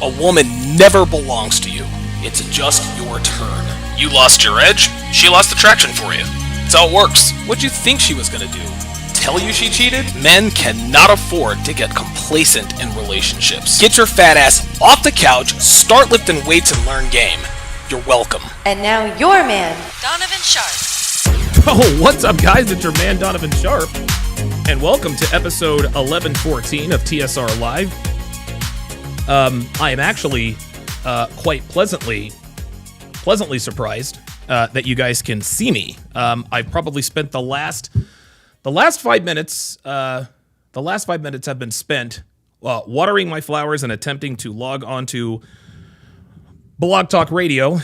A woman never belongs to you. It's just your turn. You lost your edge, she lost attraction for you. That's how it works. What'd you think she was gonna do? Tell you she cheated? Men cannot afford to get complacent in relationships. Get your fat ass off the couch, start lifting weights, and learn game. You're welcome. And now your man, Donovan Sharp. Oh, what's up, guys? It's your man, Donovan Sharp, and welcome to episode 1114 of TSR Live. I am actually quite pleasantly surprised that you guys can see me. I've probably spent the last 5 minutes. The last 5 minutes have been spent watering my flowers and attempting to log onto Blog Talk Radio,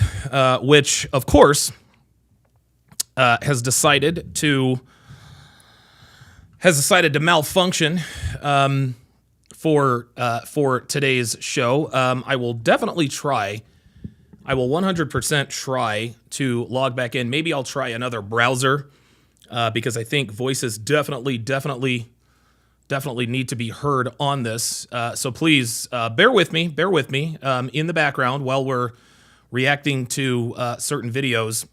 which, of course, has decided to malfunction for today's show. I will definitely try. I will 100% try to log back in. Maybe I'll try another browser because I think voices definitely need to be heard on this. So please bear with me in the background while we're reacting to certain videos.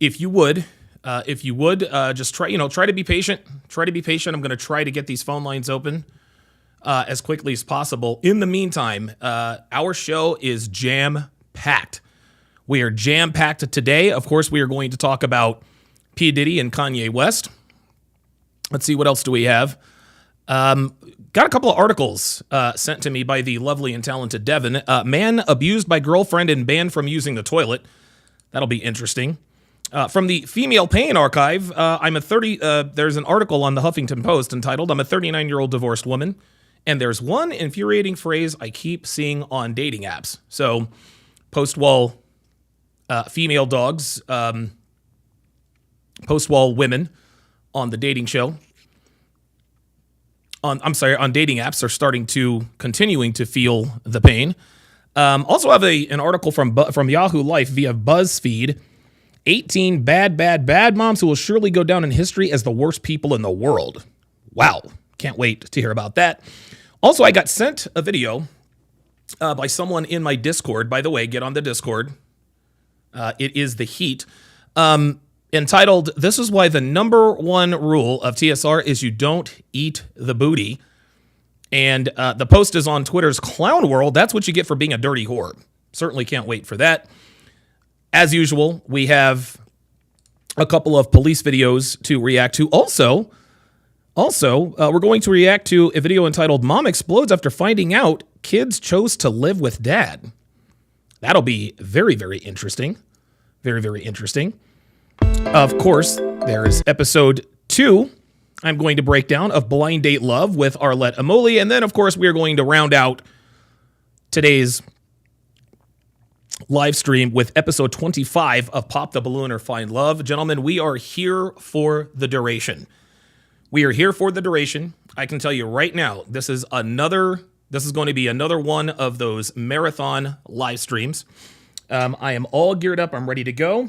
If you would, just try to be patient. I'm going to try to get these phone lines open as quickly as possible. In the meantime, our show is jam-packed. We are jam-packed today. Of course, we are going to talk about P. Diddy and Kanye West. Let's see, what else do we have? Got a couple of articles sent to me by the lovely and talented Devin. Man abused by girlfriend and banned from using the toilet. That'll be interesting. From the Female Pain Archive, there's an article on the Huffington Post entitled, "I'm a 39-year-old divorced woman, and there's one infuriating phrase I keep seeing on dating apps." So, post-wall female dogs, post-wall women on the dating show, on dating apps are continuing to feel the pain. Also have an article from Yahoo Life via BuzzFeed. 18 bad moms who will surely go down in history as the worst people in the world. Wow. Can't wait to hear about that. Also, I got sent a video by someone in my Discord. By the way, get on the Discord. It is the heat. Entitled, "This is why the number one rule of TSR is you don't eat the booty." And the post is on Twitter's Clown World. That's what you get for being a dirty whore. Certainly can't wait for that. As usual, we have a couple of police videos to react to. Also, we're going to react to a video entitled "Mom Explodes After Finding Out Kids Chose to Live with Dad." That'll be very, very interesting. Very, very interesting. Of course, there's episode 2 I'm going to break down of Blind Date Love with Arlette Amoli. And then, of course, we are going to round out today's live stream with episode 25 of Pop the Balloon or Find Love. Gentlemen, we are here for the duration. We are here for the duration. I can tell you right now, this is going to be another one of those marathon live streams. I am all geared up. I'm ready to go.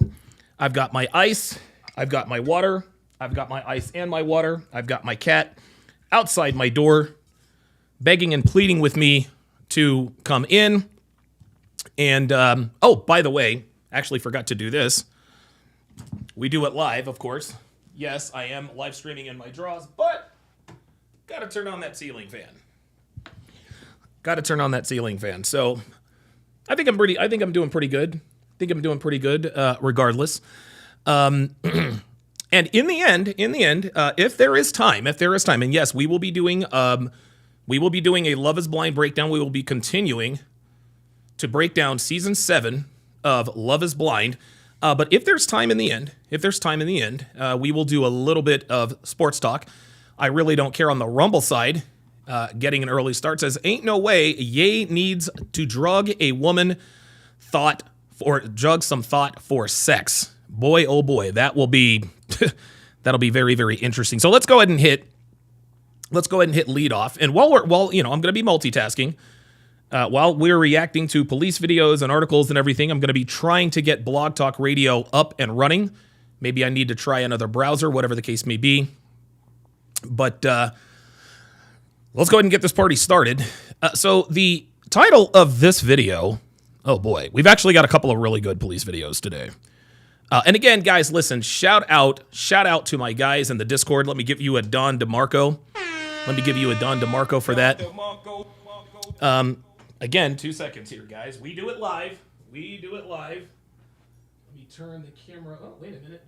I've got my ice. I've got my water. I've got my ice and my water. I've got my cat outside my door, begging and pleading with me to come in. And, by the way, actually forgot to do this. We do it live, of course. Yes, I am live streaming in my drawers, but got to turn on that ceiling fan. So I think I'm doing pretty good. Regardless. And in the end, if there is time, and yes, we will be doing a Love Is Blind breakdown. We will be continuing to break down season 7 of Love Is Blind. But if there's time in the end, we will do a little bit of sports talk. I really don't care on the Rumble side. Getting an early start says, "Ain't no way Ye needs to drug a woman drug some thought for sex." Boy, oh boy, that'll be very, very interesting. So let's go ahead and hit lead off. And while I'm going to be multitasking. While we're reacting to police videos and articles and everything, I'm going to be trying to get Blog Talk Radio up and running. Maybe I need to try another browser, whatever the case may be. But let's go ahead and get this party started. So the title of this video, oh boy, we've actually got a couple of really good police videos today. And again, guys, listen, shout out to my guys in the Discord. Let me give you a Don DeMarco. Let me give you a Don DeMarco for that. Again, 2 seconds here, guys. We do it live. We do it live. Let me turn the camera. Oh, wait a minute.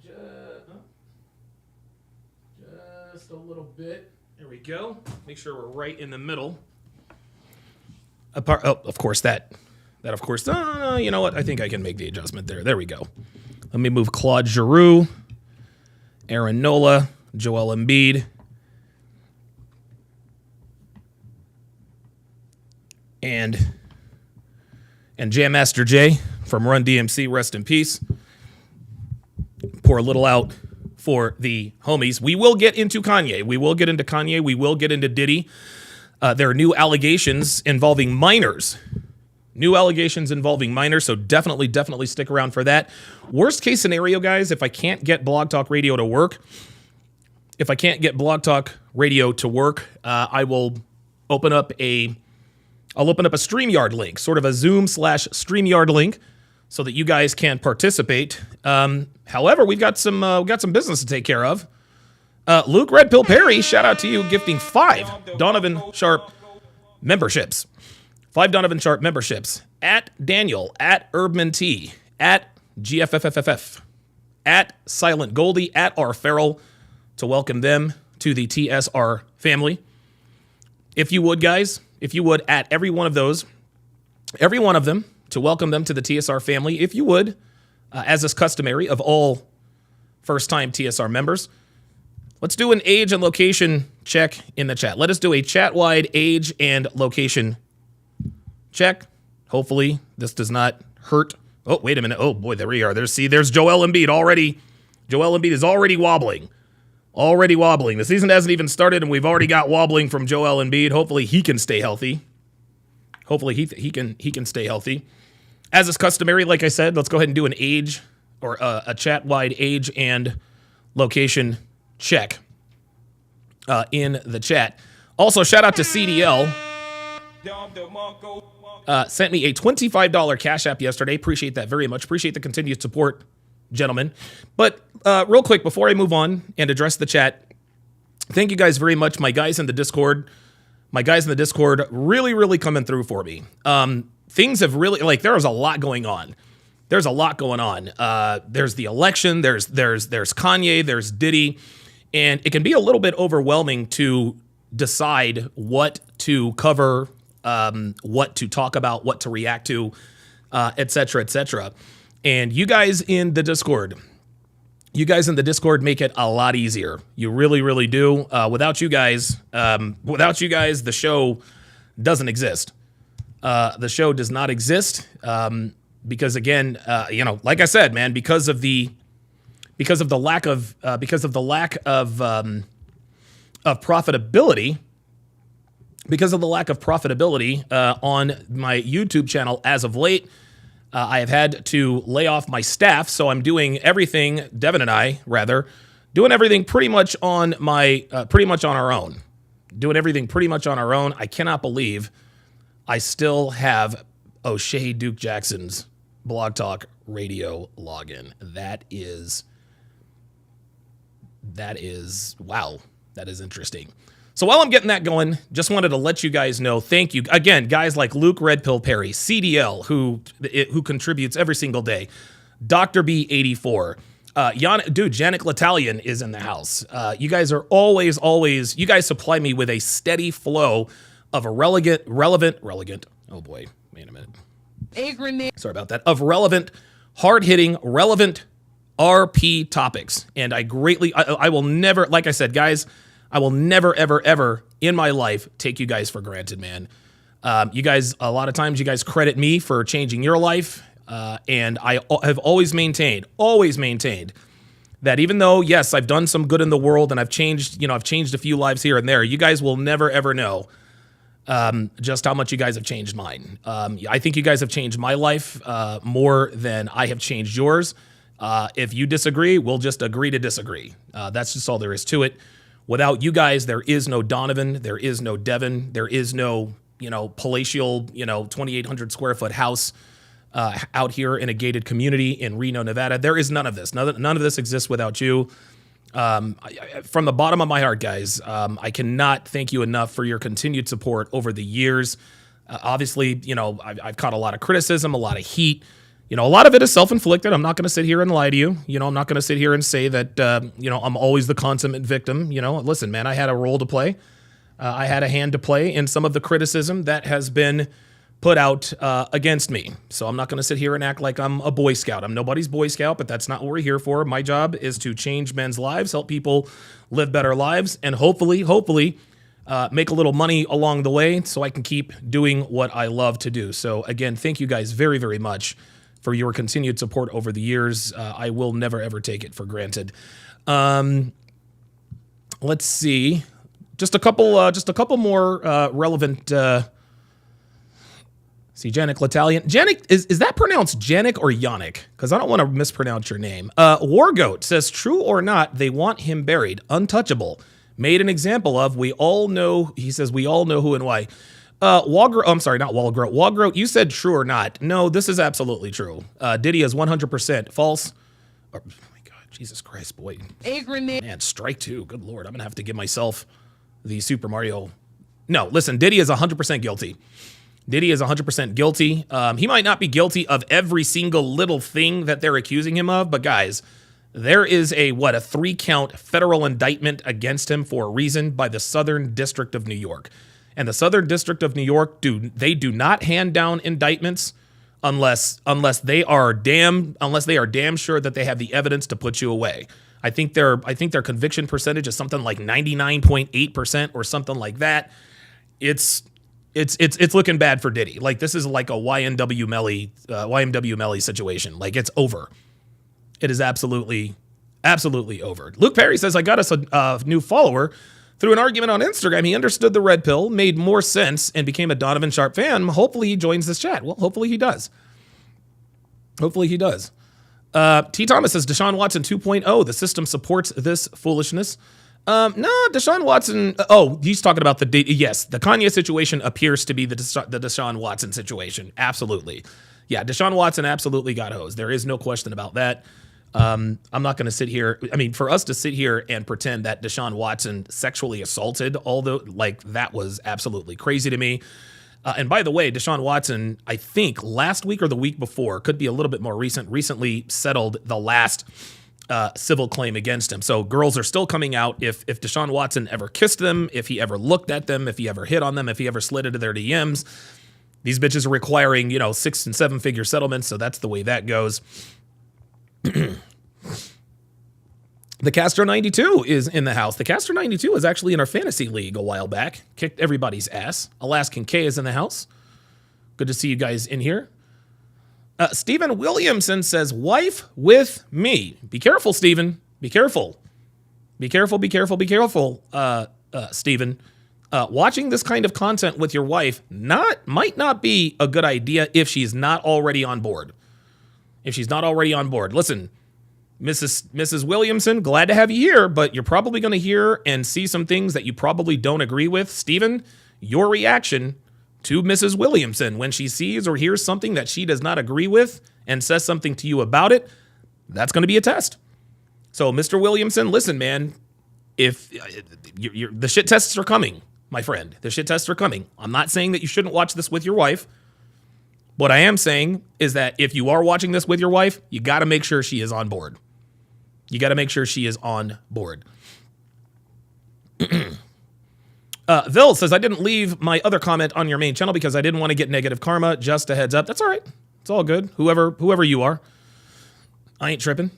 Just a little bit. There we go. Make sure we're right in the middle. Of course, that of course. You know what? I think I can make the adjustment there. There we go. Let me move Claude Giroux, Aaron Nola, Joel Embiid, and Jam Master Jay from Run DMC, rest in peace. Pour a little out for the homies. We will get into Kanye. We will get into Kanye. We will get into Diddy. There are new allegations involving minors. New allegations involving minors, so definitely stick around for that. Worst case scenario, guys, if I can't get Blog Talk Radio to work, I will open up a StreamYard link, sort of a Zoom/StreamYard link, so that you guys can participate. However, we've got some business to take care of. Luke Red Pill Perry, shout out to you, gifting 5 Donovan Sharp memberships. 5 Donovan Sharp memberships. At Daniel, at Urbman T, at GFFFF, at Silent Goldie, at R Farrell, to welcome them to the TSR family. If you would, guys, at every one of them, to welcome them to the TSR family, if you would, as is customary of all first-time TSR members, let's do an age and location check in the chat. Let us do a chat-wide age and location check. Hopefully, this does not hurt. Oh, wait a minute. Oh, boy, there we are. There's Joel Embiid already. Joel Embiid is already wobbling. The season hasn't even started, and we've already got wobbling from Joel Embiid. Hopefully, he can stay healthy. He can stay healthy. As is customary, like I said, let's go ahead and do an age or a chat-wide age and location check in the chat. Also, shout out to CDL. Sent me a $25 Cash App yesterday. Appreciate that very much. Appreciate the continued support, gentlemen. But real quick, before I move on and address the chat, thank you guys very much. My guys in the Discord really coming through for me. Things have really, there's a lot going on. There's the election, there's Kanye, there's Diddy, and it can be a little bit overwhelming to decide what to cover, what to talk about, what to react to, et cetera. And you guys in the Discord make it a lot easier. You really do. Without you guys, the show doesn't exist. The show does not exist because, again, like I said, man, because of the lack of profitability. Because of the lack of profitability on my YouTube channel as of late, I have had to lay off my staff, so I'm doing everything, Devin and I, rather, doing everything pretty much on our own. I cannot believe I still have O'Shea Duke Jackson's Blog Talk Radio login. That is wow. That is interesting. So while I'm getting that going, just wanted to let you guys know, thank you. Again, guys like Luke Red Pill Perry, CDL, who contributes every single day, Dr. B84, Janik Latalian is in the house. You guys are always, you guys supply me with a steady flow of relevant, oh boy, wait a minute. Sorry about that. Of relevant, hard-hitting, relevant RP topics. And I will never, like I said, guys, I will never, ever in my life take you guys for granted, man. You guys, a lot of times you guys credit me for changing your life. And I have always maintained that even though, yes, I've done some good in the world and I've changed a few lives here and there, you guys will never, ever know just how much you guys have changed mine. I think you guys have changed my life more than I have changed yours. If you disagree, we'll just agree to disagree. That's just all there is to it. Without you guys, there is no Donovan, there is no Devin, there is no palatial, 2,800 square foot house out here in a gated community in Reno, Nevada. There is none of this. None of this exists without you. From the bottom of my heart, guys, I cannot thank you enough for your continued support over the years. Obviously, I've caught a lot of criticism, a lot of heat. A lot of it is self-inflicted. I'm not going to sit here and lie to you. I'm not going to sit here and say that, I'm always the consummate victim. Listen, man, I had a role to play. I had a hand to play in some of the criticism that has been put out against me. So I'm not going to sit here and act like I'm a Boy Scout. I'm nobody's Boy Scout, but that's not what we're here for. My job is to change men's lives, help people live better lives, and hopefully, make a little money along the way so I can keep doing what I love to do. So again, thank you guys very, very much for your continued support over the years. I will never, ever take it for granted. Let's see. Just a couple more relevant. See, Janik L'Italian. Janik, is that pronounced Janik or Yannick? Because I don't want to mispronounce your name. Wargoat says, true or not, they want him buried, untouchable. Made an example of, we all know, he says, we all know who and why. I'm sorry, not Walgroat. Walgroat, you said true or not. No, this is absolutely true. Diddy is 100% false. Oh my God, Jesus Christ, boy. Man, strike two. Good Lord, I'm going to have to give myself the Super Mario. No, listen, Diddy is 100% guilty. Diddy is 100% guilty. He might not be guilty of every single little thing that they're accusing him of, but guys, there is a 3-count federal indictment against him for a reason by the Southern District of New York. And the Southern District of New York do not hand down indictments unless they are damn sure that they have the evidence to put you away. I think their conviction percentage is something like 99.8% or something like that. It's looking bad for Diddy. Like, this is like a YNW Melly situation. Like, it's over. It is absolutely over. Luke Perry says, I got us a new follower. Through an argument on Instagram, he understood the red pill, made more sense, and became a Donovan Sharp fan. Hopefully he joins this chat. Well, hopefully he does. T. Thomas says, Deshaun Watson 2.0. The system supports this foolishness. No, Deshaun Watson. Oh, he's talking about the Kanye situation appears to be the Deshaun Watson situation. Absolutely. Yeah, Deshaun Watson absolutely got hosed. There is no question about that. I'm not going to sit here. I mean, for us to sit here and pretend that Deshaun Watson sexually assaulted, that was absolutely crazy to me. And by the way, Deshaun Watson, I think last week or the week before, could be a little bit more recently settled the last civil claim against him. So girls are still coming out. If Deshaun Watson ever kissed them, if he ever looked at them, if he ever hit on them, if he ever slid into their DMs, these bitches are requiring, 6- and 7-figure settlements. So that's the way that goes. The Castro 92 is in the house. The Castro 92 was actually in our fantasy league a while back. Kicked everybody's ass. Alaskan K is in the house. Good to see you guys in here. Stephen Williamson says, wife with me. Be careful, Stephen. Be careful. Be careful, Stephen. Watching this kind of content with your wife might not be a good idea if she's not already on board. Listen, Mrs. Williamson, glad to have you here, but you're probably going to hear and see some things that you probably don't agree with. Stephen, your reaction to Mrs. Williamson when she sees or hears something that she does not agree with and says something to you about it, that's going to be a test. So, Mr. Williamson, listen, man, if the shit tests are coming, my friend, the shit tests are coming. I'm not saying that you shouldn't watch this with your wife. What I am saying is that if you are watching this with your wife, you got to make sure she is on board. Vil says, I didn't leave my other comment on your main channel because I didn't want to get negative karma. Just a heads up. That's all right. It's all good. Whoever you are. I ain't tripping.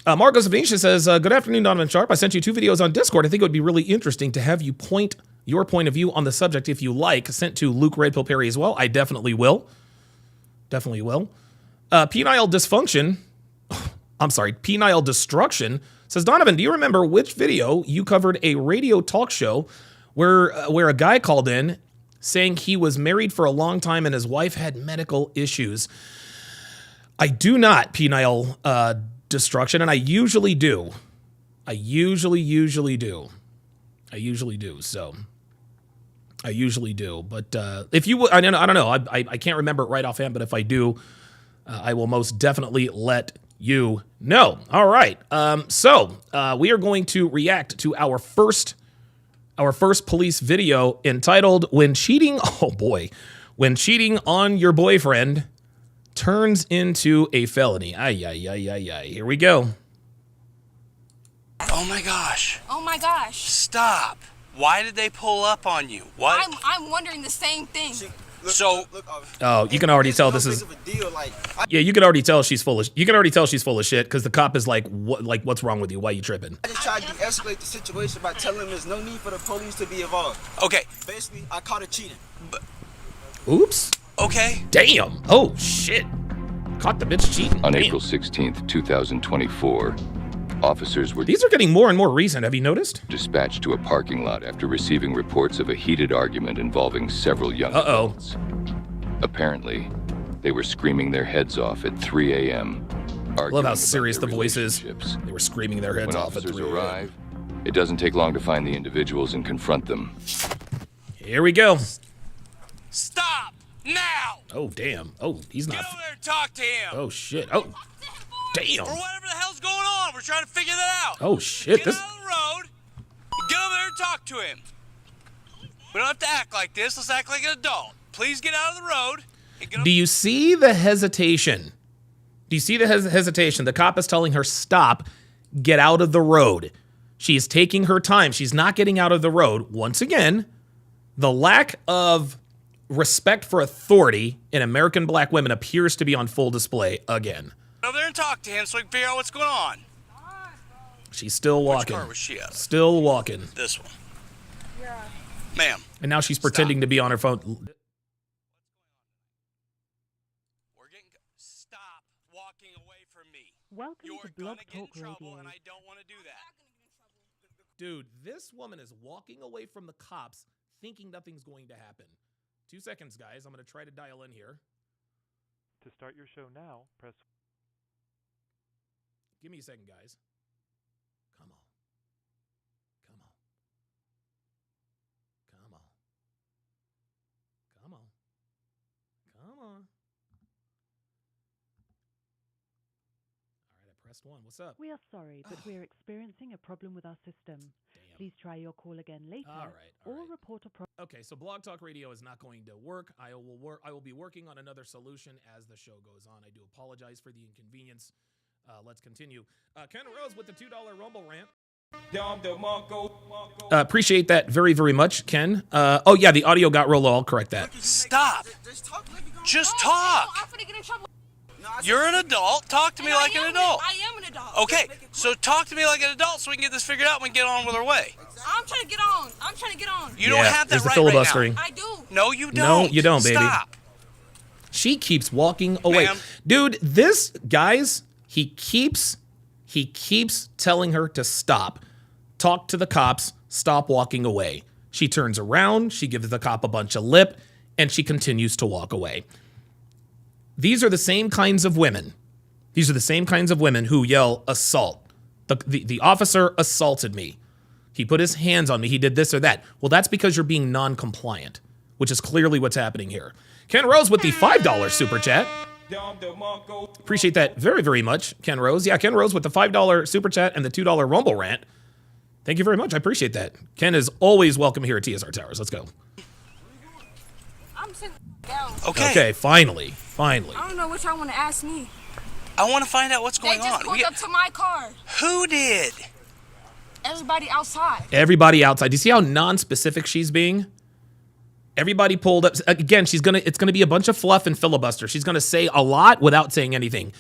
Marcos Venetia says, good afternoon, Donovan Sharp. I sent you 2 videos on Discord. I think it would be really interesting to have you point your point of view on the subject if you like. Sent to Luke Red Pill Perry as well. I definitely will. Penile Destruction says, Donovan, do you remember which video you covered a radio talk show where a guy called in saying he was married for a long time and his wife had medical issues? I do not, Penile Destruction, and I usually do. So I usually do. But if you, I don't know. I can't remember it right offhand, but if I do, I will most definitely let you know. All right. So we are going to react to our first police video entitled "When Cheating." Oh boy, when cheating on your boyfriend turns into a felony. Ay, ay, ay, ay, ay. Here we go. Oh my gosh. Oh my gosh. Stop. Why did they pull up on you? What? I'm wondering the same thing. Oh, you can already tell this is. Yeah, you can already tell she's full of. You can already tell she's full of shit because the cop is like, "What? Like, what's wrong with you? Why are you tripping?" I just tried to de-escalate the situation by telling him there's no need for the police to be involved. Okay. Basically, I caught her cheating. Oops. Okay. Damn. Oh shit. Caught the bitch cheating. On Damn. April 16th, 2024, officers were These are getting more and more recent. Have you noticed? dispatched to a parking lot after receiving reports of a heated argument involving several young adults. Apparently, they were screaming their heads off at 3 a.m. I love how serious the voice is. They were screaming their heads When off at officers 3 a.m. arrive, it doesn't take long to find the individuals and confront them. Here we go. Stop now. Oh damn. Oh, he's Get not. over there and talk to him. Oh shit. Oh damn. Or whatever the hell's going on. We're trying to figure that out. Oh shit. Get This. out of the road. Get over there and talk to him. We don't have to act like this. Let's act like an adult. Please get out of the road. And get Do you see the hesitation? Do you see the hesitation? The cop is telling her, stop, get out of the road. She is taking her time. She's not getting out of the road. Once again, the lack of respect for authority in American black women appears to be on full display again. Get over there and talk to him so we can figure out what's going on. She's still walking. Which car was she at? Still walking. This one. Ma'am. And now she's pretending to be on her phone. Stop walking away from me. Welcome You're to Blog gonna get in Talk trouble, Radio. and I don't want to do that. Dude, this woman is walking away from the cops thinking nothing's going to happen. 2 seconds, guys. I'm going to try to dial in here. To start your show now, press. Give me a second, guys. Come on. Come on. Come on. Come on. Come on. All right, I pressed 1. What's up? We are sorry, but we are experiencing a problem with our system. Damn. Please try your call again later. All right. Or report a problem. Okay, so Blog Talk Radio is not going to work. I will be working on another solution as the show goes on. I do apologize for the inconvenience. Let's continue. Ken Rose with the $2 Rumble rant. Appreciate that very, very much, Ken. Oh yeah, the audio got real low. I'll correct that. Stop. Just talk. I'm finna get in trouble. You're an adult. Talk to me like an adult. I am an adult. Okay, so talk to me like an adult so we can get this figured out and we can get on with our way. I'm trying to get on. I'm trying to get on. You don't have that there's the right filibustering. now. I do. No, you don't. No, you don't, baby. Stop. She keeps walking away. Ma'am. Dude, this, guys, he keeps telling her to stop. Talk to the cops, stop walking away. She turns around, she gives the cop a bunch of lip, and she continues to walk away. These are the same kinds of women. These are the same kinds of women who yell assault. The officer assaulted me. He put his hands on me. He did this or that. Well, that's because you're being non-compliant, which is clearly what's happening here. Ken Rose with the $5 super chat. Appreciate that very, very much, Ken Rose. Yeah, Ken Rose with the $5 super chat and the $2 Rumble rant. Thank you very much. I appreciate that. Ken is always welcome here at TSR Towers. Let's go. I'm sitting down. Okay. Finally. I don't know what y'all want to ask me. I want to find out what's They going just on. pulled up to my car. Who did? Everybody outside. Everybody outside. Do you see how non-specific she's being? Everybody pulled up. Again, it's gonna be a bunch of fluff and filibuster. She's gonna say a lot without saying anything.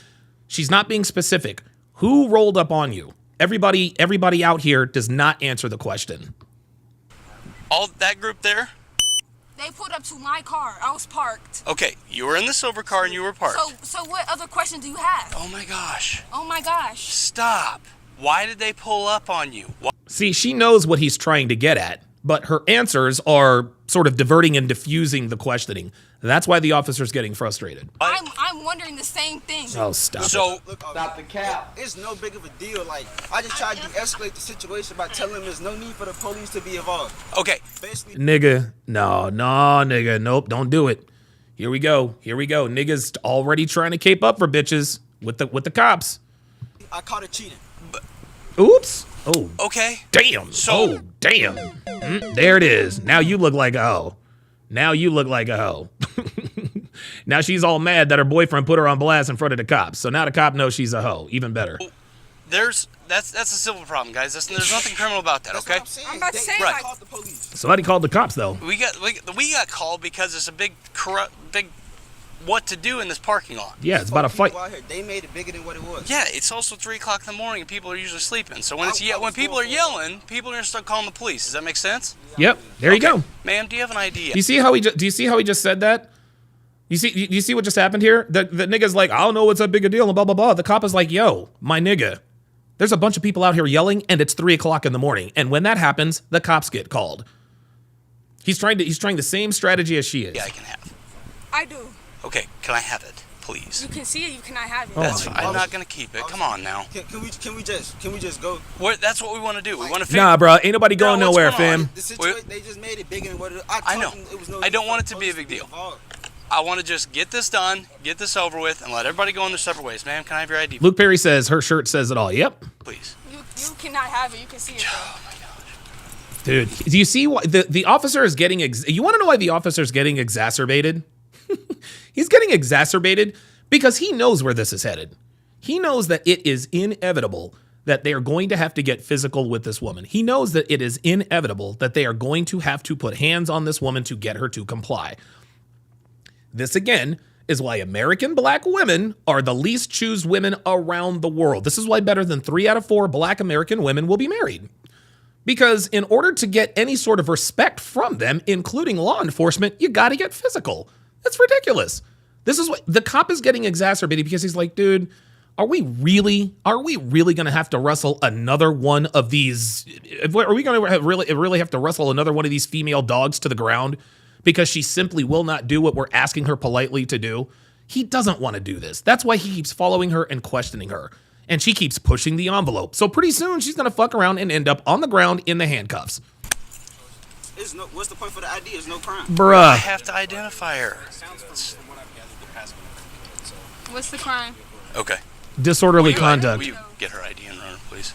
She's not being specific. Who rolled up on you? Everybody out here does not answer the question. All that group there? They pulled up to my car. I was parked. Okay, you were in the silver car and you were parked. So what other question do you have? Oh my gosh. Oh my gosh. Stop. Why did they pull up on you? See, she knows what he's trying to get at, but her answers are sort of diverting and diffusing the questioning. That's why the officer's getting frustrated. I'm I'm wondering the same thing. Oh, stop it. So, Stop the cap. It's no big of a deal. Like, I just tried to de-escalate the situation by telling him there's no need for the police to be involved. okay, Basically, Nigga, no, nigga, nope, don't do it. Here we go. Niggas already trying to cape up for bitches with the cops. I caught her cheating. Oops. Oh, okay. damn. So- Damn. There it is. Now you look like a hoe. Now she's all mad that her boyfriend put her on blast in front of the cops. So now the cop knows she's a hoe. Even better. That's a civil problem, guys. There's nothing criminal about that, That's okay? what I'm saying. I'm about to say, They like- called the police. Somebody called the cops though. We got called because it's a big what to do in this parking lot. Yeah, it's about a fight. People out here, they made it bigger than what it was. Yeah, it's also 3 o'clock in the morning and people are usually sleeping. So when I when was people going are for- yelling, people are gonna start calling the police. Does that make sense? Yep. There you go. Ma'am, do you have an idea? Do you see how he just said that? You see what just happened here? The nigga's like, I don't know what's that big a deal and blah blah blah. The cop is like, yo, my nigga, there's a bunch of people out here yelling and it's 3 o'clock in the morning. And when that happens, the cops get called. He's trying the same strategy as she is. Yeah, I can have. I do. Okay, can I have it, please? You can see it, you cannot have it. That's my fine. I'm not gonna keep it. Come on now. Can we just go? That's what we want to do. We want to figure. Nah, bro, ain't nobody going Bro, what's nowhere, going on? fam. The situation, they just made it bigger than what it. I know. told them it was no I need don't for want the it to be a police big deal. involved. I want to just get this done, get this over with, and let everybody go in their separate ways. Ma'am, can I have your ID, Luke Perry says her shirt says it all. Yep. please? You cannot have it, you can see it though. Dude, do you see why the officer is getting you want to know why the officer is getting exacerbated? He's getting exacerbated because he knows where this is headed. He knows that it is inevitable that they are going to have to get physical with this woman. He knows that it is inevitable that they are going to have to put hands on this woman to get her to comply. This again is why American black women are the least choose women around the world. This is why better than 3 out of 4 black American women will be married. Because in order to get any sort of respect from them, including law enforcement, you got to get physical. That's ridiculous. This is what the cop is getting exacerbated because he's like, dude, are we really going to have to wrestle another one of these? Are we going to really have to wrestle another one of these female dogs to the ground because she simply will not do what we're asking her politely to do? He doesn't want to do this. That's why he keeps following her and questioning her. And she keeps pushing the envelope. So pretty soon she's going to fuck around and end up on the ground in the handcuffs. What's the point for the ID? It's no crime. I Bruh. have to identify her. What's the crime? Okay. Disorderly Will you conduct. get her ID and run her, please?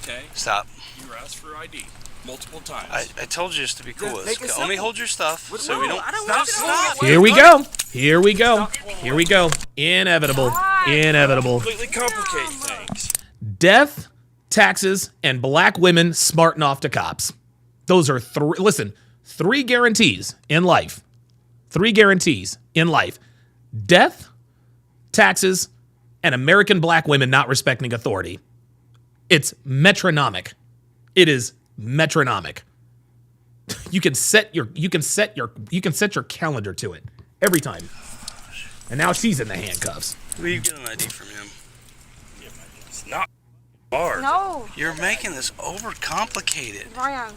Okay. Stop. You asked for ID multiple times. I told you just to be cool. Just make it Let me simple. hold your stuff so we don't. I don't want you to hold it. Here we go. Here we go. Here we go. Inevitable. Inevitable. Completely complicate things. Death, taxes, and black women smarting off to cops. Those are three guarantees in life. 3 guarantees in life. Death, taxes, and American black women not respecting authority. It's metronomic. It is metronomic. You can set your calendar to it every time. And now she's in the handcuffs. Will you get an ID from him? It's not hard. No, You're making this overcomplicated. Brian.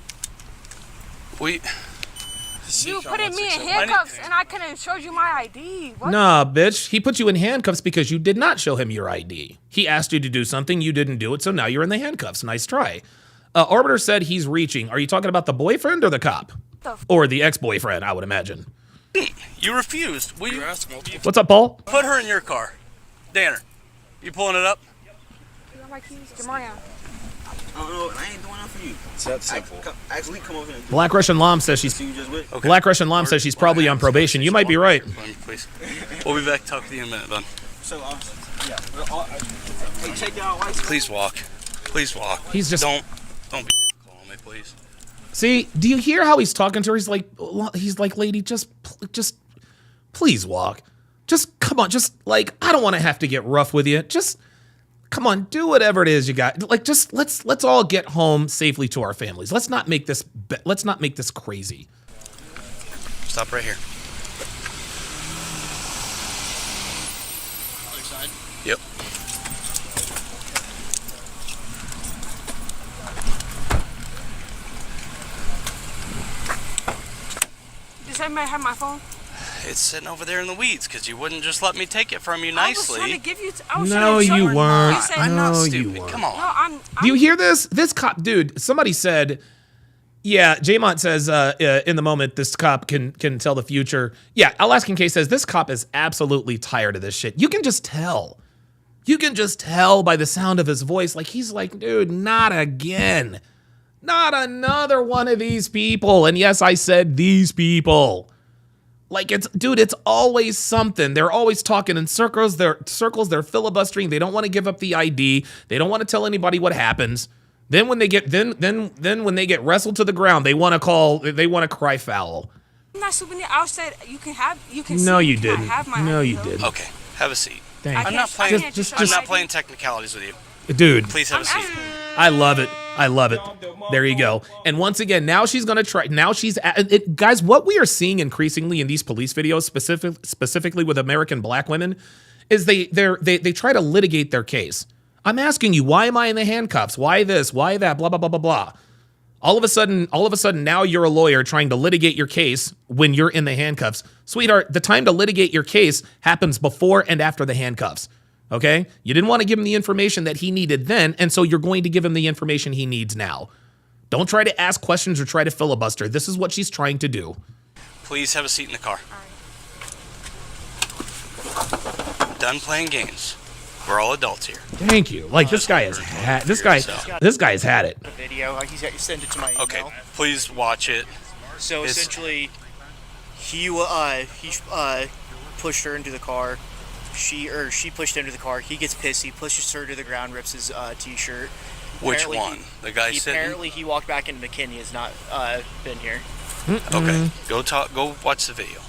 You How put much me in it's- handcuffs and I couldn't have showed you my ID. What? Nah, bitch. He put you in handcuffs because you did not show him your ID. He asked you to do something, you didn't do it, so now you're in the handcuffs. Nice try. Arbiter said he's reaching. Are you talking about the boyfriend or the cop? Or the ex-boyfriend, I would imagine. You refused. Will you asked multiple What's up, Paul? put her in your car? Danner, you pulling it up? You got my keys, Jamarian. I don't know. I ain't doing nothing for you. It's that simple. Actually, come over here and do Black Russian Lam says she's you just with. Okay. Black Russian Lam says she's probably on probation. You might be right. Let me, please. We'll be back to talk to you in a minute, bud. So, yeah. Hey, check y'all white. Please walk. Please walk. He's just Don't be difficult on me, please. See, do you hear how he's talking to her? He's like, lady, just please walk. Just come on, just like I don't want to have to get rough with you. Just come on, do whatever it is you got. Like, just let's all get home safely to our families. Let's not make this crazy. Stop right here. other side. Yep. Does anybody have my phone? It's sitting over there in the weeds because you wouldn't just let me take it from you I was nicely. trying to give you. I was No, trying to show you weren't. You said, I'm not No, you stupid. weren't. Come on. No, I'm Do you hear this? This cop, dude, somebody said, yeah, Jaymont says, in the moment, this cop can tell the future. Yeah, Alaskan K says, this cop is absolutely tired of this shit. You can just tell. You can just tell by the sound of his voice. Like, he's like, dude, not again. Not another one of these people. And yes, I said these people. Like, it's, dude, it's always something. They're always talking in circles. They're filibustering. They don't want to give up the ID. They don't want to tell anybody what happens. Then when they get then when they get wrestled to the ground, they want to cry foul. I'm not stupid. I said you can No, see, you can didn't. have my No, ID, you though. didn't. Okay, have a seat. Thank I'm you. not playing. Just- I'm not playing technicalities with you. Dude, Please have a seat. I love it. I love it. There you go. And once again, now she's going to try. Now she's guys. What we are seeing increasingly in these police videos, specifically with American black women, is they try to litigate their case. I'm asking you, why am I in the handcuffs? Why this? Why that? Blah blah blah blah blah. All of a sudden, now you're a lawyer trying to litigate your case when you're in the handcuffs, sweetheart. The time to litigate your case happens before and after the handcuffs. Okay? You didn't want to give him the information that he needed then, and so you're going to give him the information he needs now. Don't try to ask questions or try to filibuster. This is what she's trying to do. Please have a seat in the car. Done playing games. We're all adults here. Thank you. Like, this guy has had this guy's had it. Video. He's got, you send it to my email. Okay, please watch it. So It's- essentially, he pushed her into the car. She pushed him into the car. He gets pissed. He pushes her to the ground, rips his t-shirt. Which Apparently one? The guy sitting? Apparently, he walked back into McKinney. Has not been here. Okay, go watch the video.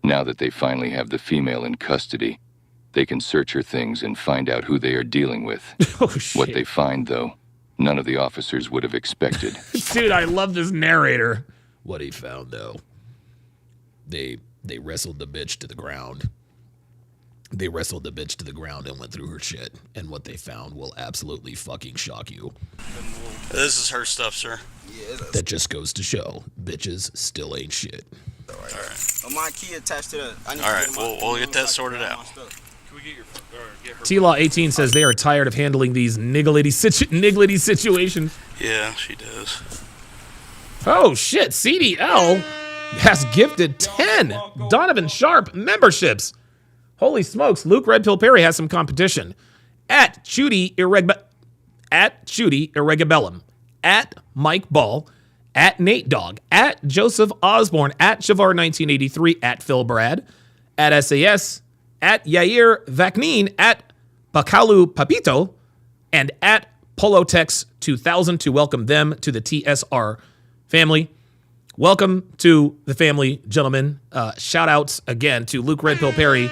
Now that they finally have the female in custody, they can search her things and find out who they are dealing with. Oh, shit. What they find, though, none of the officers would have expected. Dude, I love this narrator. What he found, though, they wrestled the bitch to the ground. They wrestled the bitch to the ground and went through her shit. And what they found will absolutely fucking shock you. This is her stuff, sir. Yeah, That just goes to show, bitches still ain't shit. all right. My key attached to the. I need All to right, get my- we'll get that sorted my out. stuff. Can we get her? T-Law 18 says they are tired of handling these nigglety situations. Yeah, she does. Oh shit, CDL has gifted 10 Donovan Sharp memberships. Holy smokes, Luke Red Pill Perry has some competition. At Chudy Irregabellum, at Mike Ball, at Nate Dogg, at Joseph Osborne, at Shavar1983, at Phil Brad, at SAS, at Yair Vaknin, at Pakalu Papito, and at Polotex 2000 to welcome them to the TSR family. Welcome to the family, gentlemen. Shout outs again to Luke Red Pill Perry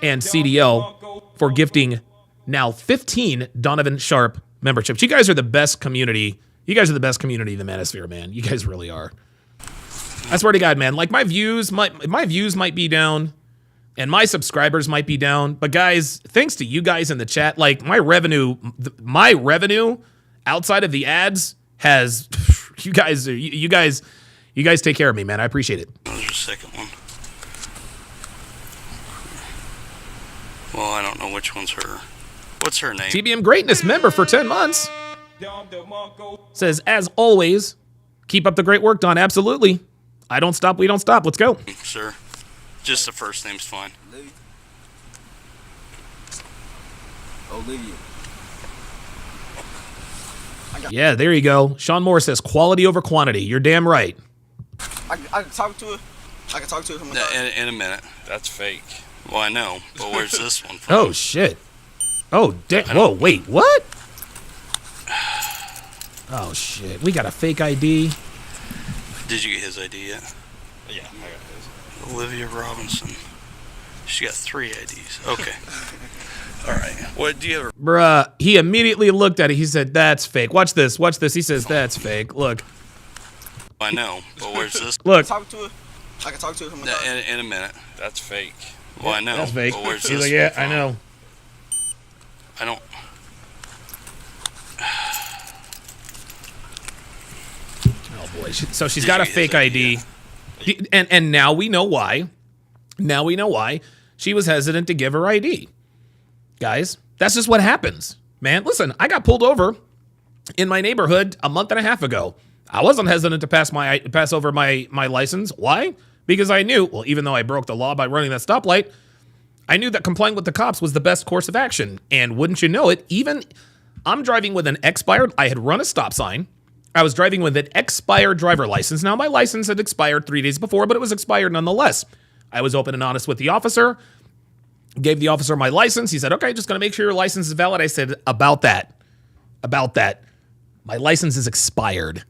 and CDL for gifting now 15 Donovan Sharp memberships. You guys are the best community. You guys are the best community in the Manosphere, man. You guys really are. I swear to God, man. Like, my views might be down, and my subscribers might be down. But guys, thanks to you guys in the chat, like, my revenue outside of the ads has. You guys take care of me, man. I appreciate it. There's a second one. Well, I don't know which one's her. What's her name? TBM Greatness member for 10 months. Says, as always, keep up the great work, Don. Absolutely. I don't stop. We don't stop. Let's go. Sir. Just the first name's fine. Olivia. Yeah, there you go. Sean Moore says, quality over quantity. You're damn right. I can talk to her. I can talk to her from the car. In a minute. That's fake. Well, I know, but where's this one from? Oh, shit. Oh, damn. Whoa, wait, what? Oh, shit. We got a fake ID. Did you get his ID yet? Yeah, I got his. Olivia Robinson. She got 3 IDs. Okay. All right. What do you ever? Bruh, he immediately looked at it. He said, that's fake. Watch this. Watch this. He says, that's fake. Look. I know, but where's this? Look. Talk to her. I can talk to her from the car. In a minute. That's fake. Well, I know. That's fake. But where's He's this like, yeah, one I from? know. I don't. Oh, boy. So she's Did got you a get fake his ID. ID? And now we know why. Now we know why she was hesitant to give her ID. Guys, that's just what happens. Man, listen, I got pulled over in my neighborhood a month and a half ago. I wasn't hesitant to pass over my license. Why? Because I knew, well, even though I broke the law by running that stoplight, I knew that complying with the cops was the best course of action. And wouldn't you know it, even I'm driving with an expired, I had run a stop sign. I was driving with an expired driver license. Now, my license had expired 3 days before, but it was expired nonetheless. I was open and honest with the officer, gave the officer my license. He said, okay, just going to make sure your license is valid. I said, about that, my license is expired.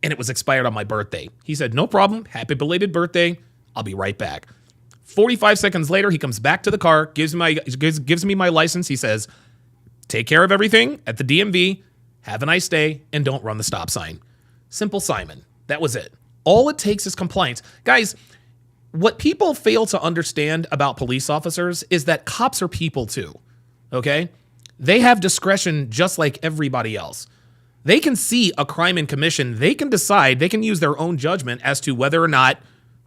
And it was expired on my birthday. He said, no problem. Happy belated birthday. I'll be right back. 45 seconds later, he comes back to the car, gives me my license. He says, take care of everything at the DMV. Have a nice day, and don't run the stop sign. Simple Simon. That was it. All it takes is compliance. Guys, what people fail to understand about police officers is that cops are people too, okay? They have discretion just like everybody else. They can see a crime in commission. They can decide, they can use their own judgment as to whether or not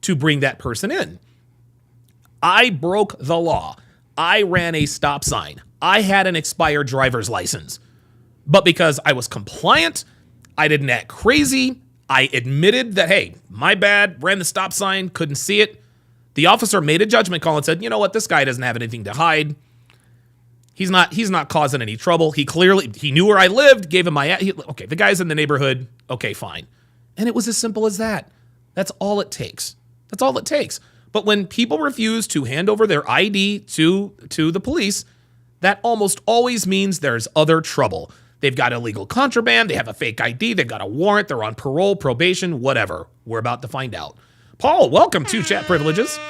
to bring that person in. I broke the law. I ran a stop sign. I had an expired driver's license. But because I was compliant, I didn't act crazy, I admitted that, hey, my bad, ran the stop sign, couldn't see it. The officer made a judgment call and said, you know what, this guy doesn't have anything to hide. He's not causing any trouble. He knew where I lived, gave him okay, the guy's in the neighborhood, okay, fine. And it was as simple as that. That's all it takes. That's all it takes. But when people refuse to hand over their ID to the police, that almost always means there's other trouble. They've got illegal contraband, they have a fake ID, they've got a warrant, they're on parole, probation, whatever. We're about to find out. Paul, welcome to Chat Privileges.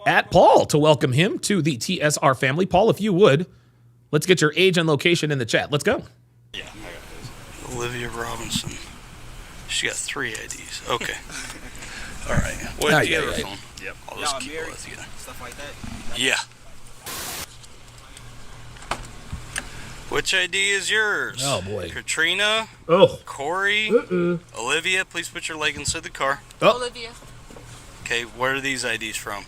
At Paul to welcome him to the TSR family. Paul, if you would, let's get your age and location in the chat. Let's go. Yeah, I got this. Olivia Robinson. She got 3 IDs. Okay. All right. What's the other phone? Yep. I'll just keep it with you. Stuff like that. Yeah. Which ID is yours? Oh, boy. Katrina? Oh. Corey? Olivia, please put your leg inside the car. Oh. Olivia. Okay, where are these IDs from?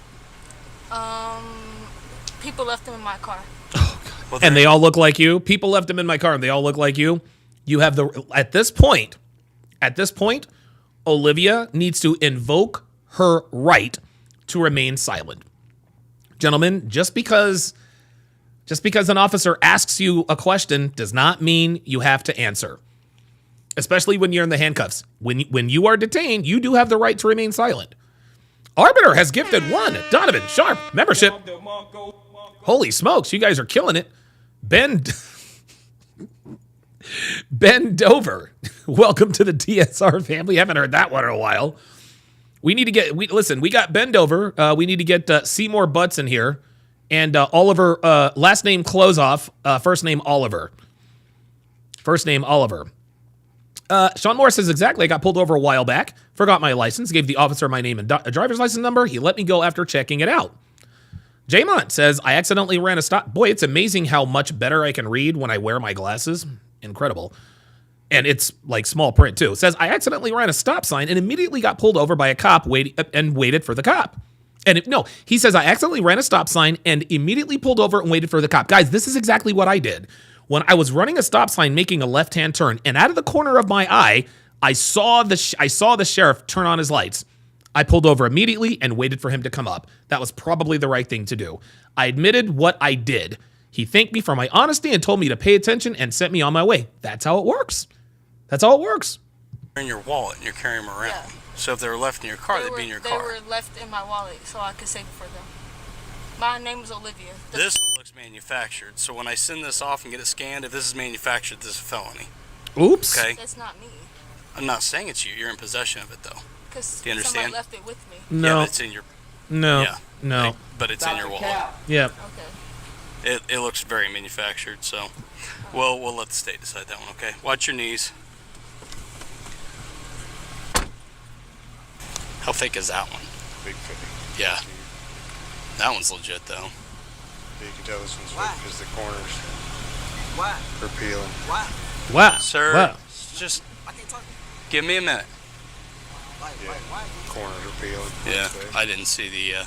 People left them in my car. Well, And they all look like you. People left them in my car and they all look like you. You have at this point, Olivia needs to invoke her right to remain silent. Gentlemen, just because an officer asks you a question does not mean you have to answer. Especially when you're in the handcuffs. When you are detained, you do have the right to remain silent. Arbiter has gifted 1 Donovan Sharp membership. Holy smokes, you guys are killing it. Ben Dover, welcome to the TSR family. Haven't heard that one in a while. We need to get, we got Ben Dover. We need to get Seymour Butts in here. And Oliver, last name Closeoff, first name Oliver. Sean Moore says, exactly, I got pulled over a while back, forgot my license, gave the officer my name and a driver's license number. He let me go after checking it out. Jaymont says, I accidentally ran a stop. Boy, it's amazing how much better I can read when I wear my glasses. Incredible. And it's like small print too. It says, I accidentally ran a stop sign and immediately got pulled over by a cop and waited for the cop. He says, I accidentally ran a stop sign and immediately pulled over and waited for the cop. Guys, this is exactly what I did. When I was running a stop sign making a left-hand turn, and out of the corner of my eye, I saw the sheriff turn on his lights. I pulled over immediately and waited for him to come up. That was probably the right thing to do. I admitted what I did. He thanked me for my honesty and told me to pay attention and sent me on my way. That's how it works. That's how it works. In your wallet and you're carrying them around. Yeah. So if they were left in your car, they'd be in your car. They were left in my wallet so I could save it for them. My name is Olivia. This one looks manufactured. So when I send this off and get it scanned, if this is manufactured, this is a felony. Oops. Okay. That's not me. I'm not saying it's you. You're in possession of it, though. Do you understand? Somebody left it with me. No. Yeah, it's in your... No. Yeah. No. But it's in your wallet. Yep. Okay. It looks very manufactured, so... Well, we'll let the state decide that one, okay? Watch your knees. How fake is that one? Big fake. Yeah. That one's legit, though. You can tell this one's fake because the corners are peeling. Wow. Sir, Wow. just give me a minute. Corners are peeling. Yeah, I didn't see the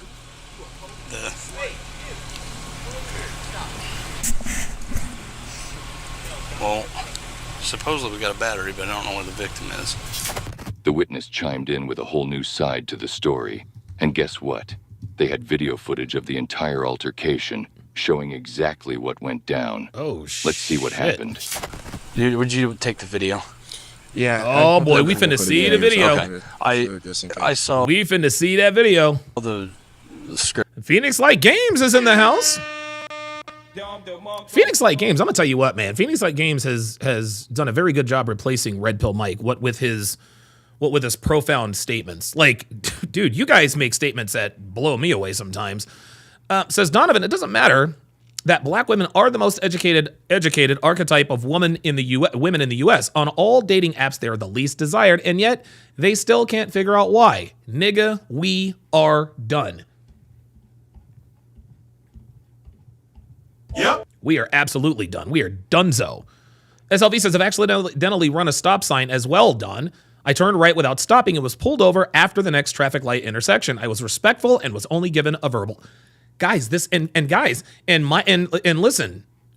Well, supposedly we got a battery, but I don't know where the victim is. The witness chimed in with a whole new side to the story. And guess what? They had video footage of the entire altercation, showing exactly what went down. Oh, shit. Let's see what happened. Would you take the video? Yeah. Oh, boy, we finna see the video. Okay. I saw We finna see that video. the script. Phoenix Light Games is in the house. Phoenix Light Games, I'm gonna tell you what, man. Phoenix Light Games has done a very good job replacing Red Pill Mike. What with his profound statements. Like, dude, you guys make statements that blow me away sometimes. Says Donovan, it doesn't matter that black women are the most educated archetype of women in the U.S. On all dating apps, they're the least desired, and yet they still can't figure out why. Nigga, we are done. Yep. We are absolutely done. We are donezo. SLV says, I've accidentally run a stop sign as well, done. I turned right without stopping and was pulled over after the next traffic light intersection. I was respectful and was only given a verbal. Guys, listen,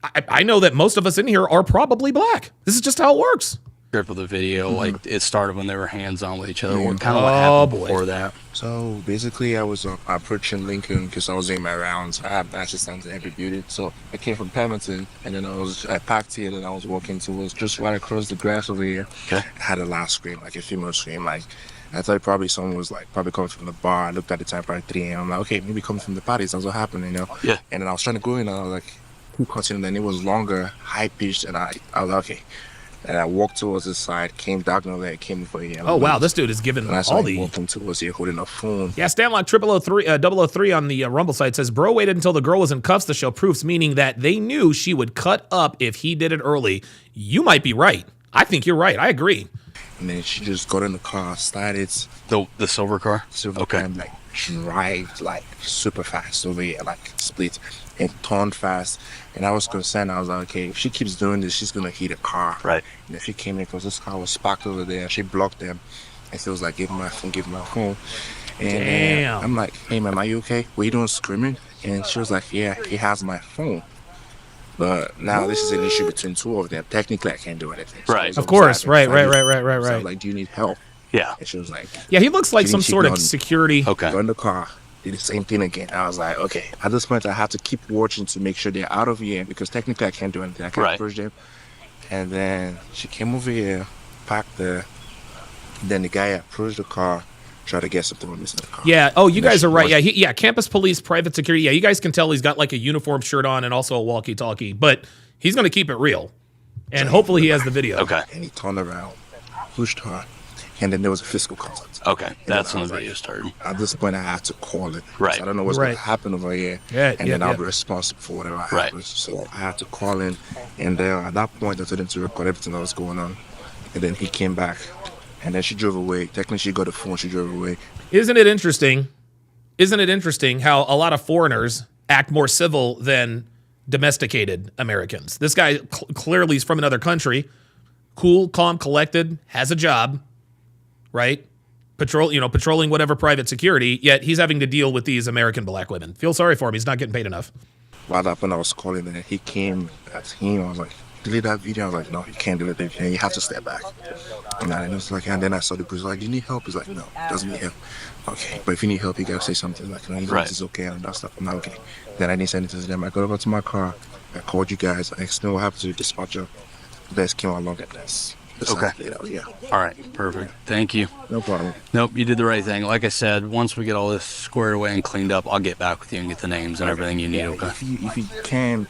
I know that most of us in here are probably black. This is just how it works. Script of the video, like it started when they were hands-on with each other. What kind of what happened before that? So basically, I was approaching Lincoln because I was doing my rounds. I have assistants in every beauty, so I came from Pemberton, and then I parked here, and I was walking towards just right across the grass over here. Okay. I had a loud scream, like a female scream, like I thought probably someone was like probably coming from the bar. I looked at the time, probably 3 a.m. I'm like, okay, maybe coming from the party. Sounds what happened, you know? Yeah. And then I was trying to go in, and I was like, who caught him? Then it was longer, high pitched, and I was like, okay. And I walked towards the side, came diagonally, came for you. Oh wow, this dude is giving all the. Walking towards you, holding a phone. Yeah, Stanlock 003 on the Rumble site says, bro waited until the girl was in cuffs to show proofs, meaning that they knew she would cut up if he did it early. You might be right. I think you're right. I agree. And then she just got in the car, started The silver car. Silver car, and like drive like super fast over here, like split and turned fast. And I was concerned. I was like, okay, if she keeps doing this, she's gonna hit a car. Right. And if she came in, because this car was parked over there, and she blocked them, and she was like, give me my phone. And damn. I'm like, hey man, are you okay? Were you doing screaming? And she was like, yeah, he has my phone. But now this is an issue between two of them. Technically, I can't do anything. So Right. Of course. Right. So I was Right. like, do you need help? Yeah. And she was like, Yeah, he looks like She some didn't sort cheat of on- security. Okay. got in the car, did the same thing again. I was like, okay, at this point I have to keep watching to make sure they're out of here because technically I can't do anything. I can't Right. approach them. And then she came over here, parked there. Then the guy approached the car, tried to get something from the car. Yeah. Oh, you And then guys she are right. was- Yeah. Campus police, private security. Yeah, you guys can tell he's got like a uniform shirt on and also a walkie-talkie, but he's going to keep it real. And hopefully he has the video. Okay. And he turned around, pushed her, and then there was a physical contact. Okay. That's then I when the was video like, started. At this point, I had to call it. Right. I don't know what's going to happen over here. Yeah, and yeah, then I'll yeah. be responsible for whatever Right. happens. So I had to call in. And at that point, I told him to record everything that was going on. And then he came back. And then she drove away. Technically, she got the phone. She drove away. Isn't it interesting? Isn't it interesting how a lot of foreigners act more civil than domesticated Americans? This guy clearly is from another country. Cool, calm, collected, has a job, right? Patrolling whatever private security, yet he's having to deal with these American black women. Feel sorry for him. He's not getting paid enough. While that when I was calling, and he came at him. I was like, delete that video. I was like, no, you can't delete that video. You have to step back. And it was like, and then I saw the police like, do you need help? He's like, no, doesn't need help. Okay, but if you need help, you gotta say something like, no, you know, Right. this is okay and that stuff. I'm like, okay. Then I didn't say anything to them. I got over to my car. I called you guys. I explained what happened to the dispatcher. You guys came along at this. Okay. Yeah, All right. Perfect. Thank you. no problem. Nope, you did the right thing. Like I said, once we get all this squared away and cleaned up, I'll get back with you and get the names and everything you need, okay? If you can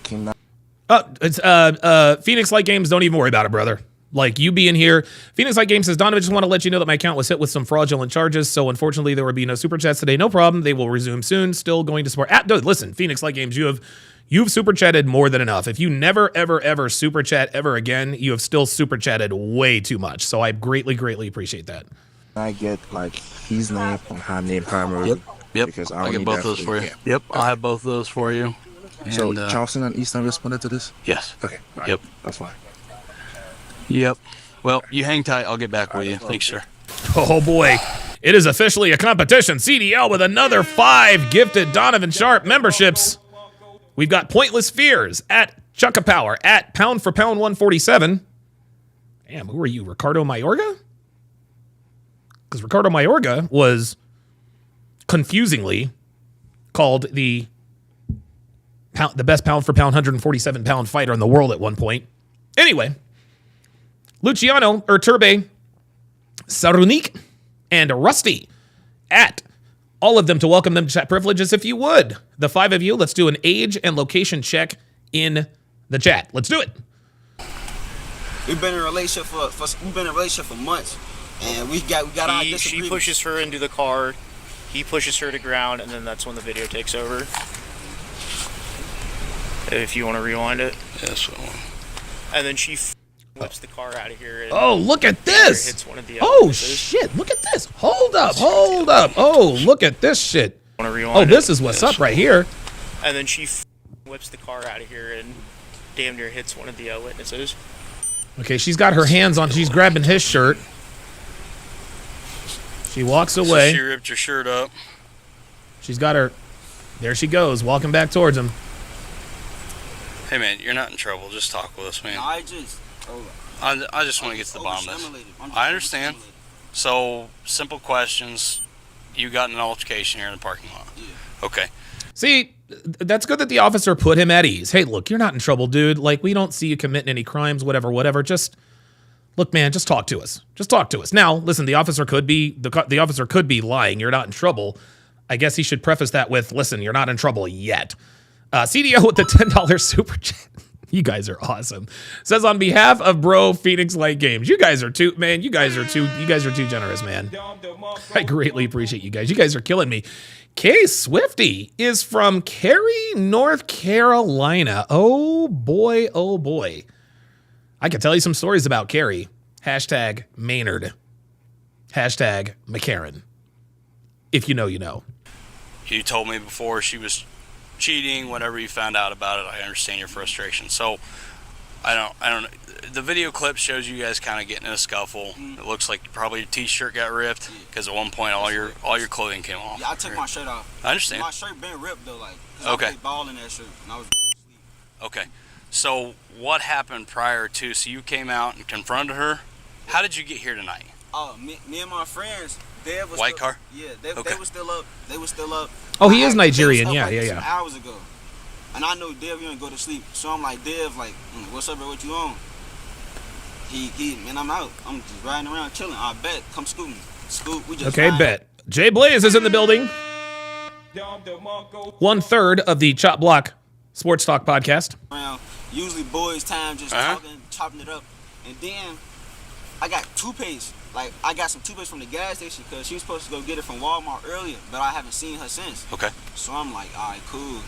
It's Phoenix Light Games, don't even worry about it, brother. Like, you being here. Phoenix Light Games says, Donovan, just want to let you know that my account was hit with some fraudulent charges, so unfortunately there will be no super chats today. No problem. They will resume soon. Still going to support. Dude, listen, Phoenix Light Games, you've super chatted more than enough. If you never, ever super chat ever again, you have still super chatted way too much. So I greatly appreciate that. I get like his name and her name primarily. Yep. Because I'll don't get need both that those for you. yeah. Yep. I'll have both of those for you. So And, Charleston and Eastern responded to this? yes. Okay. all right, Yep. That's fine. Yep. Well, you hang tight. I'll get back with you. Thanks, sir. Oh boy. It is officially a competition. CDL with another 5 gifted Donovan Sharp memberships. We've got Pointless Fears at Chunka Power at Pound for Pound 147. Damn, who are you, Ricardo Mayorga? Because Ricardo Mayorga was confusingly called the best pound for pound 147 pound fighter in the world at one point. Anyway, Luciano Urturbe, Sarunik, and Rusty at all of them to welcome them to chat privileges if you would. The 5 of you, let's do an age and location check in the chat. Let's do it. We've been in a relationship for months, and we got our disagreements. She pushes her into the car, he pushes her to ground, and then that's when the video takes over. If you want to rewind it. Yes, I want. And then she whips the car out of here. And oh, look at this. Hits one of the oh, shit. Look at this. Hold up. Oh, look at this shit. Oh, this is what's up right here. And then she whips the car out of here and damn near hits one of the witnesses. Okay, she's got her hands on. She's grabbing his shirt. She walks away. So she ripped your shirt up. She's got her. There she goes, walking back towards him. Hey, man, you're not in trouble. Just talk with us, man. No, I just want to get to the bottom of this. I understand. So, simple questions. You got in an altercation here in the parking lot. Yeah. Okay. See, that's good that the officer put him at ease. Hey, look, you're not in trouble, dude. Like, we don't see you committing any crimes, whatever. Just, look, man, just talk to us. Just talk to us. Now, listen, the officer could be lying. You're not in trouble. I guess he should preface that with, listen, you're not in trouble yet. CDO with the $10 super chat. You guys are awesome. Says on behalf of Bro Phoenix Light Games. You guys are too generous, man. I greatly appreciate you guys. You guys are killing me. K Swifty is from Cary, North Carolina. Oh boy. I can tell you some stories about Cary. Hashtag Maynard. Hashtag McCarran. If you know, you know. You told me before she was cheating, whatever you found out about it. I understand your frustration. So I don't the video clip shows you guys kind of getting in a scuffle. It looks like probably your t-shirt got ripped because at one point all your clothing came off. Yeah, I took my shirt off. I understand. My shirt been ripped though, like okay. I played ball in that shirt and I was asleep. Okay. So what happened prior to? So you came out and confronted her. How did you get here tonight? Me and my friends. Dev was white still, car? Yeah, they were still up. They were still up. Oh, he is Nigerian. Yeah. Some hours ago, and I know Dev, you ain't go to sleep. So I'm like, Dev, like, what's up, bro? What you on? Man, I'm out. I'm just riding around chilling. I bet. Come scoot me. Scoot. We just okay, bet. Jay Blaze is in the building. 1/3 of the Chop Block Sports Talk podcast. Usually boys' time, just talking, chopping it up, and then I got toothpaste. Like, I got some toothpaste from the gas station because she was supposed to go get it from Walmart earlier, but I haven't seen her since. Okay. So I'm like, all right, cool.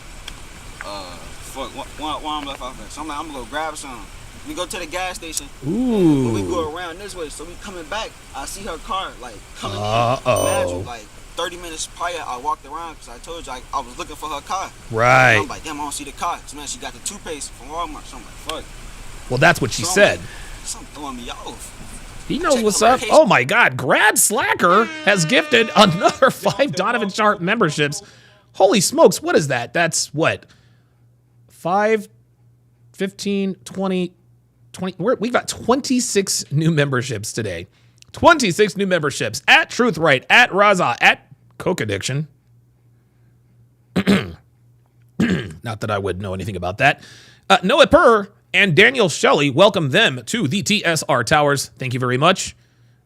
Fuck, why I'm left off there? So I'm like, I'm gonna go grab some. We go to the gas station. Ooh. When we go around this way, so we coming back, I see her car, like, coming in. Imagine, like, 30 minutes prior, I walked around because I told you I was looking for her car. Right. And I'm like, damn, I don't see the car. So, man, she got the toothpaste from Walmart. So I'm like, fuck. Well, that's what she said. Like, something throwing me off. He knows what's up. Oh my God. Grad Slacker has gifted another 5 Donovan Sharp memberships. Holy smokes. What is that? That's what? 5, 15, 20. We've got 26 new memberships today. 26 new memberships at Truth Right, at Raza, at Coke Addiction. Not that I would know anything about that. Noah Purr and Daniel Shelley, welcome them to the TSR Towers. Thank you very much.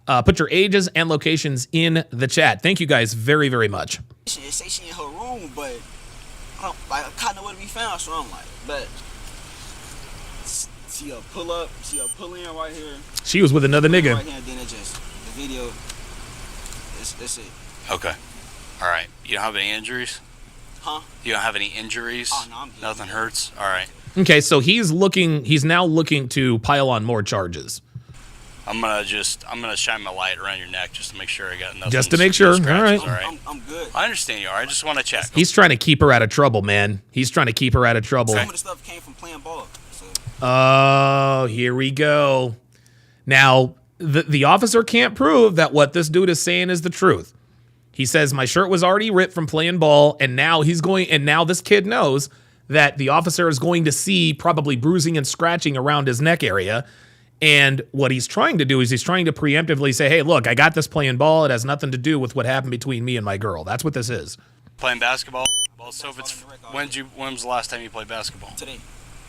Put your ages and locations in the chat. Thank you guys very, very much. She say she in her room, but I kind of want to be found, so I'm like, but see her pull up, see her pull in right here. She was with another nigga. Right here, and then it just, the video, that's it. Okay. All right. You don't have any injuries? Huh? You don't have any injuries? Oh, no, I'm good. Nothing hurts? All right. Okay, so he's now looking to pile on more charges. I'm gonna shine my light around your neck just to make sure I got nothing. Just to make sure. All right. I'm good. I understand you are. I just want to check. He's trying to keep her out of trouble, man. He's trying to keep her out of trouble. Some of the stuff came from playing ball. So. Oh, here we go. Now, the officer can't prove that what this dude is saying is the truth. He says, my shirt was already ripped from playing ball, and now this kid knows that the officer is going to see probably bruising and scratching around his neck area. And what he's trying to do is he's trying to preemptively say, hey, look, I got this playing ball. It has nothing to do with what happened between me and my girl. That's what this is. Playing basketball? Well, so if it's when was the last time you played basketball? Today.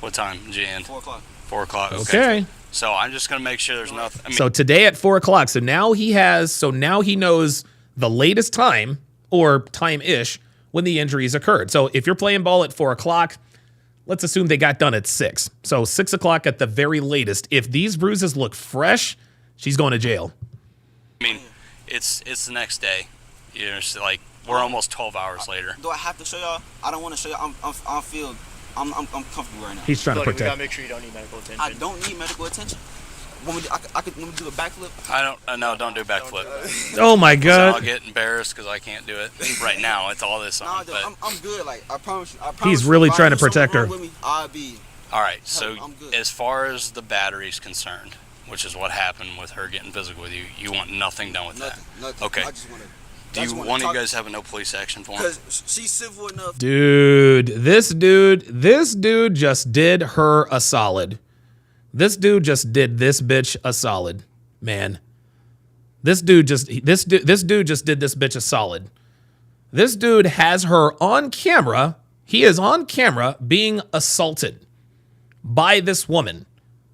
What time did you end? 4 o'clock. 4 o'clock. Okay. So I'm just gonna make sure there's nothing. I mean, So today at 4 o'clock. So now he knows the latest time or time-ish when the injuries occurred. So if you're playing ball at 4 o'clock, let's assume they got done at 6. So 6 o'clock at the very latest. If these bruises look fresh, she's going to jail. I mean, it's the next day. You know, it's like we're almost 12 hours later. Do I have to show y'all? I don't want to show y'all. I'm comfortable right now. He's trying to We protect. gotta make sure you don't need medical attention. I don't need medical attention. When we do a backflip. I don't. No, don't do backflip. Oh my I'll God. get embarrassed because I can't do it right now. It's all this on. Dude, But I'm good. Like I promise you. He's you, really if I trying to do something protect her. wrong with me, I'll be. all right. So I'm good. as far as the battery's concerned, which is what happened with her getting physical with you, you want nothing done with Nothing. that. Okay. I just want to. Do you want you guys have a no police action for him? Because she's civil enough. Dude, this dude just did her a solid. This dude just did this bitch a solid, man. This dude just did this bitch a solid. This dude has her on camera. He is on camera being assaulted by this woman.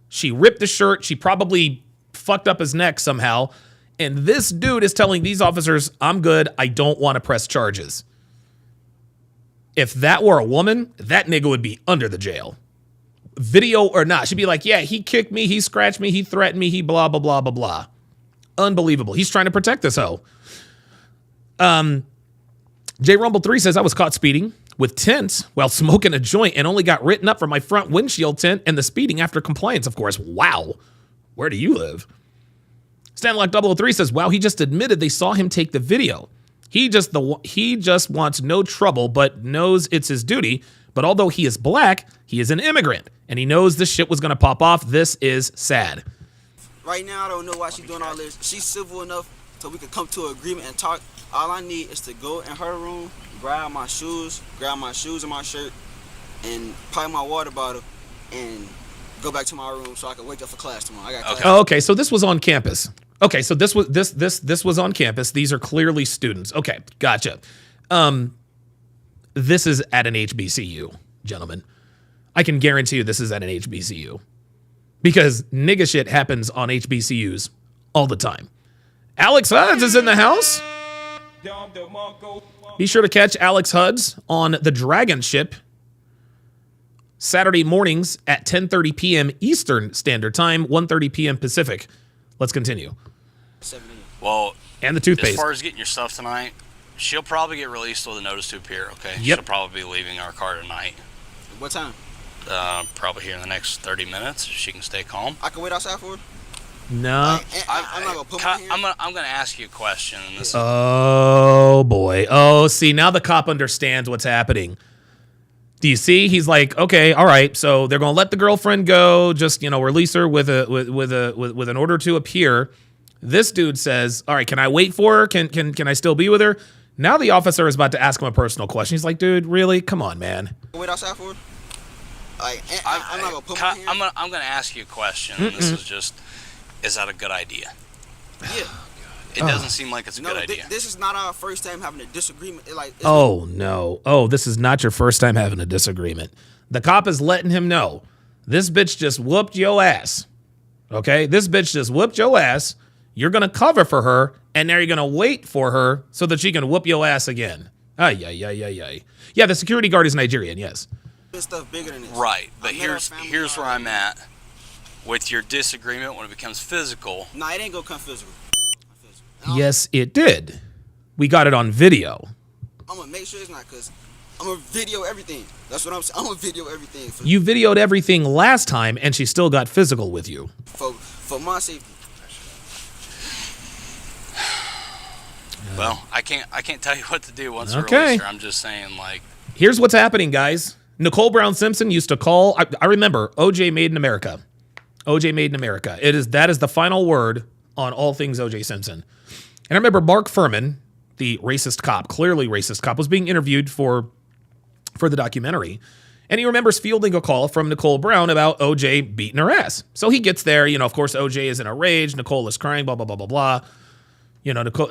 She ripped the shirt. She probably fucked up his neck somehow. And this dude is telling these officers, I'm good. I don't want to press charges. If that were a woman, that nigga would be under the jail. Video or not. She'd be like, yeah, he kicked me. He scratched me. He threatened me. He blah, blah, blah, blah, blah. Unbelievable. He's trying to protect this hoe. J Rumble 3 says, I was caught speeding with tint while smoking a joint and only got written up for my front windshield tint and the speeding after compliance, of course. Wow. Where do you live? Stanlock 003 says, wow, he just admitted they saw him take the video. He just wants no trouble, but knows it's his duty. But although he is black, he is an immigrant, and he knows this shit was going to pop off. This is sad. Right now, I don't know why she's doing all this. She's civil enough so we could come to an agreement and talk. All I need is to go in her room, grab my shoes and my shirt, and pipe my water bottle, and go back to my room so I can wake up for class tomorrow. I got class. Oh, okay, so this was on campus. Okay, so this was on campus. These are clearly students. Okay, gotcha. This is at an HBCU, gentlemen. I can guarantee you this is at an HBCU. Because nigga shit happens on HBCUs all the time. Alex Hudds is in the house. Be sure to catch Alex Hudds on the Dragon Ship Saturday mornings at 10:30 p.m. Eastern Standard Time, 1:30 p.m. Pacific. Let's continue. Well, and the toothpaste. As far as getting your stuff tonight, she'll probably get released with a notice to appear, okay? Yep. She'll probably be leaving our car tonight. What time? Probably here in the next 30 minutes. She can stay calm. I can wait outside for her? No. I'm not gonna put my hand. I'm gonna ask you a question. And this Oh, boy. Oh, see, now the cop understands what's happening. Do you see? He's like, okay, all right. So they're going to let the girlfriend go. Just, release her with an order to appear. This dude says, all right, can I wait for her? Can I still be with her? Now the officer is about to ask him a personal question. He's like, dude, really? Come on, man. Wait outside for her? I'm not gonna put my hand. I'm gonna ask you a question. And this is just, is that a good idea? Yeah. It doesn't seem like it's a good idea. This is not our first time having a disagreement. Oh, no. Oh, this is not your first time having a disagreement. The cop is letting him know, this bitch just whooped your ass. Okay? This bitch just whooped your ass. You're going to cover for her, and now you're going to wait for her so that she can whoop your ass again. Yeah, the security guard is Nigerian, yes. Stuff bigger than this. Right, but here's where I'm at. With your disagreement, when it becomes physical. Nah, it ain't gonna come physical. Yes, it did. We got it on video. I'm gonna make sure it's not, because I'm gonna video everything. That's what I'm saying. I'm gonna video everything. You videoed everything last time, and she still got physical with you. For my safety. Well, I can't tell you what to do once we release her. I'm just saying, like. Here's what's happening, guys. Nicole Brown Simpson used to call. I remember OJ Made in America. OJ Made in America. That is the final word on all things OJ Simpson. And I remember Mark Furman the racist cop, clearly racist cop, was being interviewed for the documentary. And he remembers fielding a call from Nicole Brown about OJ beating her ass. So he gets there. You know, of course, OJ is in a rage. Nicole is crying, blah, blah, blah, blah, blah. You know, Nicole,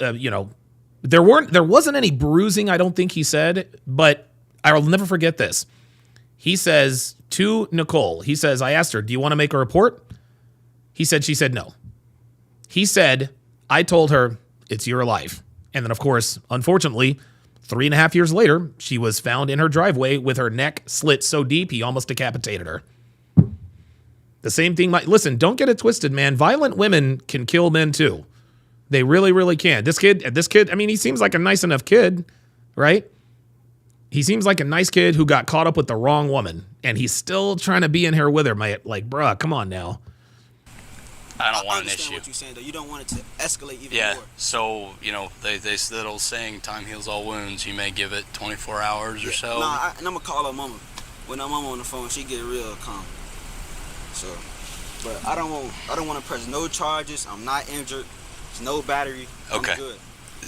there wasn't any bruising, I don't think he said, but I'll never forget this. He says to Nicole, he says, I asked her, do you want to make a report? She said no. He said, I told her, it's your life. And then, of course, unfortunately, 3.5 years later, she was found in her driveway with her neck slit so deep he almost decapitated her. The same thing listen, don't get it twisted, man. Violent women can kill men too. They really, really can. This kid, I mean, he seems like a nice enough kid, right? He seems like a nice kid who got caught up with the wrong woman, and he's still trying to be in here with her, mate. Like, bruh, come on now. I don't want an understand issue. what you're saying, though. You don't want it to escalate even Yeah, more. so, they that old saying, time heals all wounds. You may give it 24 hours or so. Nah, and I'm going to call her mama. When her mama on the phone, she get real calm. So, but I don't want to press no charges. I'm not injured. There's no battery. Okay. I'm good.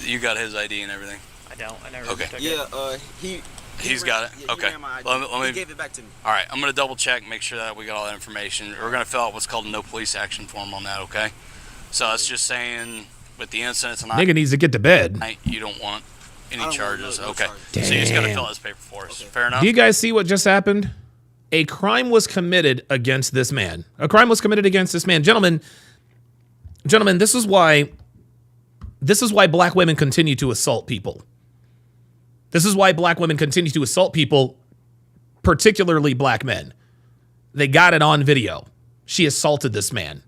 You got his ID and everything? I don't. I never Okay. took it. Yeah, He's got it? Yeah, Okay. He ran my ID. Let me- He gave it back to me. All right, I'm going to double check, make sure that we got all that information. We're going to fill out what's called a no police action form on that, okay? So that's just saying with the incident tonight, Nigga needs to get to bed. you don't want any I don't want charges. no Okay. charges. So you just got to Damn. fill out this paper for us. Fair enough? Do you guys see what just happened? A crime was committed against this man. A crime was committed against this man. Gentlemen, this is why black women continue to assault people. This is why black women continue to assault people, particularly black men. They got it on video. She assaulted this man.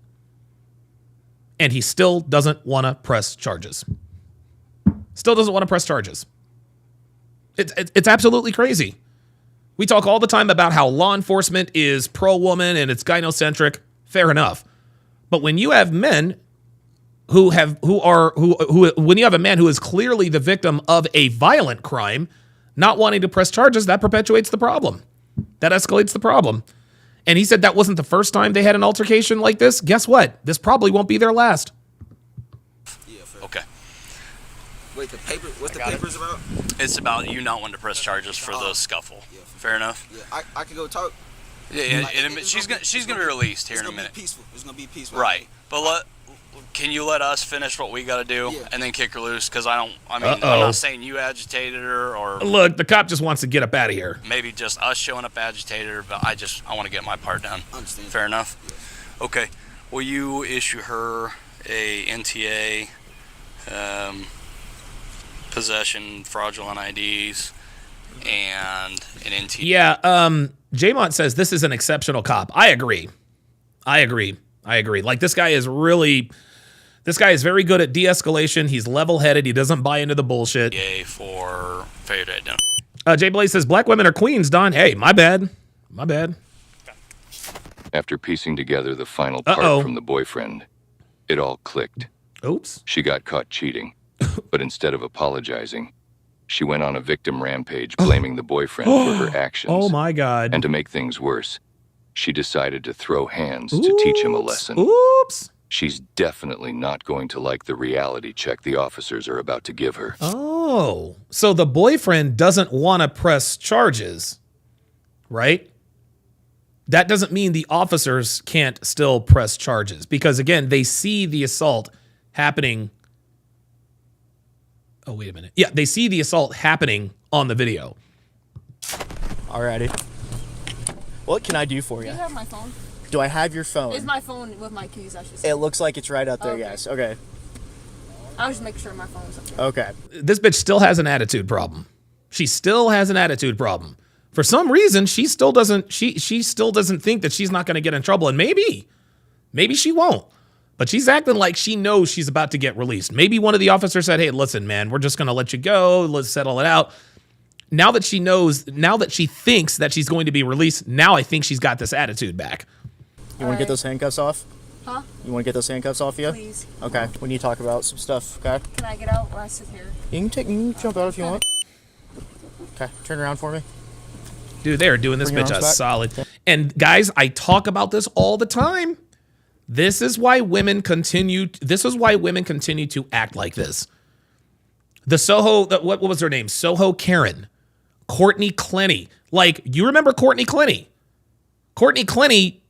And he still doesn't want to press charges. Still doesn't want to press charges. It's absolutely crazy. We talk all the time about how law enforcement is pro-woman and it's gynocentric. Fair enough. But when you have men when you have a man who is clearly the victim of a violent crime, not wanting to press charges, that perpetuates the problem. That escalates the problem. And he said that wasn't the first time they had an altercation like this. Guess what? This probably won't be their last. Yeah, fair. Okay. Wait, what's the papers about? It's about you not wanting to press charges for the scuffle. Yeah, Fair enough? Yeah, I can go talk. Yeah, Like, she's gonna be released here in a minute. Peaceful. It's gonna be peaceful. Right. But can you let us finish what we got to do and then kick her loose? Because I'm not saying you agitated her or Look, the cop just wants to get up out of here. maybe just us showing up agitated her, but I want to get my part done. Understand. Fair enough? Yes. Okay. Will you issue her a NTA, possession, fraudulent IDs, and an NTA? Yeah, J-Mont says this is an exceptional cop. I agree. Like, this guy is very good at de-escalation. He's level-headed. He doesn't buy into the bullshit. NTA for failure to identify. Jay Blaze says, black women are queens, Don. Hey, my bad. After piecing together the final part Uh-oh. from the boyfriend, it all clicked. Oops. She got caught cheating, but instead of apologizing, she went on a victim rampage blaming the boyfriend for her actions. Oh, my God. And to make things worse, she decided to throw hands to teach him a lesson. Oops. She's definitely not going to like the reality check the officers are about to give her. Oh, so the boyfriend doesn't want to press charges, right? That doesn't mean the officers can't still press charges because, again, they see the assault happening. Oh, wait a minute. Yeah, they see the assault happening on the video. Alrighty. What can I do for Do you? you have my phone? Do I have your phone? It's my phone with my keys, I should say. It looks like it's right out there, Okay. yes. Okay. I was just making sure my phone was up there. Okay. This bitch still has an attitude problem. She still has an attitude problem. For some reason, she still doesn't think that she's not going to get in trouble. And maybe she won't. But she's acting like she knows she's about to get released. Maybe one of the officers said, hey, listen, man, we're just going to let you go. Let's settle it out. Now that she thinks that she's going to be released, now I think she's got this attitude back. You want to get those handcuffs off? Huh? You want to get those handcuffs off you? Please. Okay. We need to talk about some stuff, okay? Can I get out or I sit here? You can jump out if you want. Okay. Turn around for me. Dude, they are doing this Bring your bitch a arms back. solid. And guys, I talk about this all the time. This is why women continue to act like this. The Soho, what was her name? Soho Karen. Courtney Clenny. Like, you remember Courtney Clenny? Courtney Clenny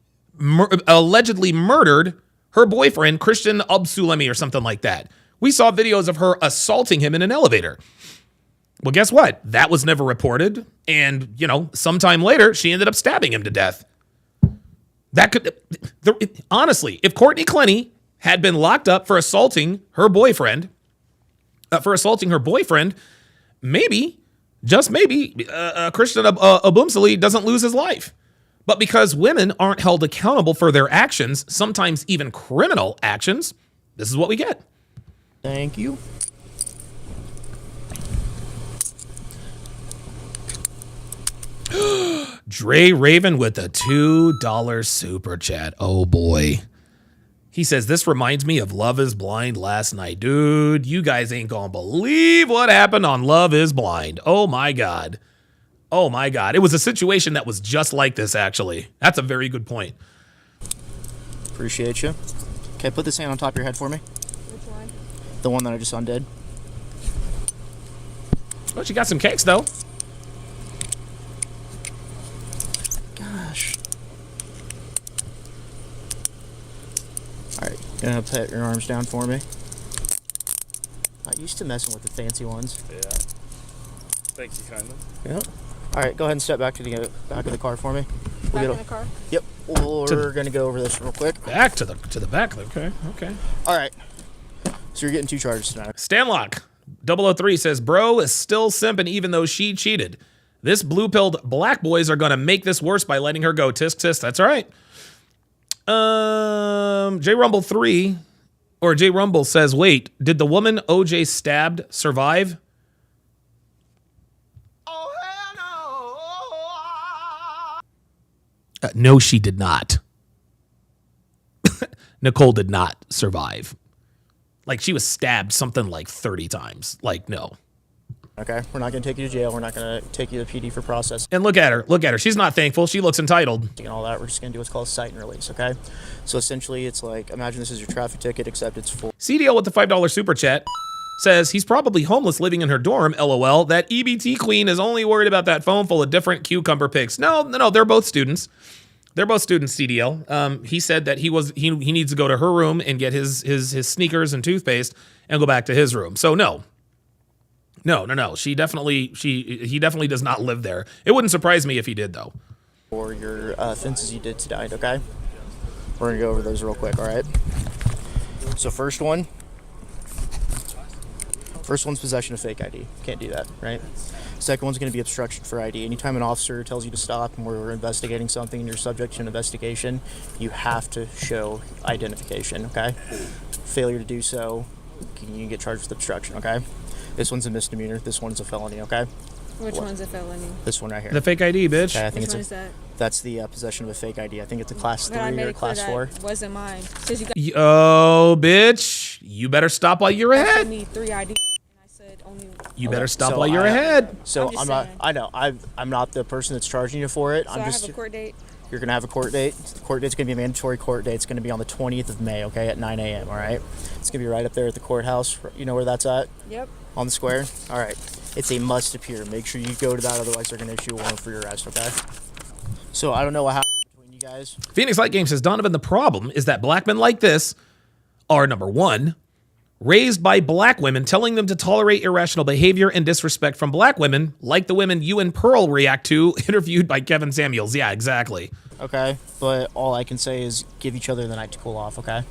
allegedly murdered her boyfriend, Christian Absulemi, or something like that. We saw videos of her assaulting him in an elevator. Well, guess what? That was never reported. And, sometime later, she ended up stabbing him to death. Honestly, if Courtney Clenny had been locked up for assaulting her boyfriend, maybe, just maybe, Christian Abumsali doesn't lose his life. But because women aren't held accountable for their actions, sometimes even criminal actions, this is what we get. Thank you. Dre Raven with a $2 super chat. Oh boy. He says, this reminds me of Love is Blind last night. Dude, you guys ain't gonna believe what happened on Love is Blind. Oh my God. Oh my God. It was a situation that was just like this, actually. That's a very good point. Appreciate you. Okay, put this hand on top of your head for me. Which one? The one that I just undid. Well, she got some cakes, though. Gosh. Alright, gonna put your arms down for me. Not used to messing with the fancy ones. Yeah. Thank you, kindly. Yep. Alright, go ahead and step back to the back of the car for me. Back in the car? Yep. We're gonna go over this real quick. Back to the back. Okay. Alright. So you're getting 2 charges tonight. Stanlock 003 says, bro is still simping even though she cheated. This blue-pilled black boys are going to make this worse by letting her go. Tisk, tisk. That's right. J Rumble 3 or J Rumble says, wait, did the woman OJ stabbed survive? No, she did not. Nicole did not survive. Like, she was stabbed something like 30 times. Like, no. Okay, we're not going to take you to jail. We're not going to take you to PD for processing. And look at her. She's not thankful. She looks entitled. And all that, we're just going to do what's called cite and release, okay? So essentially, it's like, imagine this is your traffic ticket, except it's full. CDL with the $5 super chat says he's probably homeless living in her dorm, LOL. That EBT queen is only worried about that phone full of different cucumber pics. No, they're both students. They're both students, CDL. He said that he needs to go to her room and get his sneakers and toothpaste and go back to his room. So no. He definitely does not live there. It wouldn't surprise me if he did, though. For your offenses you did tonight, okay? We're gonna go over those real quick, all right? So first one's possession of fake ID. Can't do that, right? Second one's going to be obstruction for ID. Anytime an officer tells you to stop and we're investigating something and you're subject to an investigation, you have to show identification, okay? Failure to do so, you can get charged with obstruction, okay? This one's a misdemeanor. This one's a felony, okay? Which one's a felony? This one right here. The fake ID, bitch. Okay, I think Which one is that? That's the possession of a fake ID. I think it's a class 3 or a class 4. Wasn't mine. Oh, bitch. You better stop while you're I ahead. need 3 ID. I said only. You better stop while you're ahead. So I'm not. I know. I'm not the person that's charging you for it. So I have a court date. You're gonna have a court date. The court date's gonna be a mandatory court date. It's gonna be on the 20th of May, okay, at 9 a.m. All right. It's gonna be right up there at the courthouse. You know where that's at? Yep. On the square. All right. It's a must appear. Make sure you go to that, otherwise they're gonna issue a warrant for your arrest, okay? So I don't know what happened between you guys. Phoenix Light Game says, Donovan, the problem is that black men like this are, number one, raised by black women, telling them to tolerate irrational behavior and disrespect from black women, like the women you and Pearl react to, interviewed by Kevin Samuels. Yeah, exactly. Okay, but all I can say is give each other the night to cool off, okay?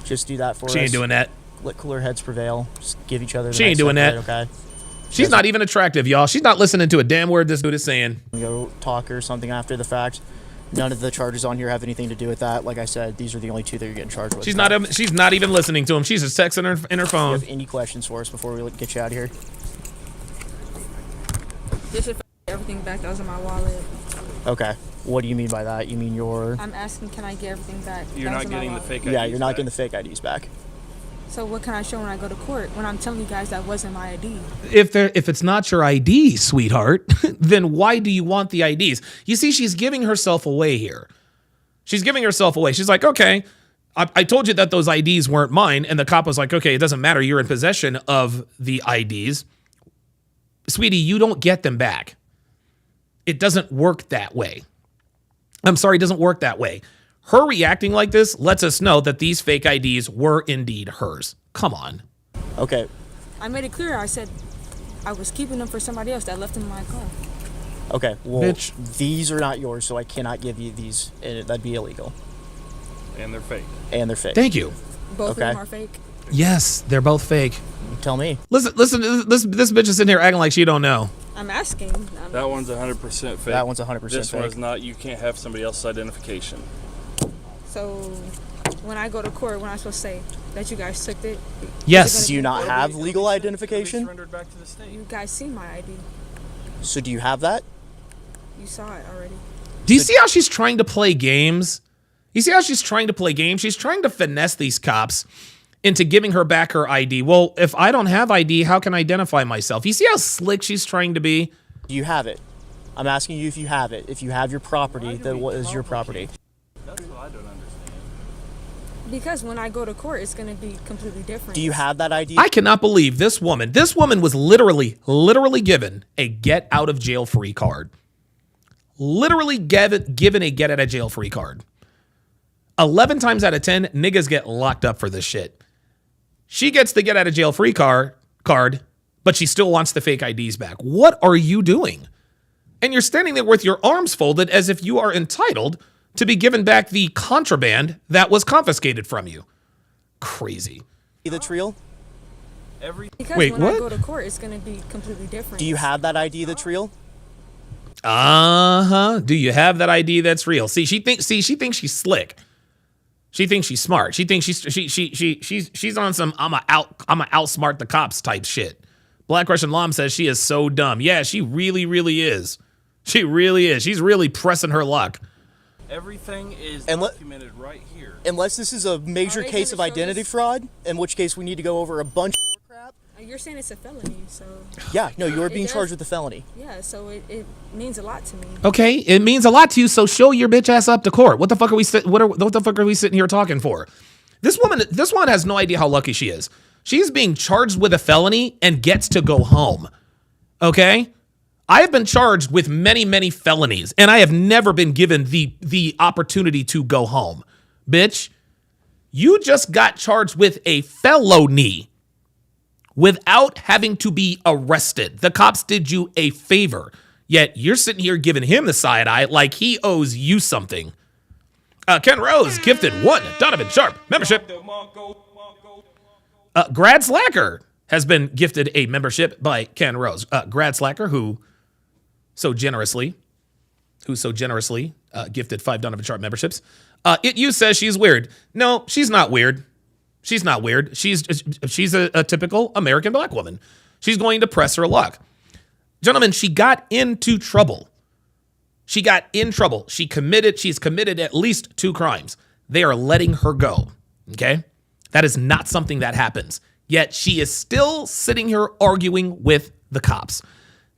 Just do that for us. She ain't doing that. Let cooler heads prevail. Just give each other the She night ain't doing that. okay? She's not even attractive, y'all. She's not listening to a damn word this dude is saying. Go talk or something after the fact. None of the charges on here have anything to do with that. Like I said, these are the only 2 that you're getting charged with. She's not even listening to him. She's just texting in her phone. Do you have any questions for us before we get you out of here? Just everything back that was in my wallet. Okay. What do you mean by that? You mean your... I'm asking, can I get everything back? You're not getting the fake IDs Yeah, you're not back. getting the fake IDs back. So what can I show when I go to court when I'm telling you guys that wasn't my ID? If it's not your ID, sweetheart, then why do you want the IDs? You see, she's giving herself away here. She's giving herself away. She's like, okay, I told you that those IDs weren't mine, and the cop was like, okay, it doesn't matter. You're in possession of the IDs. Sweetie, you don't get them back. It doesn't work that way. I'm sorry, it doesn't work that way. Her reacting like this lets us know that these fake IDs were indeed hers. Come on. Okay. I made it clear. I said I was keeping them for somebody else that left them in my car. Okay, well, Bitch. these are not yours, so I cannot give you these. And that'd be illegal. And they're fake. And they're fake. Thank you. Both of them are fake. Yes, they're both fake. Tell me. Listen, this bitch is in here acting like she don't know. I'm asking. That one's 100% fake. That one's 100% This one fake. is not. You can't have somebody else's identification. So when I go to court, when I'm supposed to say that you guys took it? Yes. Do you not have legal identification? Surrendered back to the state. You guys see my ID. So do you have that? You saw it already. Do you see how she's trying to play games? You see how she's trying to play games? She's trying to finesse these cops into giving her back her ID. Well, if I don't have ID, how can I identify myself? You see how slick she's trying to be? Do you have it? I'm asking you if you have it. If you have your property, then what is your property? That's what I don't understand. Because when I go to court, it's going to be completely different. Do you have that ID? I cannot believe this woman. This woman was literally given a get out of jail free card. Literally given a get out of jail free card. 11 times out of 10, niggas get locked up for this shit. She gets the get out of jail free card, but she still wants the fake IDs back. What are you doing? And you're standing there with your arms folded as if you are entitled to be given back the contraband that was confiscated from you. Crazy. That's real? Because Wait, when what? I go to court, it's going to be completely different. Do you have that ID that's real? Do you have that ID that's real? See, she thinks she's slick. She thinks she's smart. She thinks she's on some I'ma outsmart the cops type shit. Black Russian Lom says she is so dumb. Yeah, she really is. She really is. She's really pressing her luck. Everything is documented right here. Unless this is a major case of identity fraud, in which case we need to go over a bunch more crap. You're saying it's a felony, so... Yeah, no, you're being It charged does- with a felony. Yeah, so it means a lot to me. Okay, it means a lot to you, so show your bitch ass up to court. What the fuck are we what the fuck are we sitting here talking for? This woman has no idea how lucky she is. She's being charged with a felony and gets to go home. Okay? I have been charged with many felonies, and I have never been given the opportunity to go home. Bitch, you just got charged with a felony without having to be arrested. The cops did you a favor, yet you're sitting here giving him the side eye like he owes you something. Ken Rose gifted 1 Donovan Sharp membership. Grad Slacker has been gifted a membership by Ken Rose. Grad Slacker, who so generously gifted 5 Donovan Sharp memberships. You says she's weird. No, she's not weird. She's not weird. She's a typical American black woman. She's going to press her luck. Gentlemen, she got into trouble. She's committed at least 2 crimes. They are letting her go. Okay? That is not something that happens. Yet she is still sitting here arguing with the cops.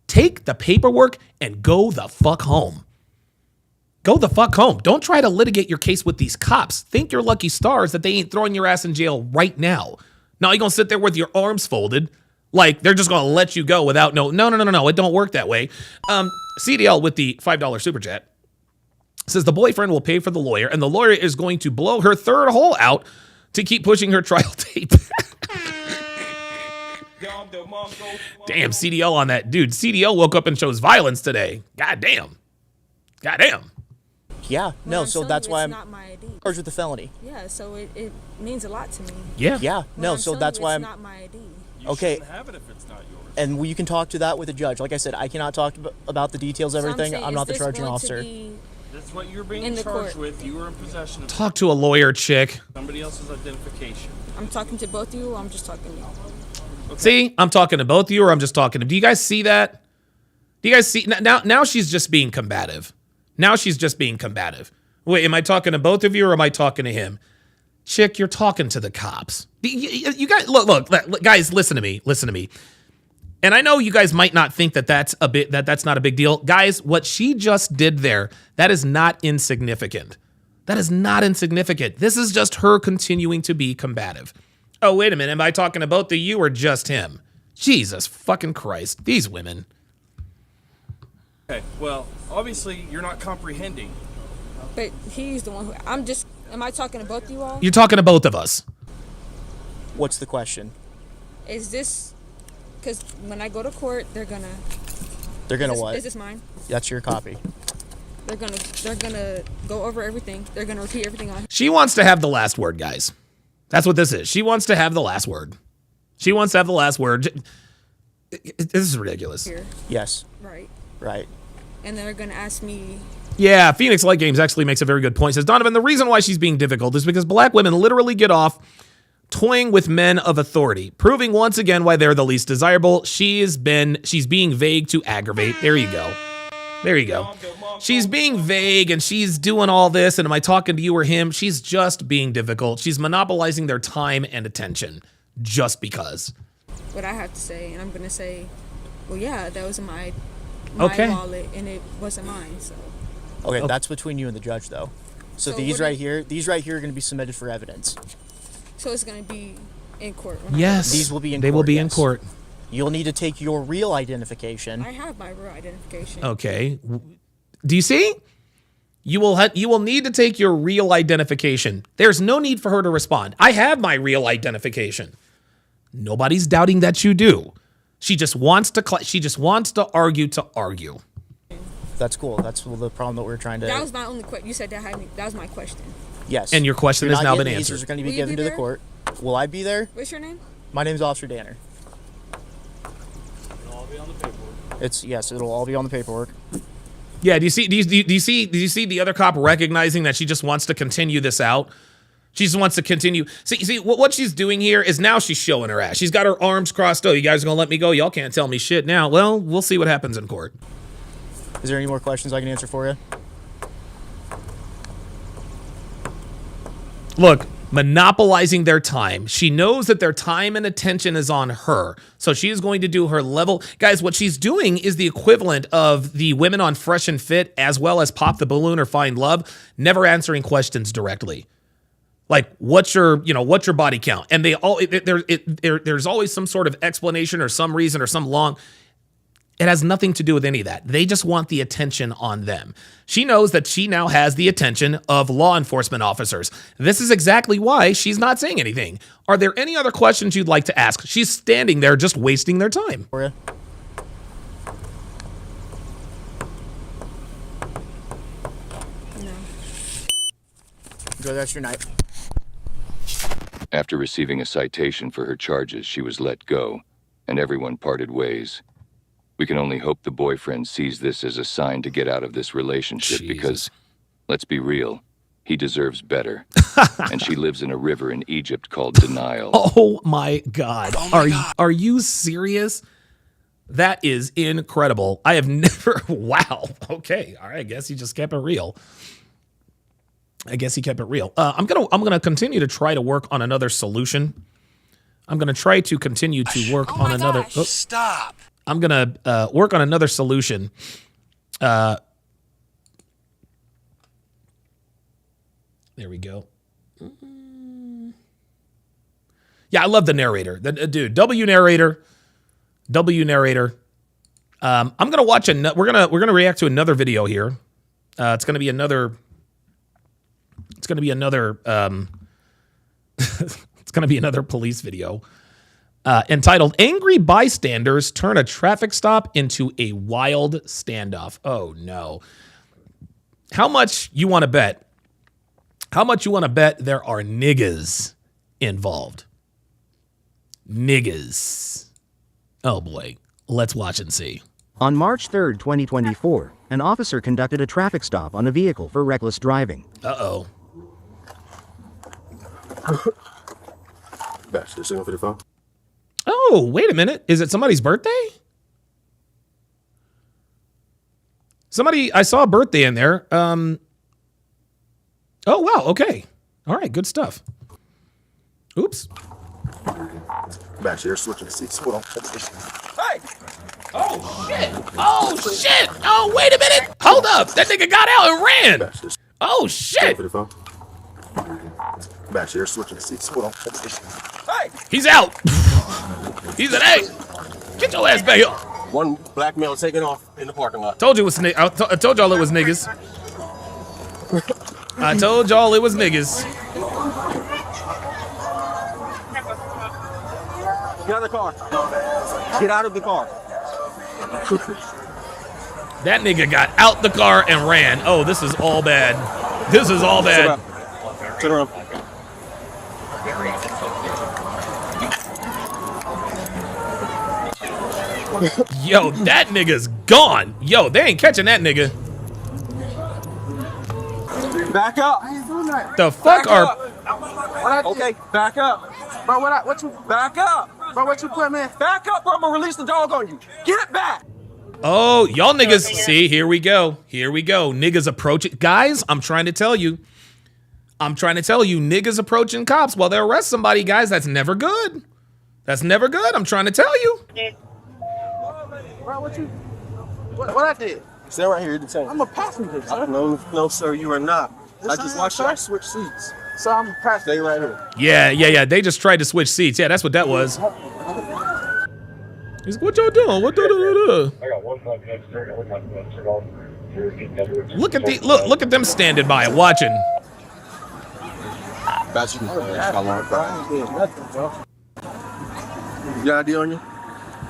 Take the paperwork and go the fuck home. Go the fuck home. Don't try to litigate your case with these cops. Think you're lucky stars that they ain't throwing your ass in jail right now. Now you're going to sit there with your arms folded like they're just going to let you go without no. It don't work that way. CDL with the $5 super chat says the boyfriend will pay for the lawyer and the lawyer is going to blow her 3rd hole out to keep pushing her trial date. Damn, CDL on that. Dude, CDL woke up and chose violence today. Goddamn. Yeah, no, so that's why I'm not my ID. charged with a felony. Yeah, so it means a lot to me. Yeah, no, so that's why I'm... not my ID. Okay. Shouldn't have it if it's not yours. And you can talk to that with a judge. Like I said, I cannot talk about the details of everything. I'm not the charging officer. That's what you're being in the charged court. with. You were in possession of Talk to a lawyer, chick. somebody else's identification. I'm talking to both of you, or I'm just talking to you. Okay. See, I'm talking to both of you or I'm just talking to... Do you guys see that? Do you guys see? Now she's just being combative. Wait, am I talking to both of you or am I talking to him? Chick, you're talking to the cops. You guys, look, guys, listen to me. And I know you guys might not think that's not a big deal. Guys, what she just did there, that is not insignificant. That is not insignificant. This is just her continuing to be combative. Oh, wait a minute. Am I talking about the you or just him? Jesus fucking Christ. These women. Okay, well, obviously you're not comprehending. But he's the one who. Am I talking to both of you all? You're talking to both of us. What's the question? Is this. Because when I go to court, they're gonna. What? Is this mine? That's your copy. They're gonna go over everything. They're gonna repeat everything on. She wants to have the last word, guys. That's what this is. She wants to have the last word. She wants to have the last word. This is ridiculous. Here. Yes. Right. Right. And they're gonna ask me. Yeah, Phoenix Light Games actually makes a very good point. Says, Donovan, the reason why she's being difficult is because black women literally get off toying with men of authority, proving once again why they're the least desirable. She's being vague to aggravate. There you go. There you go. She's being vague and she's doing all this. And am I talking to you or him? She's just being difficult. She's monopolizing their time and attention just because. What I have to say, and I'm gonna say, well, yeah, that was my wallet, and it wasn't mine. So. Okay, that's between you and the judge, though. So these right here are going to be submitted for evidence. So it's going to be in court. Yes, these will be in. They court, will be yes. in court. You'll need to take your real identification. I have my real identification. Okay. Do you see? You will need to take your real identification. There's no need for her to respond. I have my real identification. Nobody's doubting that you do. She just wants to argue to argue. That's cool. That's the problem that we're trying to. That was my only question. You said that was my question. Yes. And your question has now been answered. Answers are going to be given to the court. Will I be there? What's your name? My name is Officer Danner. It'll all be on the paperwork. It'll all be on the paperwork. Yeah. Do you see the other cop recognizing that she just wants to continue this out? She just wants to continue. See what she's doing here is now she's showing her ass. She's got her arms crossed. Oh, you guys are gonna let me go? Y'all can't tell me shit now. Well, we'll see what happens in court. Is there any more questions I can answer for you? Look, monopolizing their time. She knows that their time and attention is on her. So she is going to do her level. Guys, what she's doing is the equivalent of the women on Fresh and Fit as well as Pop the Balloon or Find Love, never answering questions directly. Like, what's your body count? And they all there's always some sort of explanation or some reason or some long. It has nothing to do with any of that. They just want the attention on them. She knows that she now has the attention of law enforcement officers. This is exactly why she's not saying anything. Are there any other questions you'd like to ask? She's standing there just wasting their time. For you. No. Enjoy the rest of your night. After receiving a citation for her charges, she was let go, and everyone parted ways. We can only hope the boyfriend sees this as a sign to get out of this relationship because, let's be real, he deserves better. And she lives in a river in Egypt called Denial. Oh my God. Are you serious? That is incredible. I have never, wow. Okay. All right. I guess he just kept it real. I'm gonna continue to try to work on another solution. I'm gonna try to continue to work on another. Gosh, stop. I'm gonna work on another solution. There we go. Yeah, I love the narrator. Dude, W narrator. I'm gonna watch we're gonna react to another video here. It's gonna be another. It's gonna be another. It's gonna be another police video. Entitled "Angry Bystanders Turn a Traffic Stop into a Wild Standoff." Oh no. How much you want to bet? How much you want to bet there are niggas involved? Niggas. Oh boy. Let's watch and see. On March 3rd, 2024, an officer conducted a traffic stop on a vehicle for reckless driving. Uh-oh. Batch, this signal for the phone? Oh, wait a minute. Is it somebody's birthday? I saw a birthday in there. Oh, wow. Okay. All right. Good stuff. Oops. Batch, you're switching seats. Hold on. Hey. Oh, shit. Oh, shit. Oh, wait a minute. Hold up. That nigga got out and ran. Oh shit! Back here, switching seats. Hold on. Hey! He's out. He said, "Hey, get your ass back here." One black male taking off in the parking lot. Told you it was I told y'all it was niggas. I told y'all it was niggas. Get out of the car. Get out of the car. That nigga got out the car and ran. Oh, this is all bad. This is all bad. Turn around. Yo, that nigga's gone. Yo, they ain't catching that nigga. Back up. The fuck are... Okay, back up. Bro, what you back up? Bro, what you put, man? Back up, bro. I'm gonna release the dog on you. Get back. Oh, y'all niggas. See, here we go. Here we go. Niggas approaching. Guys, I'm trying to tell you. Niggas approaching cops while they arrest somebody, guys. That's never good. That's never good. I'm trying to tell you. Bro, what I did? Stay right here. Detain. I'm a passenger, sir. No, sir. You are not. I just watched you switch seats. So I'm a passenger. Stay right here. Yeah. They just tried to switch seats. Yeah, that's what that was. He's like, what y'all doing? What do? Look at them standing by watching. That's you. You got ID on you?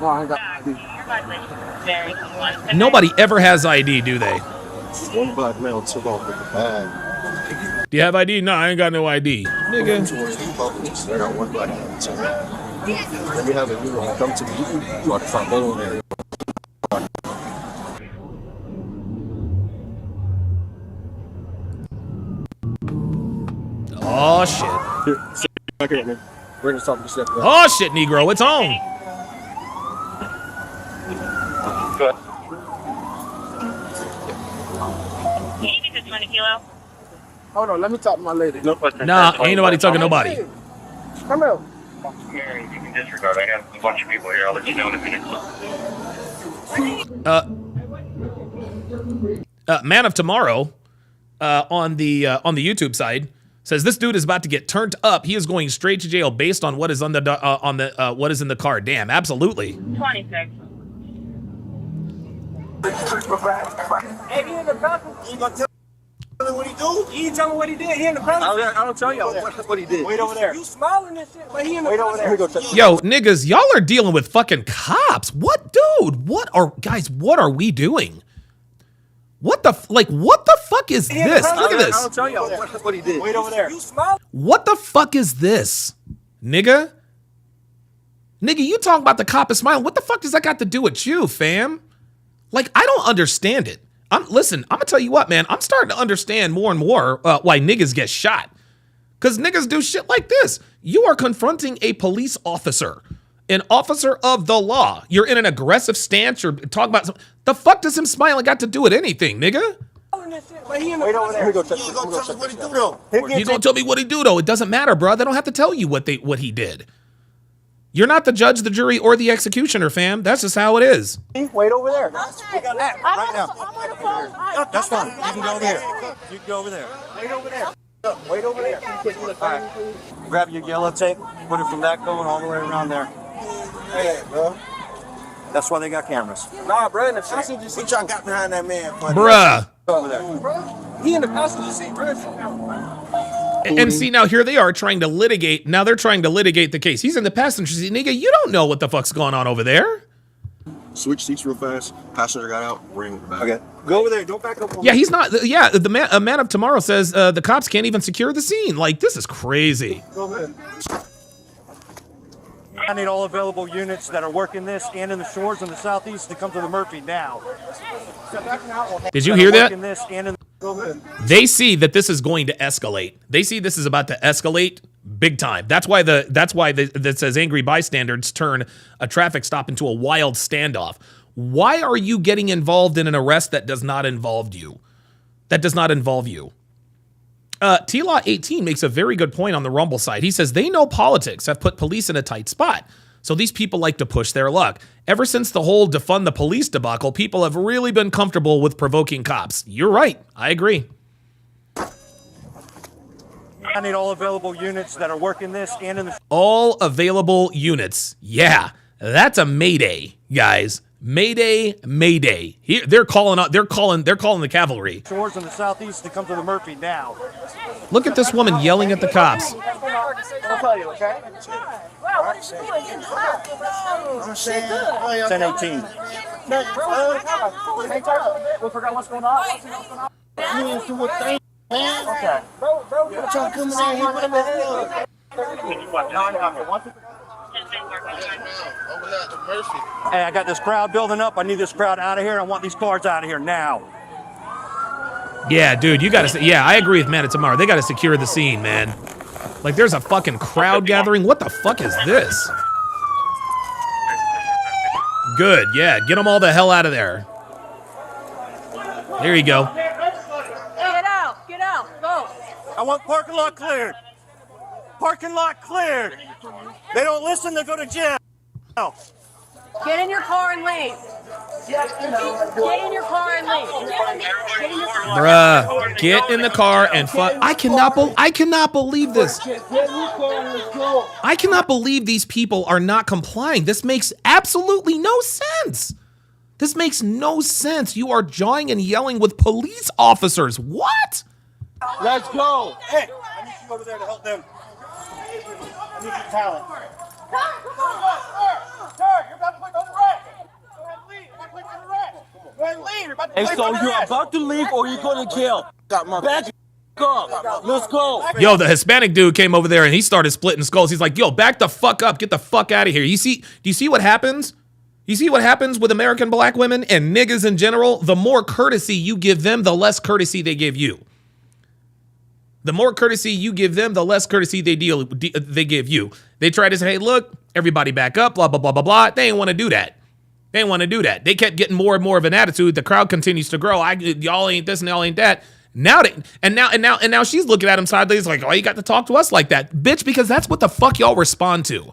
No, I ain't got ID. Nobody ever has ID, do they? One black male took off with the bag. Do you have ID? No, I ain't got no ID. Nigga. I got one black male. Let me have it. You want to come to me? You want to find Ballon there. Oh shit. Here, sit back here, man. We're gonna talk to step. Oh shit, Negro, it's on. Good. Can you get this 20 kilo? Hold on, let me talk to my lady. No question. Nah, ain't nobody talking to nobody. Come here. Mary, you can disregard. I have a bunch of people here. I'll let you know in a minute. Man of Tomorrow on the YouTube side says this dude is about to get turned up. He is going straight to jail based on what is on the what is in the car. Damn, absolutely. 26. Hey, he in the bathroom. You gonna tell me what he do? He ain't tell me what he did. He in the bathroom. I don't tell y'all what he did. Wait over there. You smiling and shit, but he in the bathroom. Wait over there. Yo, niggas, y'all are dealing with fucking cops. What, dude? What are we doing? What the fuck is this? Look at this. I don't tell y'all what he did. Wait over there. You smiling? What the fuck is this? Nigga, you talking about the cop is smiling. What the fuck does that got to do with you, fam? Like, I don't understand it. Listen, I'm gonna tell you what, man. I'm starting to understand more and more why niggas get shot. Because niggas do shit like this. You are confronting a police officer, an officer of the law. You're in an aggressive stance. You're talking about something. The fuck does him smiling got to do with anything, nigga? Wait over there. You gonna tell me what he do though? You gonna tell me what he do though? It doesn't matter, bro. They don't have to tell you what he did. You're not the judge, the jury, or the executioner, fam. That's just how it is. Wait over there. We got that right now. That's fine. You can go over there. You can go over there. Wait over there. Wait over there. Right. Grab your yellow tape, put it from that going all the way around there. Hey, bro. That's why they got cameras. Nah, bro. In the passenger seat, y'all got behind that man. Bruh. Over there. He in the passenger seat, bro. And see, now here they are trying to litigate. Now they're trying to litigate the case. He's in the passenger seat. Nigga, you don't know what the fuck's going on over there. Switch seats real fast. Passenger got out. Bring it back. Okay. Go over there. Don't back up. Yeah, he's not. Yeah, a man of tomorrow says the cops can't even secure the scene. Like, this is crazy. Go ahead. I need all available units that are working this and in the shores in the southeast to come to the Murphy now. Did you hear that? This and in They see that this is going to escalate. They see this is about to escalate big time. That's why that says angry bystanders turn a traffic stop into a wild standoff. Why are you getting involved in an arrest that does not involve you? That does not involve you. T-Law 18 makes a very good point on the Rumble side. He says they know politics have put police in a tight spot. So these people like to push their luck. Ever since the whole defund the police debacle, people have really been comfortable with provoking cops. You're right. I agree. I need all available units that are working this and in the All available units. Yeah, that's a mayday, guys. Mayday, mayday. Here they're calling the cavalry. shores in the southeast to come to the Murphy now. Look at this woman yelling at the cops. I'll tell you, okay? 1018. We forgot what's going on. Okay. Hey, I got this crowd building up. I need this crowd out of here. I want these cars out of here now. Yeah, dude, you gotta. Yeah, I agree with Matt tomorrow. They gotta secure the scene, man. Like, there's a fucking crowd gathering. What the fuck is this? Good, yeah. Get them all the hell out of there. There you go. Get out, go. I want parking lot cleared. Parking lot cleared. They don't listen, they go to jail. Get in your car and leave. Get in your car and leave. Bruh, get in the car and fuck. I cannot believe this. I cannot believe these people are not complying. This makes absolutely no sense. This makes no sense. You are jawing and yelling with police officers. What? Let's go. Hey, I need you over there to help them. I need your talent. Hey, so you're about to leave or you're going to jail? Back up. Let's go. Yo, the Hispanic dude came over there and he started splitting skulls. He's like, yo, back the fuck up. Get the fuck out of here. Do you see what happens? You see what happens with American black women and niggas in general? The more courtesy you give them, the less courtesy they give you. The more courtesy you give them, the less courtesy they give you. They try to say, hey, look, everybody back up, blah, blah, blah, blah, blah. They ain't want to do that. They didn't want to do that. They kept getting more and more of an attitude. The crowd continues to grow. Y'all ain't this and y'all ain't that. Now she's looking at him sideways like, oh, you got to talk to us like that, bitch, because that's what the fuck y'all respond to.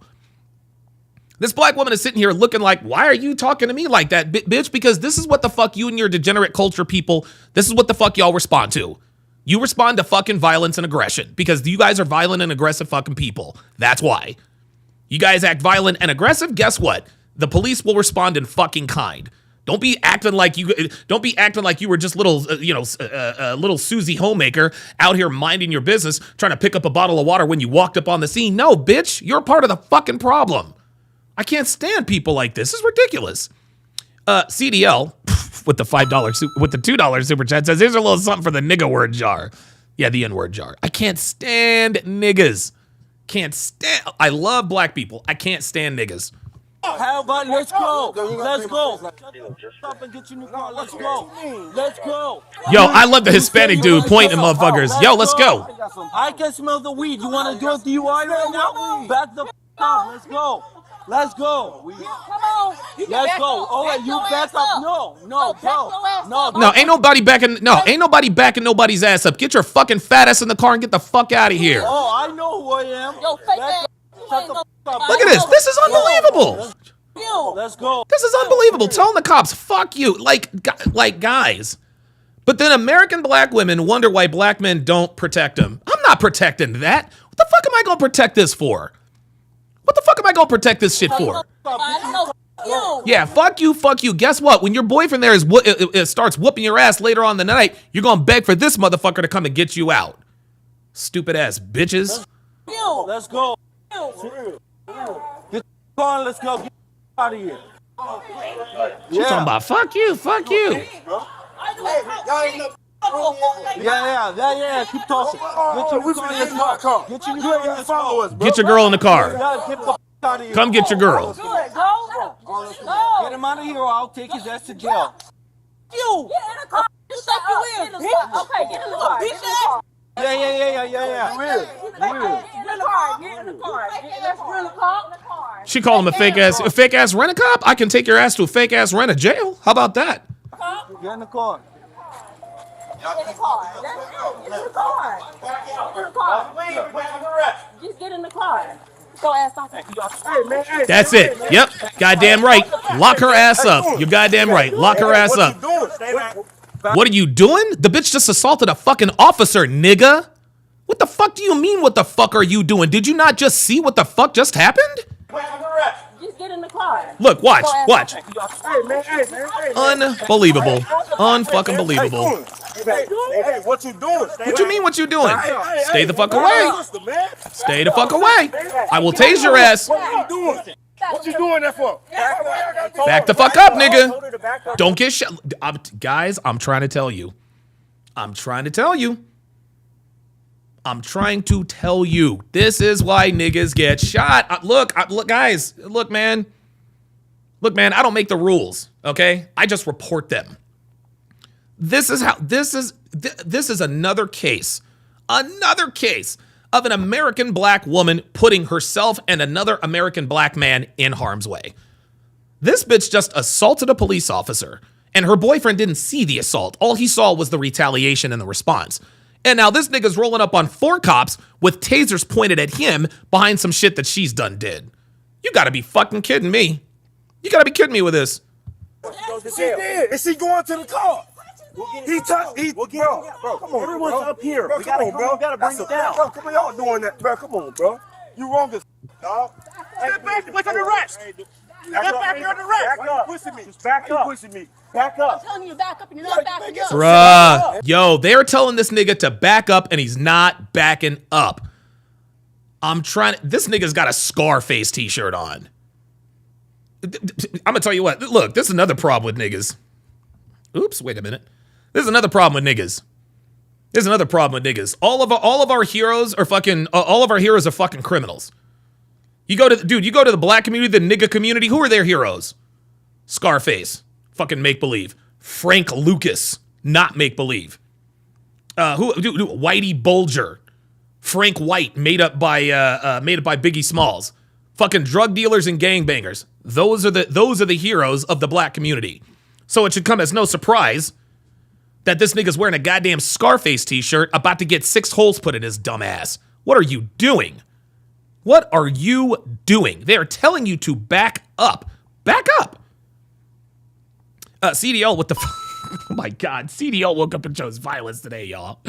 This black woman is sitting here looking like, why are you talking to me like that, bitch? Because this is what the fuck you and your degenerate culture people, this is what the fuck y'all respond to. You respond to fucking violence and aggression because you guys are violent and aggressive fucking people. That's why. You guys act violent and aggressive. Guess what? The police will respond in fucking kind. Don't be acting like you were just little, little Susie Homemaker out here minding your business, trying to pick up a bottle of water when you walked up on the scene. No, bitch, you're part of the fucking problem. I can't stand people like this. This is ridiculous. CDL with the $2 super chat says, here's a little something for the nigga word jar. Yeah, the N-word jar. I can't stand niggas. I love black people. I can't stand niggas. How about let's go? Let's go. Stop and get your new car. Let's go. Let's go. Yo, I love the Hispanic dude pointing at motherfuckers. Yo, let's go. I can smell the weed. You want to do a DUI right now? Back the up. Let's go. Let's go. Come on. Let's go. Oh, wait, you back up. No. Ain't nobody backing nobody's ass up. Get your fucking fat ass in the car and get the fuck out of here. Oh, I know who I am. Yo, fake ass. Look at this. This is unbelievable. Let's go. This is unbelievable. Telling the cops, fuck you. Like guys. But then American black women wonder why black men don't protect them. I'm not protecting that. What the fuck am I going to protect this for? What the fuck am I going to protect this shit for? Yeah, fuck you. Guess what? When your boyfriend there starts whooping your ass later on in the night, you're going to beg for this motherfucker to come and get you out. Stupid ass bitches. Let's go. Get on, let's go. Get out of here. She's talking about fuck you. Yeah. Keep talking. Get your girl in the car. Come get your girl. Get him out of here or I'll take his ass to jail. You! Get in the car. You think you will? Okay, get in the car. Yeah. Weird. Get in the car. She called him a fake ass rent-a-cop? I can take your ass to a fake ass rent-a-jail. How about that? Get in the car. Just get in the car. Go ass off. That's it. Yep. Goddamn right. Lock her ass up. You're goddamn right. Lock her ass up. What are you doing? The bitch just assaulted a fucking officer, nigga. What the fuck do you mean, what the fuck are you doing? Did you not just see what the fuck just happened? Just get in the car. Look, watch. Hey, man, hey. Unbelievable. Unfucking believable. Hey, what you doing? What you mean, what you doing? Stay the fuck away. Stay the fuck away. I will tase your ass. What you doing? What you doing that for? Back the fuck up, nigga. Don't get shot. Guys, I'm trying to tell you. I'm trying to tell you. This is why niggas get shot. Look, guys. Look, man. I don't make the rules, okay? I just report them. This is another case of an American black woman putting herself and another American black man in harm's way. This bitch just assaulted a police officer, and her boyfriend didn't see the assault. All he saw was the retaliation and the response. And now this nigga's rolling up on 4 cops with tasers pointed at him behind some shit that she's did. You gotta be fucking kidding me. You gotta be kidding me with this. She did. Is she going to the car? Bro, come on. Everyone's up here. Bro, we gotta bring it down. Bro, come on, y'all doing that. Bro, come on, bro. You wrong as dog. Step back, you're under arrest. Step back, you're under arrest. Why you pushing me? Just back up. Pushing me. Back up. I'm telling you to back up and you're not backing up. Bruh. Yo, they're telling this nigga to back up and he's not backing up. This nigga's got a Scarface t-shirt on. I'm gonna tell you what. Look, this is another problem with niggas. Oops, wait a minute. This is another problem with niggas. All of our heroes are fucking criminals. You go to the black community, the nigga community, who are their heroes? Scarface, fucking make believe. Frank Lucas, not make believe. Whitey Bulger, Frank White, made up by Biggie Smalls. Fucking drug dealers and gangbangers. Those are the heroes of the black community. So it should come as no surprise that this nigga's wearing a goddamn Scarface t-shirt about to get 6 holes put in his dumb ass. What are you doing? They are telling you to back up. Back up. CDL, what the oh my God. CDL woke up and chose violence today, y'all.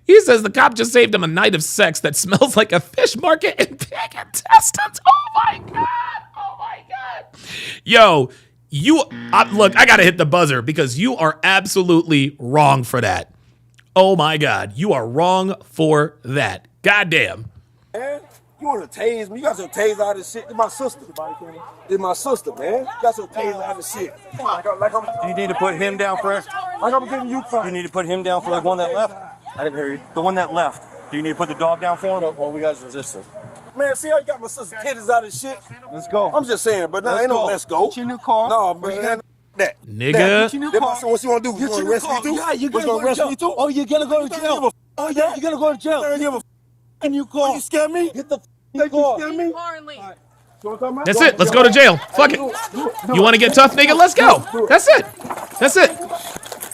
He says the cop just saved him a night of sex that smells like a fish market and pig intestines. Oh my God. Yo, look, I gotta hit the buzzer because you are absolutely wrong for that. Oh my God, you are wrong for that. Goddamn. Man, you want to tase me? You got some tase out of shit. It's my sister. It's my sister, man. You got some tase out of shit. You need to put him down first. Like I'm giving you fun. You need to put him down for the one that left. I didn't hear you. The one that left. Do you need to put the dog down for him? Or we got resistance? Man, see how you got my sister's titties out of shit? Let's go. I'm just saying, but now ain't no let's go. Get your new car. No, man. That. Nigga. Get your new car. So what you want to do? You want to arrest me too? Yeah, you're going to arrest me too. Oh, you're going to go to jail. Oh, yeah, you're going to go to jail. You have a new car. You scare me? Get the car. You scare me? That's it. Let's go to jail. Fuck it. You want to get tough, nigga? Let's go. That's it.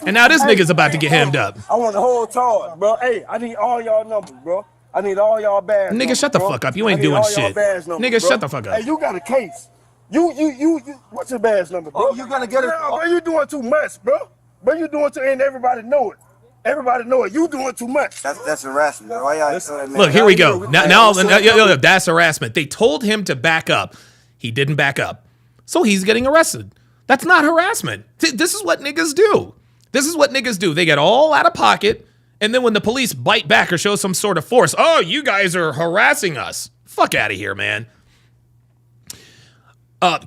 And now this nigga's about to get hemmed up. I want the whole charge, bro. Hey, I need all y'all numbers, bro. I need all y'all badge. Nigga, shut the fuck up. You ain't doing shit. Nigga, shut the fuck up. Hey, you got a case. You. What's your badge number, bro? Oh, you gonna get it? Bro, you doing too much, bro. Bro, you doing too, and everybody know it. Everybody know it. You doing too much. That's harassment. Why y'all say that? Look, here we go. Now, that's harassment. They told him to back up. He didn't back up. So he's getting arrested. That's not harassment. This is what niggas do. They get all out of pocket, and then when the police bite back or show some sort of force, oh, you guys are harassing us. Fuck out of here, man.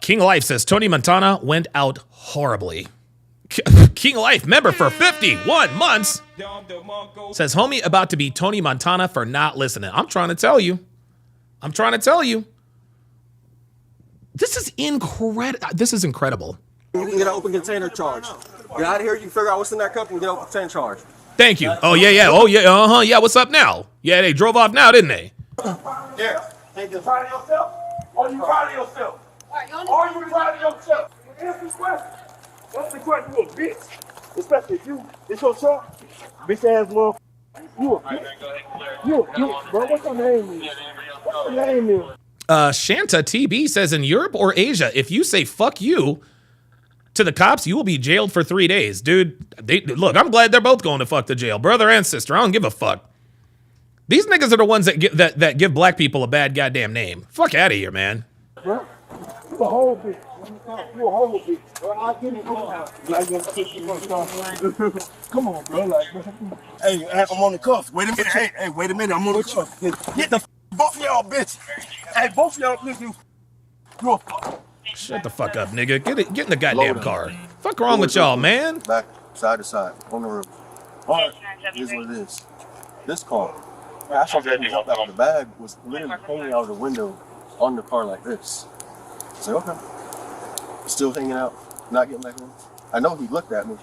King Life says Tony Montana went out horribly. King Life member for 51 months says homie about to be Tony Montana for not listening. I'm trying to tell you. This is incredible. You can get an open container charge. Get out of here. You can figure out what's in that cup and get an open container charge. Thank you. Oh, yeah. Oh, yeah. Yeah, what's up now? Yeah, they drove off now, didn't they? Yeah. Hey, you proud of yourself? Are you proud of yourself? Are you proud of yourself? Answer the question. Answer the question, you a bitch. Especially if you, it's your truck. Bitch ass motherfucker. You a bitch. You, bro, what's your name is? What's your name is? Shanta TB says in Europe or Asia, if you say fuck you to the cops, you will be jailed for 3 days. Dude, look, I'm glad they're both going to fuck the jail. Brother and sister, I don't give a fuck. These niggas are the ones that give black people a bad goddamn name. Fuck out of here, man. You a whole bitch. You a whole bitch. I'll give you come on, bro. Like, bro. Hey, I'm on the cuffs. Wait a minute. Hey, wait a minute. I'm on the cuffs. Get the both of y'all, bitch. Hey, both of y'all, niggas. You a Shut the fuck up, nigga. Get in the goddamn car. Fuck wrong with y'all, man? Back side to side on the roof. Alright, here's what it is. This car, I saw that he jumped out of the bag, was literally hanging out of the window on the car like this. I said, okay. Still hanging out, not getting back in. I know he looked at me. I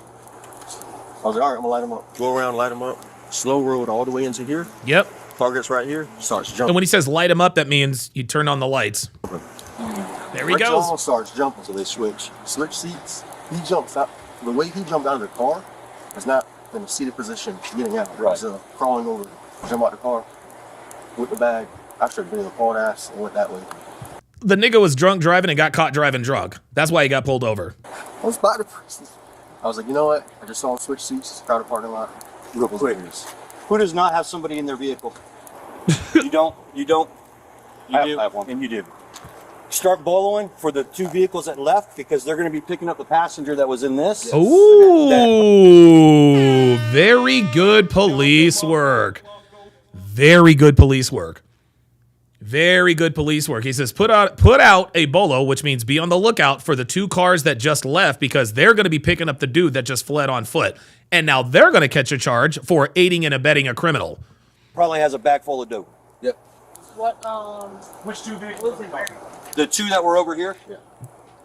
was like, all right, I'm gonna light him up. Go around, light him up. Slow road all the way into here. Yep. Target's right here. Starts jumping. And when he says light him up, that means you turn on the lights. There he Right goes. on starts jumping, so they switch seats. He jumps out. The way he jumped out of the car is not in a seated position getting out. Right. He's crawling over, jump out the car with the bag. I should have been a hard ass and went that way. The nigga was drunk driving and got caught driving drunk. That's why he got pulled over. I was by the person. I was like, you know what? I just saw him switch seats, crowded parking lot. Real quick. Who does not have somebody in their vehicle? You don't. You do. I have one. And you do. Start boloing for the two vehicles that left because they're going to be picking up the passenger that was in this. Ooh, very good police work. Very good police work. Very good police work. He says, put out a bolo, which means be on the lookout for the two cars that just left because they're going to be picking up the dude that just fled on foot. And now they're going to catch a charge for aiding and abetting a criminal. Probably has a bag full of dope. Yep. What, which two vehicles? The two that were over here? Yeah.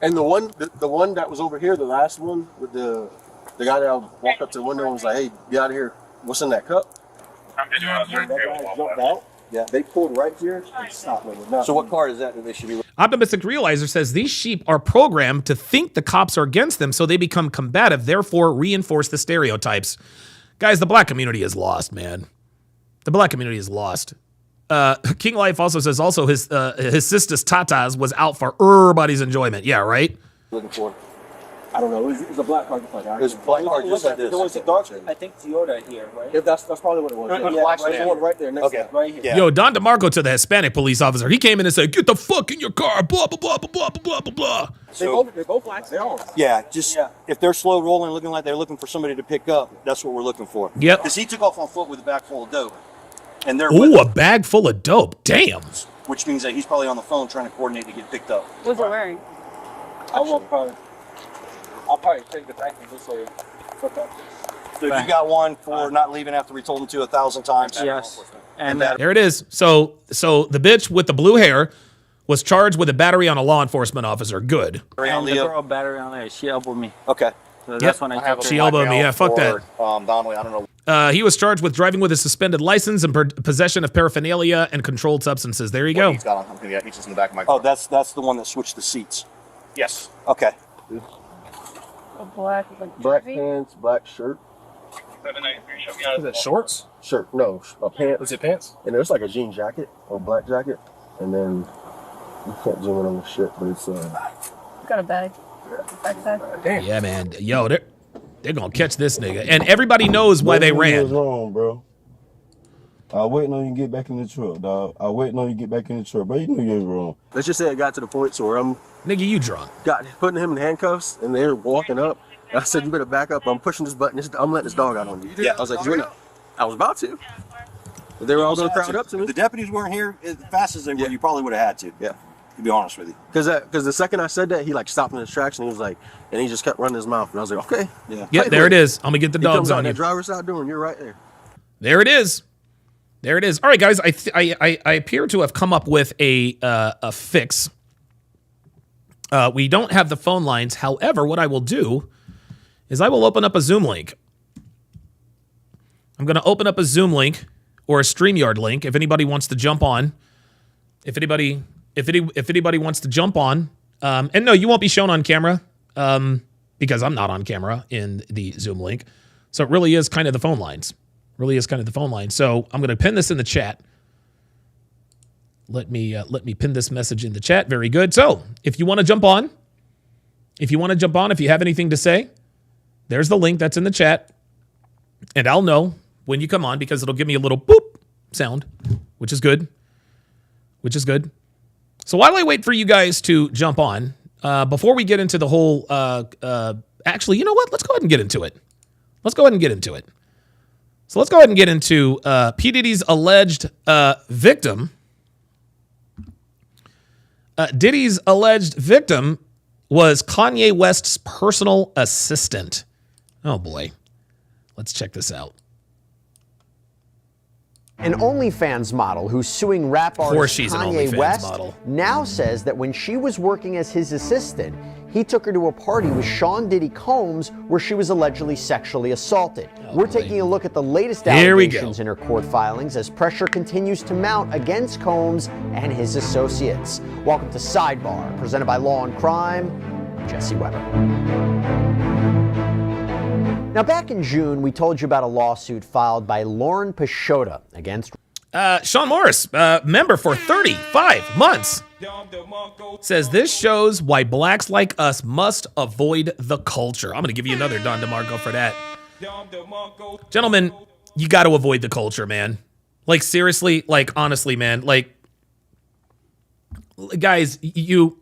And the one that was over here, the last one, with the guy that walked up to the window and was like, hey, get out of here. What's in that cup? That guy jumped out. Yeah. They pulled right here and stopped them. So what car is that they should be? Optimistic Realizer says these sheep are programmed to think the cops are against them, so they become combative, therefore reinforce the stereotypes. Guys, the black community is lost, man. The black community is lost. King Life also says his sister's tatas was out for everybody's enjoyment. Yeah, right? Looking for? I don't know. It was a black car just like that. It was a black car just like this. There was a dark, I think Toyota here, right? If that's probably what it was. Yeah, right there next to right here. Yeah. Yo, Don DeMarco to the Hispanic police officer. He came in and said, get the fuck in your car, blah, blah, blah, blah, blah, blah, blah. They're both blacks. They are. Yeah, if they're slow rolling, looking like they're looking for somebody to pick up, that's what we're looking for. Yep. Because he took off on foot with a bag full of dope. And they're Ooh, a bag full of dope. Damn. Which means that he's probably on the phone trying to coordinate to get picked up. what's it wearing? I'll probably take the back and just say, fuck that. So you got one for not leaving after we told him to 1,000 times. Yes. And There it is. So the bitch with the blue hair was charged with a battery on a law enforcement officer. Good. on the girl battery on there. She elbowed me. Okay. So that's when I took her. She elbowed me. Yeah, fuck that. Donnelly, I don't know. He was charged with driving with a suspended license and possession of paraphernalia and controlled substances. There you go. He's got on. He's just in the back of my car. Oh, that's the one that switched the seats. Yes. Okay. A black, like, Black jersey? pants, black shirt. Is it shorts? Shirt, no, a pants. Is it pants? And there's like a jean jacket or black jacket, and then you can't zoom in on the shit, but it's Got a bag. Backside. Damn. Yeah, man. Yo, they're gonna catch this nigga, and everybody knows why they ran. What's wrong, bro? I waiting on you to get back in the truck, dog. I waiting on you to get back in the truck, but you knew you was wrong. Let's just say it got to the point where I'm Nigga, you drunk. putting him in handcuffs, and they're walking up. And I said, "You better back up. I'm pushing this button. I'm letting this dog out on you." Yeah. I was like, "You're not." I was about to. But they were all going to crowd up to me. If the deputies weren't here as fast as they were, you probably would have had to. Yeah. To be honest with you. Because the second I said that, he like stopped in his tracks and he was like, and he just kept running his mouth. And I was like, okay. Yeah. Yeah, there it is. I'm gonna get the He comes dogs out on you. that driver's side door and you're right there. There it is. There it is. All right, guys. I appear to have come up with a fix. We don't have the phone lines. However, what I will do is I will open up a Zoom link. I'm going to open up a Zoom link or a StreamYard link if anybody wants to jump on. If anybody wants to jump on, and no, you won't be shown on camera because I'm not on camera in the Zoom link. So it really is kind of the phone lines. So I'm going to pin this in the chat. Let me pin this message in the chat. Very good. So if you want to jump on, if you have anything to say, there's the link that's in the chat. And I'll know when you come on because it'll give me a little boop sound, which is good. So while I wait for you guys to jump on, before we get into the whole, actually, you know what? Let's go ahead and get into it. So let's go ahead and get into P. Diddy's alleged victim. Diddy's alleged victim was Kanye West's personal assistant. Oh boy. Let's check this out. An OnlyFans model who's suing rap artist Kanye West now says that when she was working as his assistant, he took her to a party with Sean Diddy Combs where she was allegedly sexually assaulted. We're taking a look at the latest allegations in her court filings as pressure continues to mount against Combs and his associates. Welcome to Sidebar, presented by Law and Crime. I'm Jesse Weber. Now, back in June, we told you about a lawsuit filed by Lauren Pashota against Sean Morris, member for 35 months, says this shows why blacks like us must avoid the culture. I'm going to give you another Don DeMarco for that. Gentlemen, you got to avoid the culture, man. Like, seriously, like, honestly, man. Like, guys, if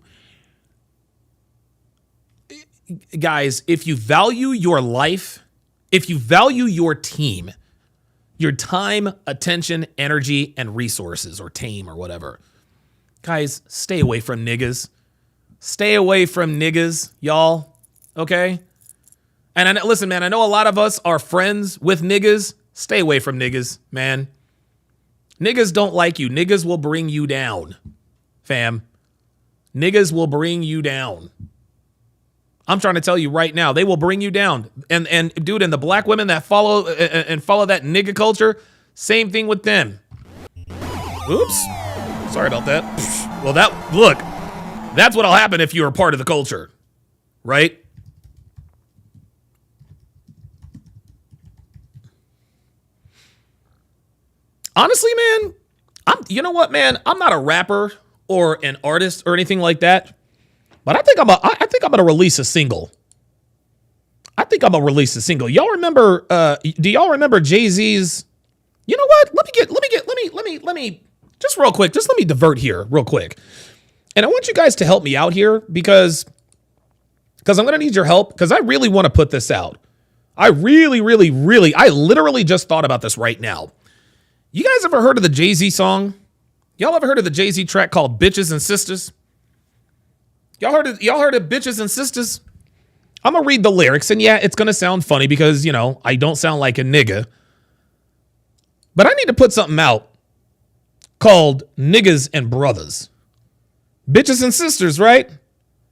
you value your life, if you value your team, your time, attention, energy, and resources, or tame, or whatever, guys, stay away from niggas. Stay away from niggas, y'all. Okay? And listen, man, I know a lot of us are friends with niggas. Stay away from niggas, man. Niggas don't like you. Niggas will bring you down, fam. Niggas will bring you down. I'm trying to tell you right now, they will bring you down. And dude, and the black women that follow that nigga culture, same thing with them. Oops. Sorry about that. Well, that's what'll happen if you're a part of the culture, right? Honestly, man, you know what, man? I'm not a rapper or an artist or anything like that. But I think I'm gonna release a single. Y'all remember? Do y'all remember Jay-Z's? You know what? Let me just real quick. Just let me divert here real quick. And I want you guys to help me out here because I'm gonna need your help because I really want to put this out. I literally just thought about this right now. You guys ever heard of the Jay-Z song? Y'all ever heard of the Jay-Z track called "Bitches and Sisters"? Y'all heard of Bitches and Sisters? I'm going to read the lyrics, and yeah, it's going to sound funny because, you know, I don't sound like a nigga. But I need to put something out called Niggas and Brothers. Bitches and sisters, right?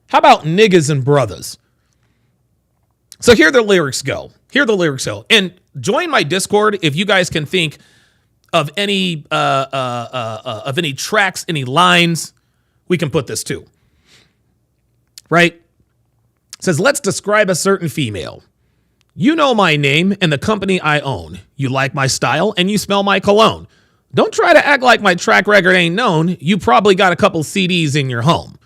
How about niggas and brothers? So here the lyrics go. And join my Discord if you guys can think of any tracks, any lines. We can put this too. Right? It says, let's describe a certain female. You know my name and the company I own. You like my style and you smell my cologne. Don't try to act like my track record ain't known. You probably got a couple CDs in your home.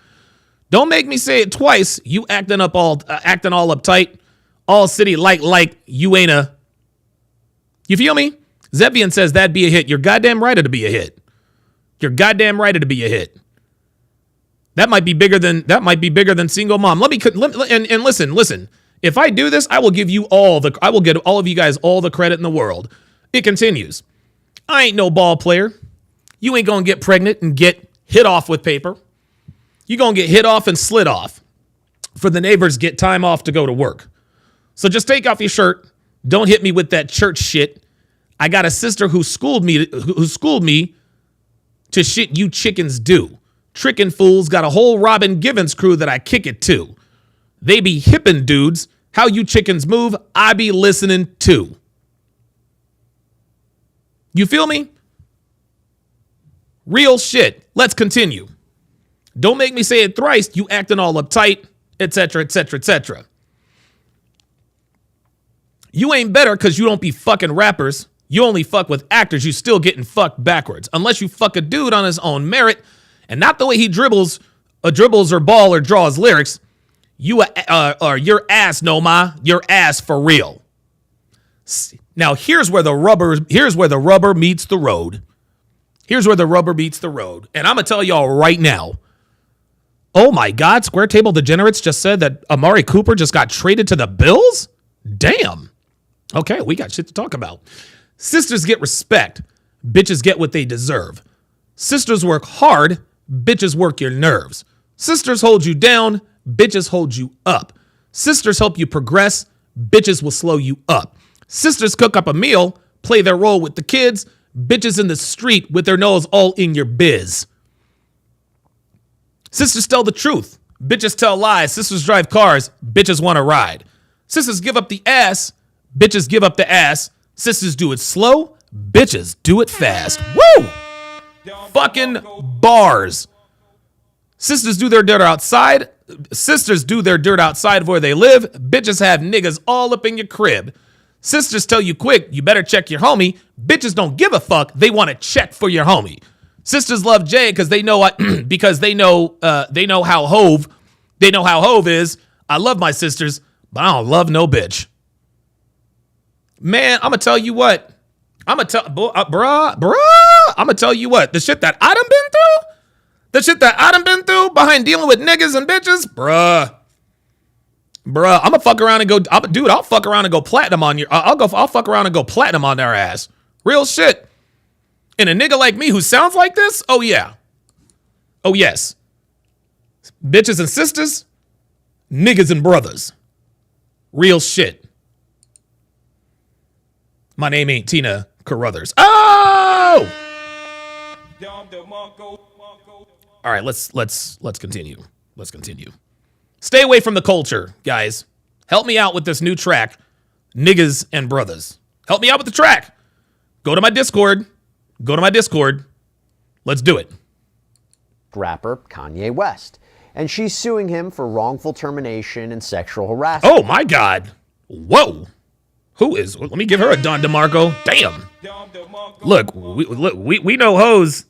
Don't make me say it twice. You acting all uptight, all city like you ain't a. You feel me? Zevian says that'd be a hit. You're goddamn right it'd be a hit. That might be bigger than Single Mom. Listen. If I do this, I will get all of you guys all the credit in the world. It continues. I ain't no ball player. You ain't gonna get pregnant and get hit off with paper. You gonna get hit off and slid off. For the neighbors get time off to go to work. So just take off your shirt. Don't hit me with that church shit. I got a sister who schooled me to shit you chickens do. Trickin' fools got a whole Robin Givens crew that I kick it to. They be hippin' dudes. How you chickens move, I be listening to. You feel me? Real shit. Let's continue. Don't make me say it thrice. You acting all uptight, etc., etc., etc. You ain't better because you don't be fucking rappers. You only fuck with actors. You still getting fucked backwards. Unless you fuck a dude on his own merit. And not the way he dribbles or ball or draws lyrics. You are your ass, Noma. Your ass for real. Now here's where the rubber meets the road. Here's where the rubber meets the road. And I'm going to tell y'all right now. Oh my God, Square Table Degenerates just said that Amari Cooper just got traded to the Bills? Damn. Okay, we got shit to talk about. Sisters get respect. Bitches get what they deserve. Sisters work hard. Bitches work your nerves. Sisters hold you down. Bitches hold you up. Sisters help you progress. Bitches will slow you up. Sisters cook up a meal, play their role with the kids. Bitches in the street with their nose all in your biz. Sisters tell the truth. Bitches tell lies. Sisters drive cars. Bitches want to ride. Sisters give up the ass. Bitches give up the ass. Sisters do it slow. Bitches do it fast. Woo! Fucking bars. Sisters do their dirt outside. Sisters do their dirt outside of where they live. Bitches have niggas all up in your crib. Sisters tell you quick, you better check your homie. Bitches don't give a fuck. They want to check for your homie. Sisters love Jay because they know how Hove is. I love my sisters, but I don't love no bitch. Man, I'm gonna tell you what. I'm gonna tell you what. The shit that I done been through behind dealing with niggas and bitches, bruh. I'm gonna fuck around and go, I'll fuck around and go platinum on I'll fuck around and go platinum on their ass. Real shit. And a nigga like me who sounds like this, oh yeah. Oh yes. Bitches and sisters, niggas and brothers. Real shit. My name ain't Tina Carruthers. Oh! All right, let's continue. Let's continue. Stay away from the culture, guys. Help me out with this new track, Niggas and Brothers. Help me out with the track. Go to my Discord. Let's do it. Rapper Kanye West. And she's suing him for wrongful termination and sexual harassment. Oh my God. Whoa. Who is? Let me give her a Don DeMarco. Damn. Look, we know hoes.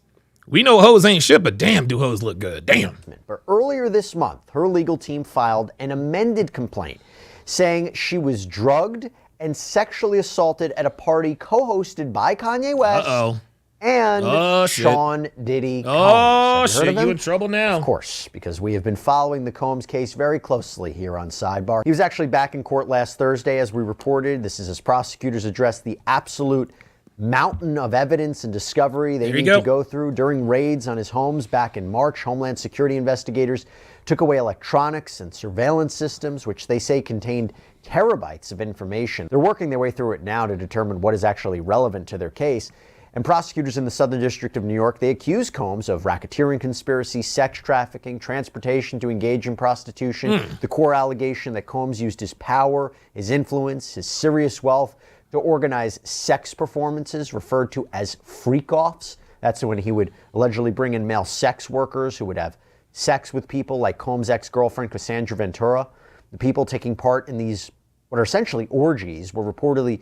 We know hoes ain't shit, but damn, do hoes look good. Damn. But earlier this month, her legal team filed an amended complaint saying she was drugged and sexually assaulted at a party co-hosted by Kanye West and Sean Diddy Combs. Oh, shit, you in trouble now. Of course, because we have been following the Combs case very closely here on Sidebar. He was actually back in court last Thursday, as we reported. This is as prosecutors address the absolute mountain of evidence and discovery they need to go through during raids on his homes back in March. Homeland Security investigators took away electronics and surveillance systems, which they say contained terabytes of information. They're working their way through it now to determine what is actually relevant to their case. And prosecutors in the Southern District of New York, they accuse Combs of racketeering conspiracy, sex trafficking, transportation to engage in prostitution. The core allegation that Combs used his power, his influence, his serious wealth to organize sex performances referred to as freak-offs. That's when he would allegedly bring in male sex workers who would have sex with people like Combs' ex-girlfriend Cassandra Ventura. The people taking part in these, what are essentially orgies, were reportedly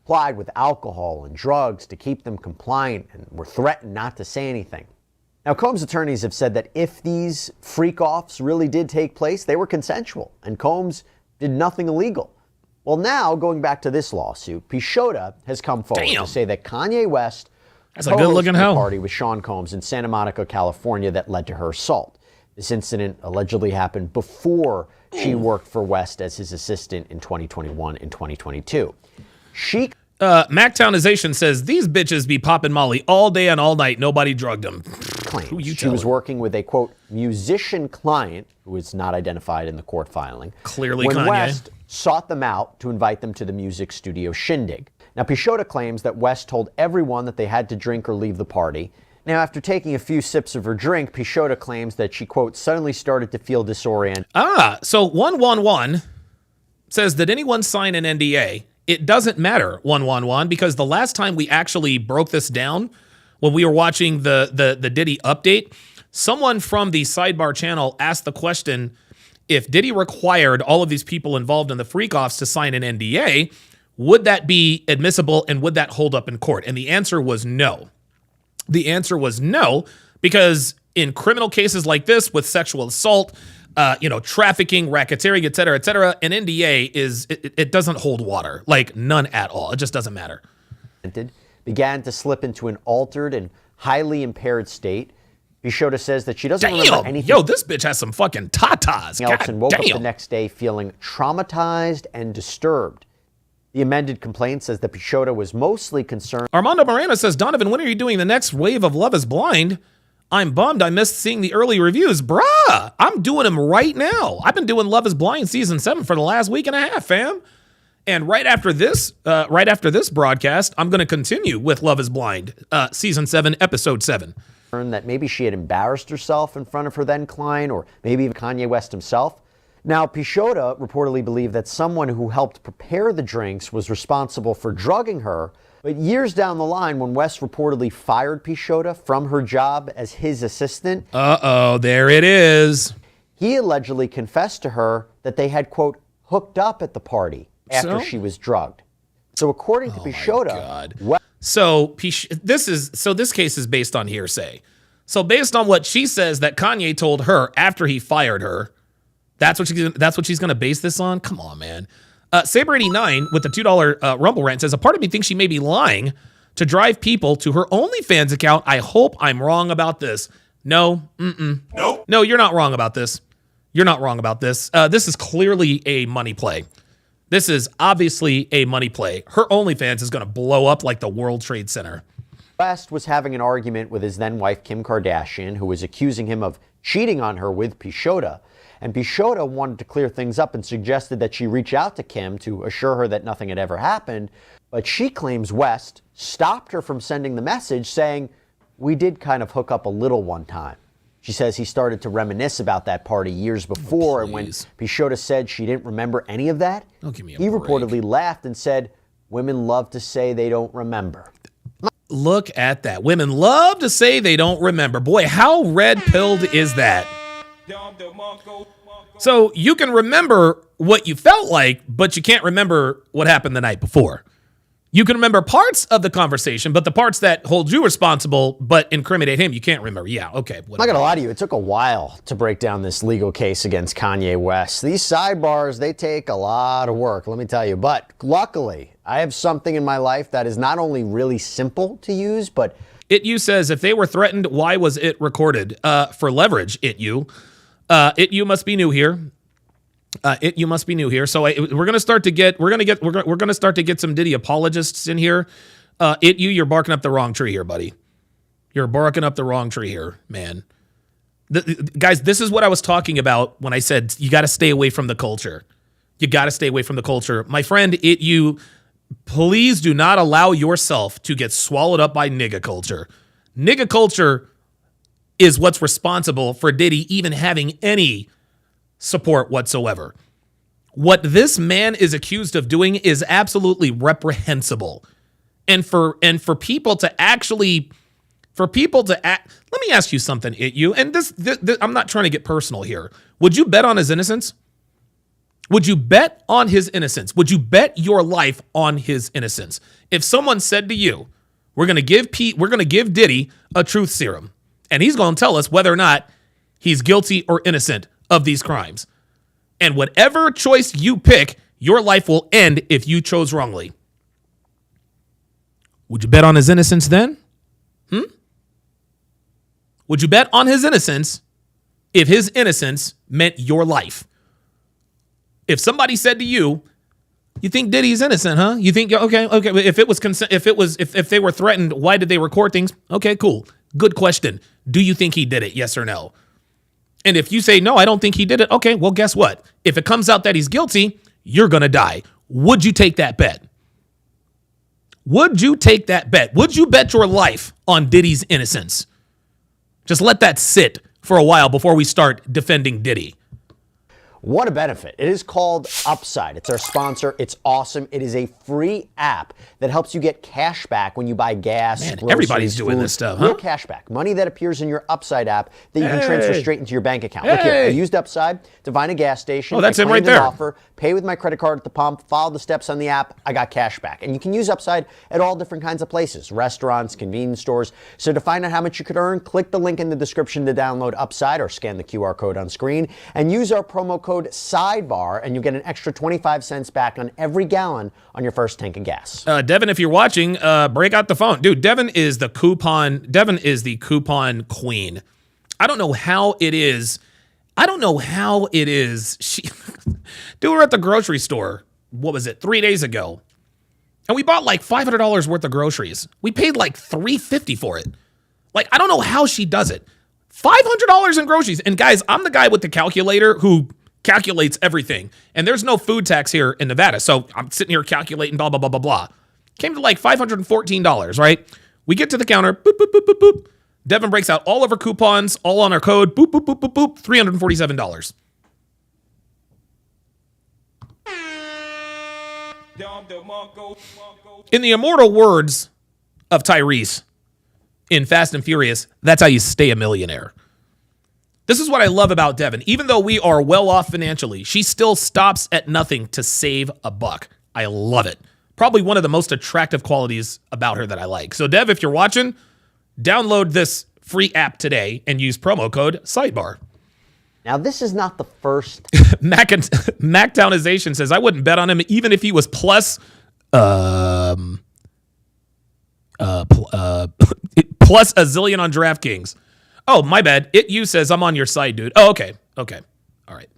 plied with alcohol and drugs to keep them compliant and were threatened not to say anything. Now, Combs' attorneys have said that if these freak-offs really did take place, they were consensual, and Combs did nothing illegal. Well, now, going back to this lawsuit, Pishota has come forward to say that Kanye West hosted a party with Sean Combs in Santa Monica, California that led to her assault. This incident allegedly happened before she worked for West as his assistant in 2021 and 2022. Mactownization says these bitches be popping Molly all day and all night. Nobody drugged them. She was working with a, quote, musician client who is not identified in the court filing. Clearly when Kanye. West sought them out to invite them to the music studio shindig. Now, Pishota claims that West told everyone that they had to drink or leave the party. Now, after taking a few sips of her drink, Pishota claims that she, quote, suddenly started to feel disoriented. So 111 says, did anyone sign an NDA? It doesn't matter, 111, because the last time we actually broke this down, when we were watching the Diddy update, someone from the Sidebar channel asked the question, if Diddy required all of these people involved in the freak-offs to sign an NDA, would that be admissible and would that hold up in court? And the answer was no. The answer was no, because in criminal cases like this with sexual assault, trafficking, racketeering, et cetera, an NDA it doesn't hold water, like none at all. It just doesn't matter. Began to slip into an altered and highly impaired state. Pishota says that she doesn't remember anything. Yo, this bitch has some fucking tatas. Else and woke up the Damn. next day feeling traumatized and disturbed. The amended complaint says that Pishota was mostly concerned. Armando Moreno says, Donovan, when are you doing the next wave of Love is Blind? I'm bummed I missed seeing the early reviews. Bruh, I'm doing them right now. I've been doing Love is Blind season 7 for the last week and a half, fam. And right after this broadcast, I'm going to continue with Love is Blind, season 7, episode 7. That maybe she had embarrassed herself in front of her then client, or maybe even Kanye West himself. Now, Pishota reportedly believed that someone who helped prepare the drinks was responsible for drugging her. But years down the line, when West reportedly fired Pishota from her job as his assistant. Uh-oh, there it is. He allegedly confessed to her that they had, quote, hooked up at the party after she was drugged. So according to Pishota, this case is based on hearsay. So based on what she says that Kanye told her after he fired her, that's what she's going to base this on? Come on, man. Saber89 with the $2 Rumble rant says, a part of me thinks she may be lying to drive people to her OnlyFans account. I hope I'm wrong about this. No. Nope. No, you're not wrong about this. You're not wrong about this. This is clearly a money play. This is obviously a money play. Her OnlyFans is going to blow up like the World Trade Center. West was having an argument with his then wife, Kim Kardashian, who was accusing him of cheating on her with Pishota. And Pishota wanted to clear things up and suggested that she reach out to Kim to assure her that nothing had ever happened. But she claims West stopped her from sending the message saying, we did kind of hook up a little one time. She says he started to reminisce about that party years before, and when Pishota said she didn't remember any of that, he reportedly laughed and said, women love to say they don't remember. Look at that. Women love to say they don't remember. Boy, how red-pilled is that? So you can remember what you felt like, but you can't remember what happened the night before. You can remember parts of the conversation, but the parts that hold you responsible but incriminate him, you can't remember. Yeah, okay. I'm not going to lie to you. It took a while to break down this legal case against Kanye West. These sidebars, they take a lot of work, let me tell you. But luckily, I have something in my life that is not only really simple to use, but... ItU says, if they were threatened, why was it recorded? For leverage, ItU. ItU must be new here. You must be new here. So we're gonna start to get some Diddy apologists in here. You're barking up the wrong tree here, buddy. You're barking up the wrong tree here, man. Guys, this is what I was talking about when I said you got to stay away from the culture. You got to stay away from the culture, my friend. Please do not allow yourself to get swallowed up by nigga culture. Nigga culture is what's responsible for Diddy even having any support whatsoever. What this man is accused of doing is absolutely reprehensible. And for people to act, let me ask you something, ItU, and this I'm not trying to get personal here. Would you bet on his innocence? Would you bet on his innocence? Would you bet your life on his innocence? If someone said to you, we're going to give Diddy a truth serum, and he's going to tell us whether or not he's guilty or innocent of these crimes. And whatever choice you pick, your life will end if you chose wrongly. Would you bet on his innocence then? Would you bet on his innocence if his innocence meant your life? If somebody said to you, you think Diddy's innocent, huh? You think, okay. If they were threatened, why did they record things? Okay, cool. Good question. Do you think he did it? Yes or no? And if you say, no, I don't think he did it. Okay, well, guess what? If it comes out that he's guilty, you're going to die. Would you take that bet? Would you take that bet? Would you bet your life on Diddy's innocence? Just let that sit for a while before we start defending Diddy. What a benefit. It is called Upside. It's our sponsor. It's awesome. It is a free app that helps you get cash back when you buy gas. Man, everybody's doing this stuff, huh? Real cash back. Money that appears in your Upside app that you can transfer straight into your bank account. Look here. I used Upside to find a gas station. Oh, that's him right there. Offer, pay with my credit card at the pump, follow the steps on the app. I got cash back. And you can use Upside at all different kinds of places, restaurants, convenience stores. So to find out how much you could earn, click the link in the description to download Upside or scan the QR code on screen and use our promo code code SIDEBAR, and you get an extra 25 cents back on every gallon on your first tank of gas. Devin, if you're watching, break out the phone. Dude, Devin is the coupon queen. I don't know how it is. Dude, we're at the grocery store. What was it? 3 days ago. And we bought like $500 worth of groceries. We paid like $350 for it. Like, I don't know how she does it. $500 in groceries. And guys, I'm the guy with the calculator who calculates everything. And there's no food tax here in Nevada. So I'm sitting here calculating blah, blah, blah, blah, blah. Came to like $514, right? We get to the counter. Boop, boop, boop, boop, boop. Devin breaks out all of her coupons, all on our code. Boop, boop, boop, boop, boop. $347. In the immortal words of Tyrese in Fast and Furious, that's how you stay a millionaire. This is what I love about Devin. Even though we are well off financially, she still stops at nothing to save a buck. I love it. Probably one of the most attractive qualities about her that I like. So Dev, if you're watching, download this free app today and use promo code SIDEBAR. Now, this is not the first. Mactownization says, I wouldn't bet on him even if he was plus plus a zillion on DraftKings. Oh, my bad. You says, I'm on your side, dude. Oh, okay. Okay. All right.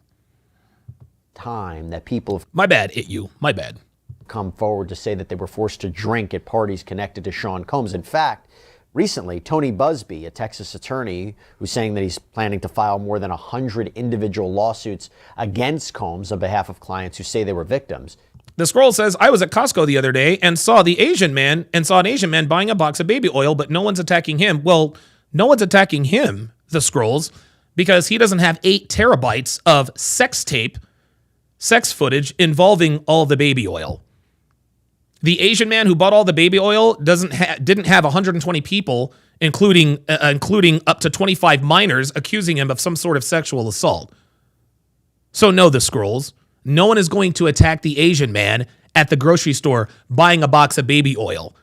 Time that people have. My bad. My bad. Come forward to say that they were forced to drink at parties connected to Sean Combs. In fact, recently, Tony Busby, a Texas attorney who's saying that he's planning to file more than 100 individual lawsuits against Combs on behalf of clients who say they were victims. The Scroll says, I was at Costco the other day and saw an Asian man buying a box of baby oil, but no one's attacking him. Well, no one's attacking him, the Scrolls, because he doesn't have 8 terabytes of sex footage involving all the baby oil. The Asian man who bought all the baby oil didn't have 120 people, including up to 25 minors, accusing him of some sort of sexual assault. So no, the Scrolls. No one is going to attack the Asian man at the grocery store buying a box of baby oil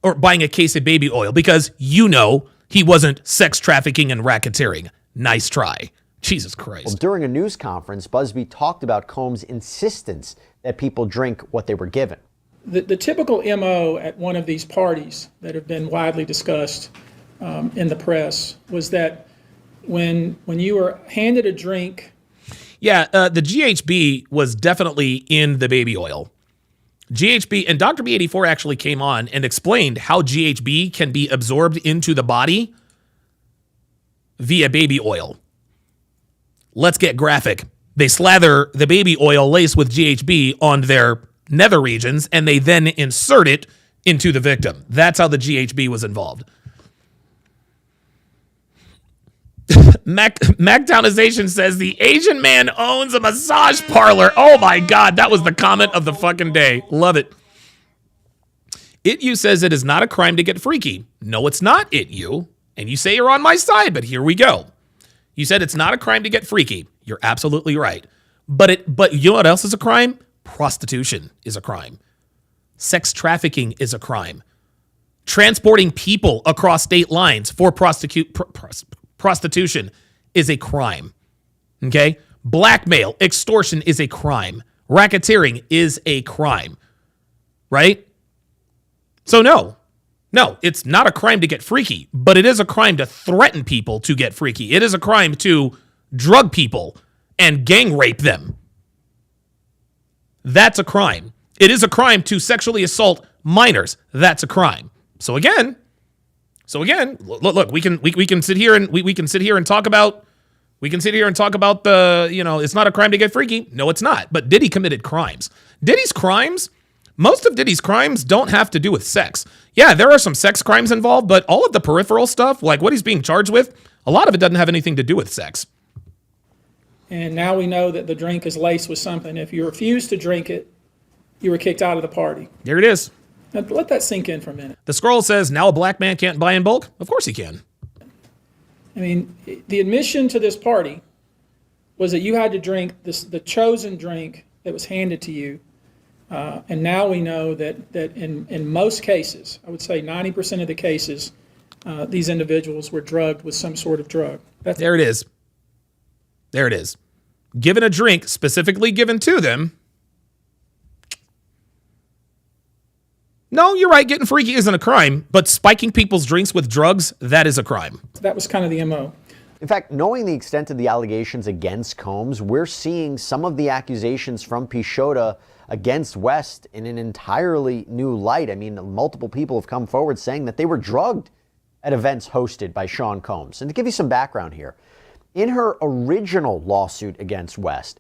or buying a case of baby oil because he wasn't sex trafficking and racketeering. Nice try. Jesus Christ. Well, during a news conference, Busby talked about Combs' insistence that people drink what they were given. The typical MO at one of these parties that have been widely discussed in the press was that when you were handed a drink. Yeah, the GHB was definitely in the baby oil. GHB, and Dr. B84 actually came on and explained how GHB can be absorbed into the body via baby oil. Let's get graphic. They slather the baby oil laced with GHB on their nether regions, and they then insert it into the victim. That's how the GHB was involved. Mactownization says the Asian man owns a massage parlor. Oh my God, that was the comment of the fucking day. Love it. You says it is not a crime to get freaky. No, it's not, you. And you say you're on my side, but here we go. You said it's not a crime to get freaky. You're absolutely right. But you know what else is a crime? Prostitution is a crime. Sex trafficking is a crime. Transporting people across state lines for prostitution is a crime. Okay? Blackmail, extortion is a crime. Racketeering is a crime. Right? So no, it's not a crime to get freaky, but it is a crime to threaten people to get freaky. It is a crime to drug people and gang rape them. That's a crime. It is a crime to sexually assault minors. That's a crime. So again, look, we can sit here and we can sit here and talk about the, it's not a crime to get freaky. No, it's not. But Diddy committed crimes. Most of Diddy's crimes don't have to do with sex. Yeah, there are some sex crimes involved, but all of the peripheral stuff, like what he's being charged with, a lot of it doesn't have anything to do with sex. And now we know that the drink is laced with something. If you refuse to drink it, you were kicked out of the party. There it is. Now, let that sink in for a minute. The Scroll says, now a black man can't buy in bulk? Of course he can. I mean, the admission to this party was that you had to drink the chosen drink that was handed to you. And now we know that in most cases, I would say 90% of the cases, these individuals were drugged with some sort of drug. There it is. given a drink specifically given to them. No, you're right. Getting freaky isn't a crime, but spiking people's drinks with drugs, that is a crime. That was kind of the MO. In fact, knowing the extent of the allegations against Combs, we're seeing some of the accusations from Pichota against West in an entirely new light. I mean, multiple people have come forward saying that they were drugged at events hosted by Sean Combs. And to give you some background here, in her original lawsuit against West,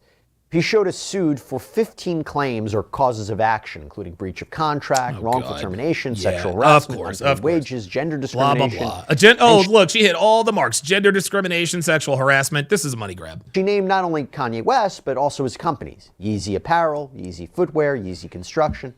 Pichota sued for 15 claims or causes of action, including breach of contract, wrongful termination, sexual harassment, unpaid wages, gender discrimination. Blah, blah, blah. Look, she hit all the marks. Gender discrimination, sexual harassment. This is a money grab. She named not only Kanye West, but also his companies, Yeezy Apparel, Yeezy Footwear, Yeezy Construction.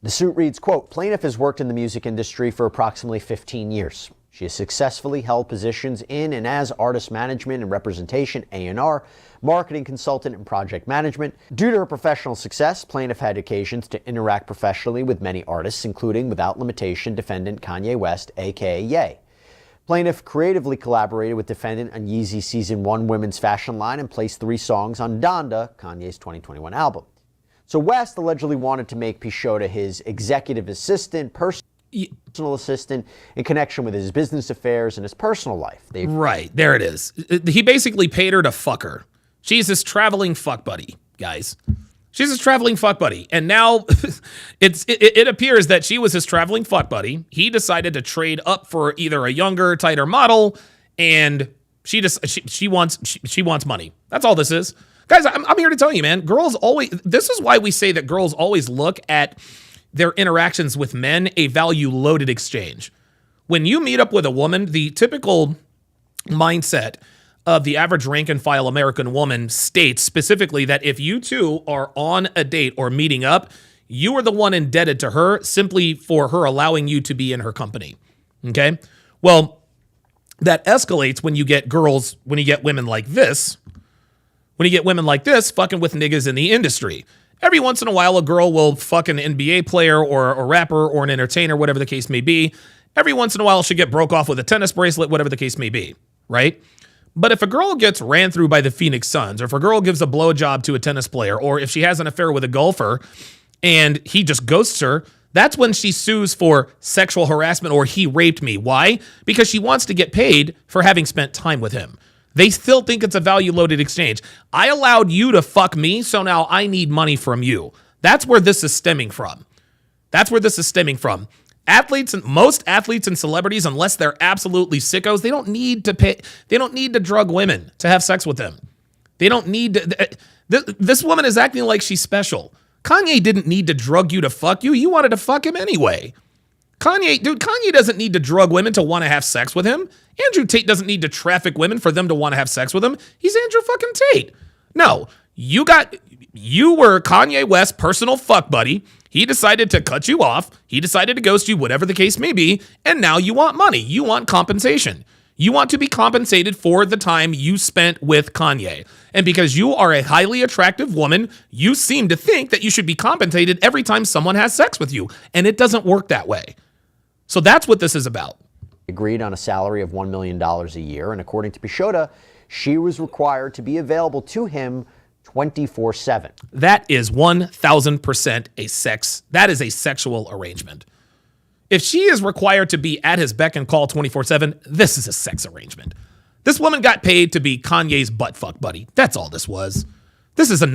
The suit reads, quote, plaintiff has worked in the music industry for approximately 15 years. She has successfully held positions in and as artist management and representation, A&R, marketing consultant, and project management. Due to her professional success, plaintiff had occasions to interact professionally with many artists, including, without limitation, defendant Kanye West, aka Ye. Plaintiff creatively collaborated with defendant on Yeezy Season 1 women's fashion line and placed 3 songs on Donda, Kanye's 2021 album. So West allegedly wanted to make Pichota his executive assistant, personal assistant, in connection with his business affairs and his personal life. Right, there it is. He basically paid her to fuck her. She's his traveling fuck buddy, guys. She's his traveling fuck buddy. And now it appears that she was his traveling fuck buddy. He decided to trade up for either a younger, tighter model, and she wants money. That's all this is. Guys, I'm here to tell you, man, this is why we say that girls always look at their interactions with men a value-loaded exchange. When you meet up with a woman, the typical mindset of the average rank-and-file American woman states specifically that if you two are on a date or meeting up, you are the one indebted to her simply for her allowing you to be in her company. Okay? Well, that escalates when you get women like this. When you get women like this fucking with niggas in the industry. Every once in a while, a girl will fuck an NBA player or a rapper or an entertainer, whatever the case may be. Every once in a while, she'll get broke off with a tennis bracelet, whatever the case may be, right? But if a girl gets ran through by the Phoenix Suns, or if a girl gives a blowjob to a tennis player, or if she has an affair with a golfer and he just ghosts her, that's when she sues for sexual harassment or he raped me. Why? Because she wants to get paid for having spent time with him. They still think it's a value-loaded exchange. I allowed you to fuck me, so now I need money from you. That's where this is stemming from. Most athletes and celebrities, unless they're absolutely sickos, they don't need to pay. They don't need to drug women to have sex with them. They don't need to. This woman is acting like she's special. Kanye didn't need to drug you to fuck you. You wanted to fuck him anyway. Kanye doesn't need to drug women to want to have sex with him. Andrew Tate doesn't need to traffic women for them to want to have sex with him. He's Andrew fucking Tate. No, you were Kanye West's personal fuck buddy. He decided to cut you off. He decided to ghost you, whatever the case may be. And now you want money. You want compensation. You want to be compensated for the time you spent with Kanye. And because you are a highly attractive woman, you seem to think that you should be compensated every time someone has sex with you. And it doesn't work that way. So that's what this is about. Agreed on a salary of $1 million a year, and according to Pichota, she was required to be available to him 24/7. That is 1,000% that is a sexual arrangement. If she is required to be at his beck and call 24/7, this is a sex arrangement. This woman got paid to be Kanye's butt fuck buddy. That's all this was. This is a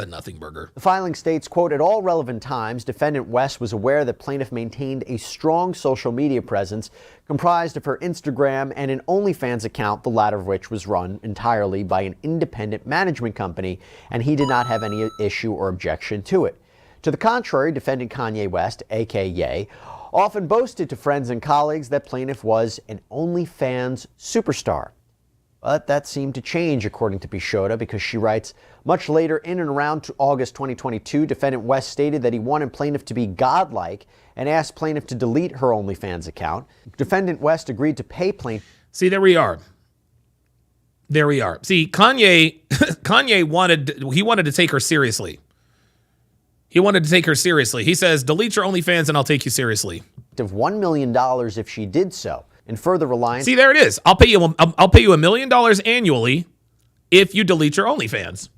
nothing burger. The filing states, quote, at all relevant times, defendant West was aware that plaintiff maintained a strong social media presence comprised of her Instagram and an OnlyFans account, the latter of which was run entirely by an independent management company, and he did not have any issue or objection to it. To the contrary, defendant Kanye West, aka Ye, often boasted to friends and colleagues that plaintiff was an OnlyFans superstar. But that seemed to change, according to Pichota, because she writes, much later in and around August 2022, defendant West stated that he wanted plaintiff to be godlike and asked plaintiff to delete her OnlyFans account. Defendant West agreed to pay plaintiff. See, there we are. See, Kanye wanted to take her seriously. He says, delete your OnlyFans and I'll take you seriously. Of $1 million if she did so. And further reliance. See, there it is. I'll pay you $1 million annually if you delete your OnlyFans.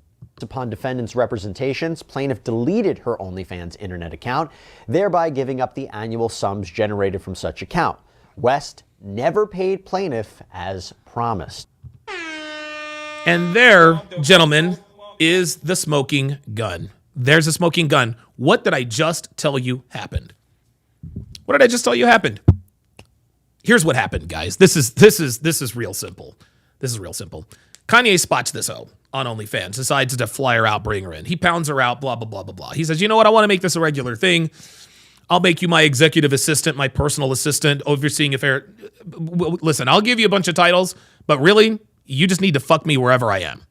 Upon defendant's representations, plaintiff deleted her OnlyFans internet account, thereby giving up the annual sums generated from such account. West never paid plaintiff as promised. And there, gentlemen, is the smoking gun. There's a smoking gun. What did I just tell you happened? What did I just tell you happened? Here's what happened, guys. This is real simple. This is real simple. Kanye spots this hoe on OnlyFans, decides to fly her out, bring her in. He pounds her out, blah, blah, blah, blah, blah. He says, you know what? I want to make this a regular thing. I'll make you my executive assistant, my personal assistant, overseeing affair. Listen, I'll give you a bunch of titles, but really, you just need to fuck me wherever I am.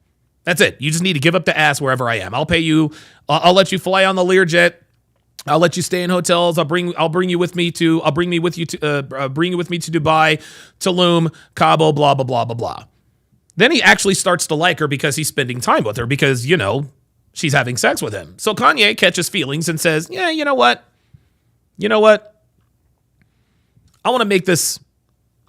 That's it. You just need to give up the ass wherever I am. I'll pay you. I'll let you fly on the Learjet. I'll let you stay in hotels. I'll bring you with me to Dubai, Tulum, Cabo, blah, blah, blah, blah, blah. Then he actually starts to like her because he's spending time with her because, you know, she's having sex with him. So Kanye catches feelings and says, yeah, you know what? I want to make this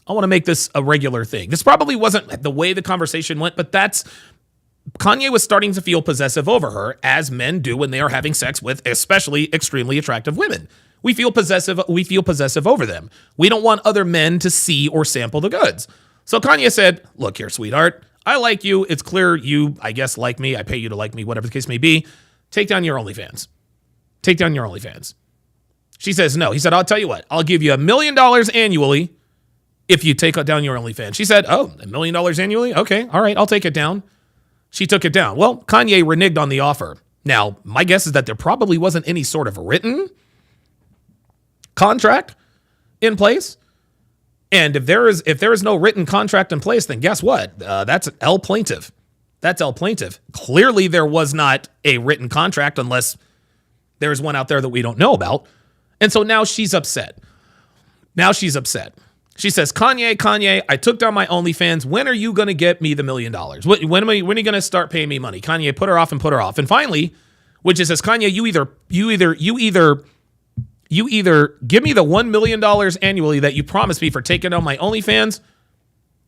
a regular thing. This probably wasn't the way the conversation went, but Kanye was starting to feel possessive over her, as men do when they are having sex with especially extremely attractive women. We feel possessive over them. We don't want other men to see or sample the goods. So Kanye said, look here, sweetheart, I like you. It's clear you, I guess, like me. I pay you to like me, whatever the case may be. Take down your OnlyFans. Take down your OnlyFans. She says no. He said, I'll tell you what, I'll give you $1 million annually if you take down your OnlyFans. She said, oh, $1 million annually? Okay, all right, I'll take it down. She took it down. Well, Kanye reneged on the offer. Now, my guess is that there probably wasn't any sort of written contract in place. And if there is no written contract in place, then guess what? That's L plaintiff. That's L plaintiff. Clearly, there was not a written contract unless there's one out there that we don't know about. And so now she's upset. She says, Kanye, I took down my OnlyFans. When are you going to get me the $1 million? When are you going to start paying me money? Kanye put her off. And finally, which is says, Kanye, you either give me the $1 million annually that you promised me for taking down my OnlyFans,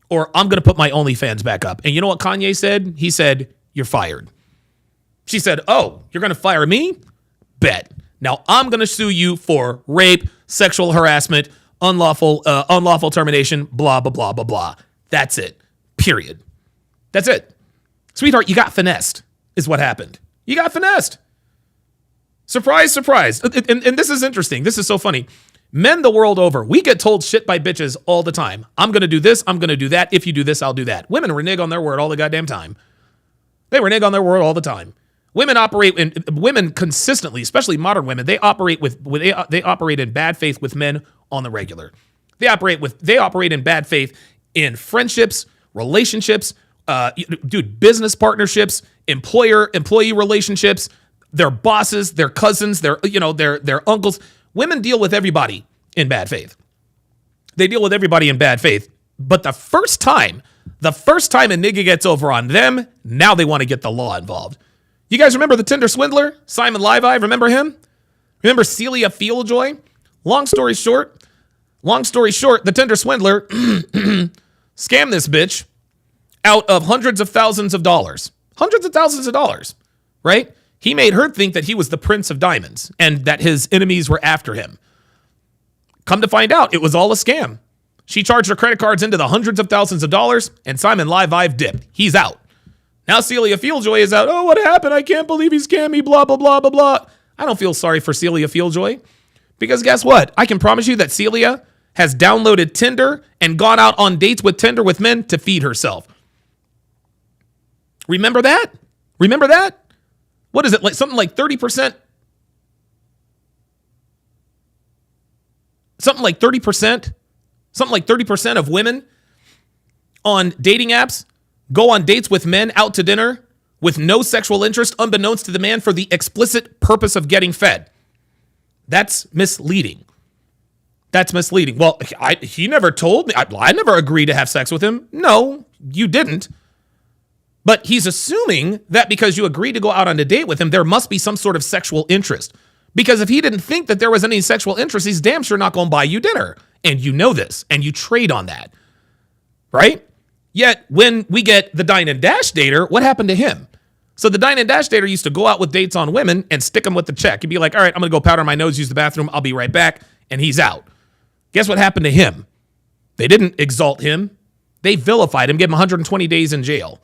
or I'm going to put my OnlyFans back up. And you know what Kanye said? He said, you're fired. She said, oh, you're going to fire me? Bet. Now I'm going to sue you for rape, sexual harassment, unlawful termination, blah, blah, blah, blah, blah. That's it. Period. That's it. Sweetheart, you got finessed, is what happened. You got finessed. Surprise, surprise. And this is interesting. This is so funny. Men the world over, we get told shit by bitches all the time. I'm going to do this. I'm going to do that. If you do this, I'll do that. Women renege on their word all the goddamn time. They renege on their word all the time. Women consistently, especially modern women, they operate in bad faith with men on the regular. They operate in bad faith in friendships, relationships, business partnerships, employee relationships, their bosses, their cousins, their uncles. Women deal with everybody in bad faith. They deal with everybody in bad faith. But the first time a nigga gets over on them, now they want to get the law involved. You guys remember the Tinder swindler, Simon Levi? Remember him? Remember Celia Fieldjoy? Long story short, the Tinder swindler scammed this bitch out of hundreds of thousands of dollars, right? He made her think that he was the Prince of Diamonds and that his enemies were after him. Come to find out, it was all a scam. She charged her credit cards into the hundreds of thousands of dollars, and Simon Levi dipped. He's out. Now Celia Fieldjoy is out. Oh, what happened? I can't believe he scammed me, blah, blah, blah, blah, blah. I don't feel sorry for Celia Fieldjoy because guess what? I can promise you that Celia has downloaded Tinder and gone out on dates with Tinder with men to feed herself. Remember that? What is it? Like something like 30%? Something like 30% of women on dating apps go on dates with men out to dinner with no sexual interest, unbeknownst to the man, for the explicit purpose of getting fed. That's misleading. Well, he never told me. I never agreed to have sex with him. No, you didn't. But he's assuming that because you agreed to go out on a date with him, there must be some sort of sexual interest. Because if he didn't think that there was any sexual interest, he's damn sure not going to buy you dinner. And you know this, and you trade on that, right? Yet when we get the Dine and Dash dater, what happened to him? So the Dine and Dash dater used to go out with dates on women and stick them with the check. He'd be like, all right, I'm going to go powder my nose, use the bathroom. I'll be right back. And he's out. Guess what happened to him? They didn't exalt him. They vilified him, gave him 120 days in jail.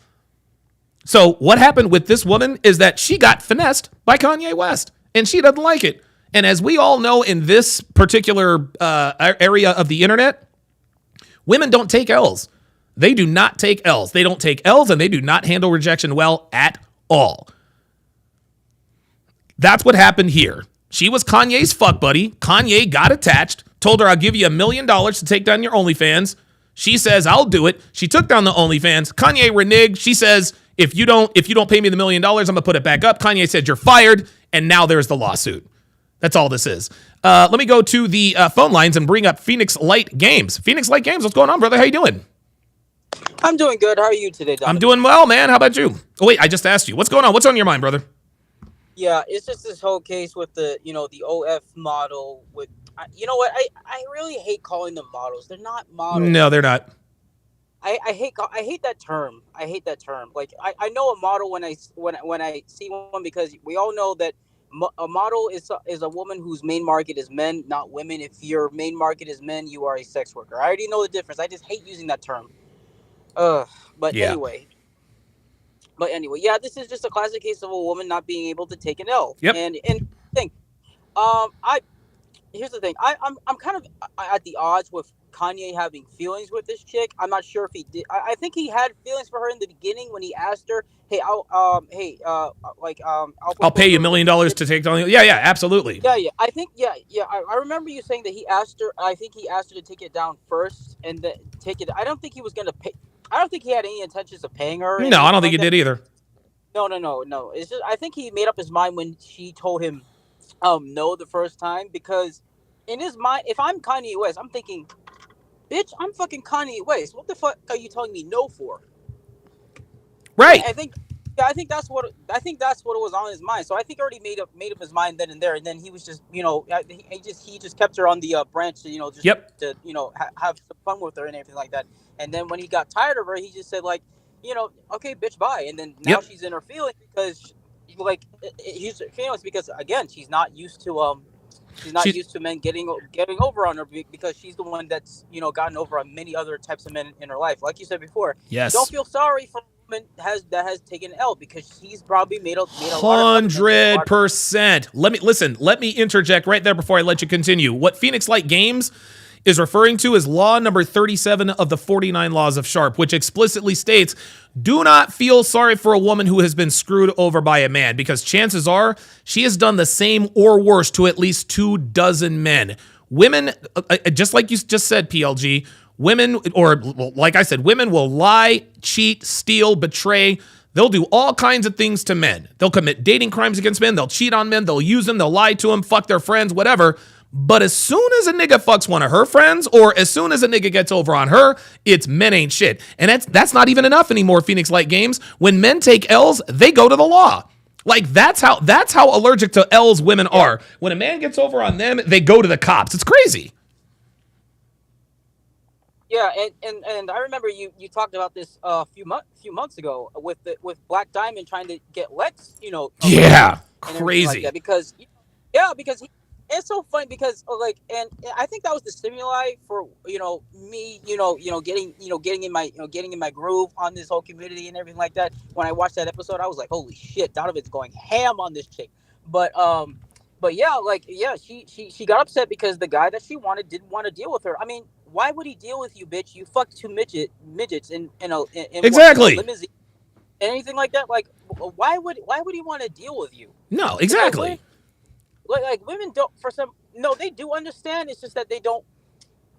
So what happened with this woman is that she got finessed by Kanye West, and she doesn't like it. And as we all know in this particular area of the internet, women don't take L's. They do not take L's. They don't take L's, and they do not handle rejection well at all. That's what happened here. She was Kanye's fuck buddy. Kanye got attached, told her, I'll give you $1 million to take down your OnlyFans. She says, I'll do it. She took down the OnlyFans. Kanye reneged. She says, if you don't pay me the $1 million, I'm going to put it back up. Kanye said, you're fired. And now there's the lawsuit. That's all this is. Let me go to the phone lines and bring up Phoenix Light Games. Phoenix Light Games, what's going on, brother? How you doing? I'm doing good. How are you today, Dominic? I'm doing well, man. How about you? Oh, wait, I just asked you. What's going on? What's on your mind, brother? Yeah, it's just this whole case with the, the OF model. With, you know what? I really hate calling them models. They're not models. No, they're not. I hate that term. I hate that term. Like I know a model when I see one, because we all know that a model is a woman whose main market is men, not women. If your main market is men, you are a sex worker. I already know the difference. I just hate using that term. But yeah. anyway, yeah, this is just a classic case of a woman not being able to take an L. Yep. And thing, here's the thing. I'm kind of at the odds with Kanye having feelings with this chick. I'm not sure if he did. I think he had feelings for her in the beginning when he asked her, "Hey, I'll pay you $1 million to take down." Yeah, absolutely. Yeah. I think, I remember you saying that he asked her. I think he asked her to take it down first and then take it. I don't think he was gonna pay. I don't think he had any intentions of paying her. No, I don't think he did either. No. It's just, I think he made up his mind when she told him no the first time, because in his mind, if I'm Kanye West, I'm thinking, bitch, I'm fucking Kanye West. What the fuck are you telling me no for? Right. I think that's what was on his mind. So I think he already made up his mind then and there, and then he was just, he just kept her on the branch to, to have some fun with her and everything like that. And then when he got tired of her, he just said, like, okay, bitch, bye. And then now she's in her feelings because, he's feelings because, again, she's not used to used to men getting over on her, because she's the one that's gotten over on many other types of men in her life. Like you said before, yes, don't feel sorry for a woman that has taken an L, because she's probably made a 100%. Let me interject right there before I let you continue. What Phoenix Light Games is referring to is law number 37 of the 49 laws of Sharp, which explicitly states, do not feel sorry for a woman who has been screwed over by a man, because chances are she has done the same or worse to at least 24 men. Women, just like you just said, PLG, women, or like I said, women will lie, cheat, steal, betray. They'll do all kinds of things to men. They'll commit dating crimes against men. They'll cheat on men. They'll use them. They'll lie to them, fuck their friends, whatever. But as soon as a nigga fucks one of her friends, or as soon as a nigga gets over on her, it's men ain't shit. And that's not even enough anymore, Phoenix Light Games. When men take L's, they go to the law. Like, that's how allergic to L's women are. When a man gets over on them, they go to the cops. It's crazy. Yeah, and I remember you talked about this a few months ago with Black Diamond trying to get Lex, yeah, crazy. Like that, because it's so funny, because and I think that was the stimuli for me getting in my groove on this whole community and everything like that. When I watched that episode, I was like, holy shit, Donovan's going ham on this chick. But she got upset because the guy that she wanted didn't want to deal with her. I mean, why would he deal with you, bitch? You fucked two midgets in exactly a limousine, anything like that. Like, why would he want to deal with you? No, exactly. Like women don't, they do understand. It's just that they don't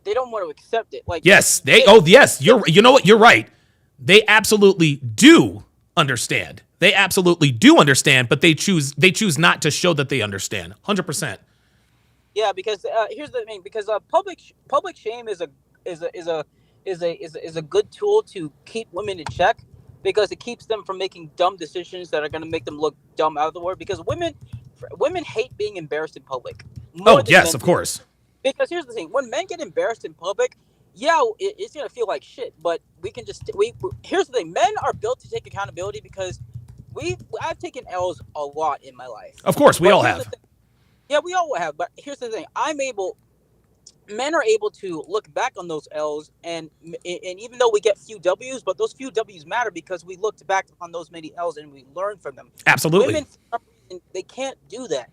want to accept it. Like, yes, you know what? You're right. They absolutely do understand. They absolutely do understand, but they choose not to show that they understand. 100%. Yeah, because here's the thing. Because public shame is a good tool to keep women in check, because it keeps them from making dumb decisions that are going to make them look dumb out of the world. Because women hate being embarrassed in public. Oh, yes, of course. Because here's the thing: when men get embarrassed in public, yeah, it's gonna feel like shit. But we can just here's the thing: men are built to take accountability because I've taken L's a lot in my life. Of course, we all have. Yeah, we all have. But here's the thing: men are able to look back on those L's, and even though we get few W's, but those few W's matter because we looked back on those many L's and we learned from them. Absolutely. Women, for some reason, they can't do that.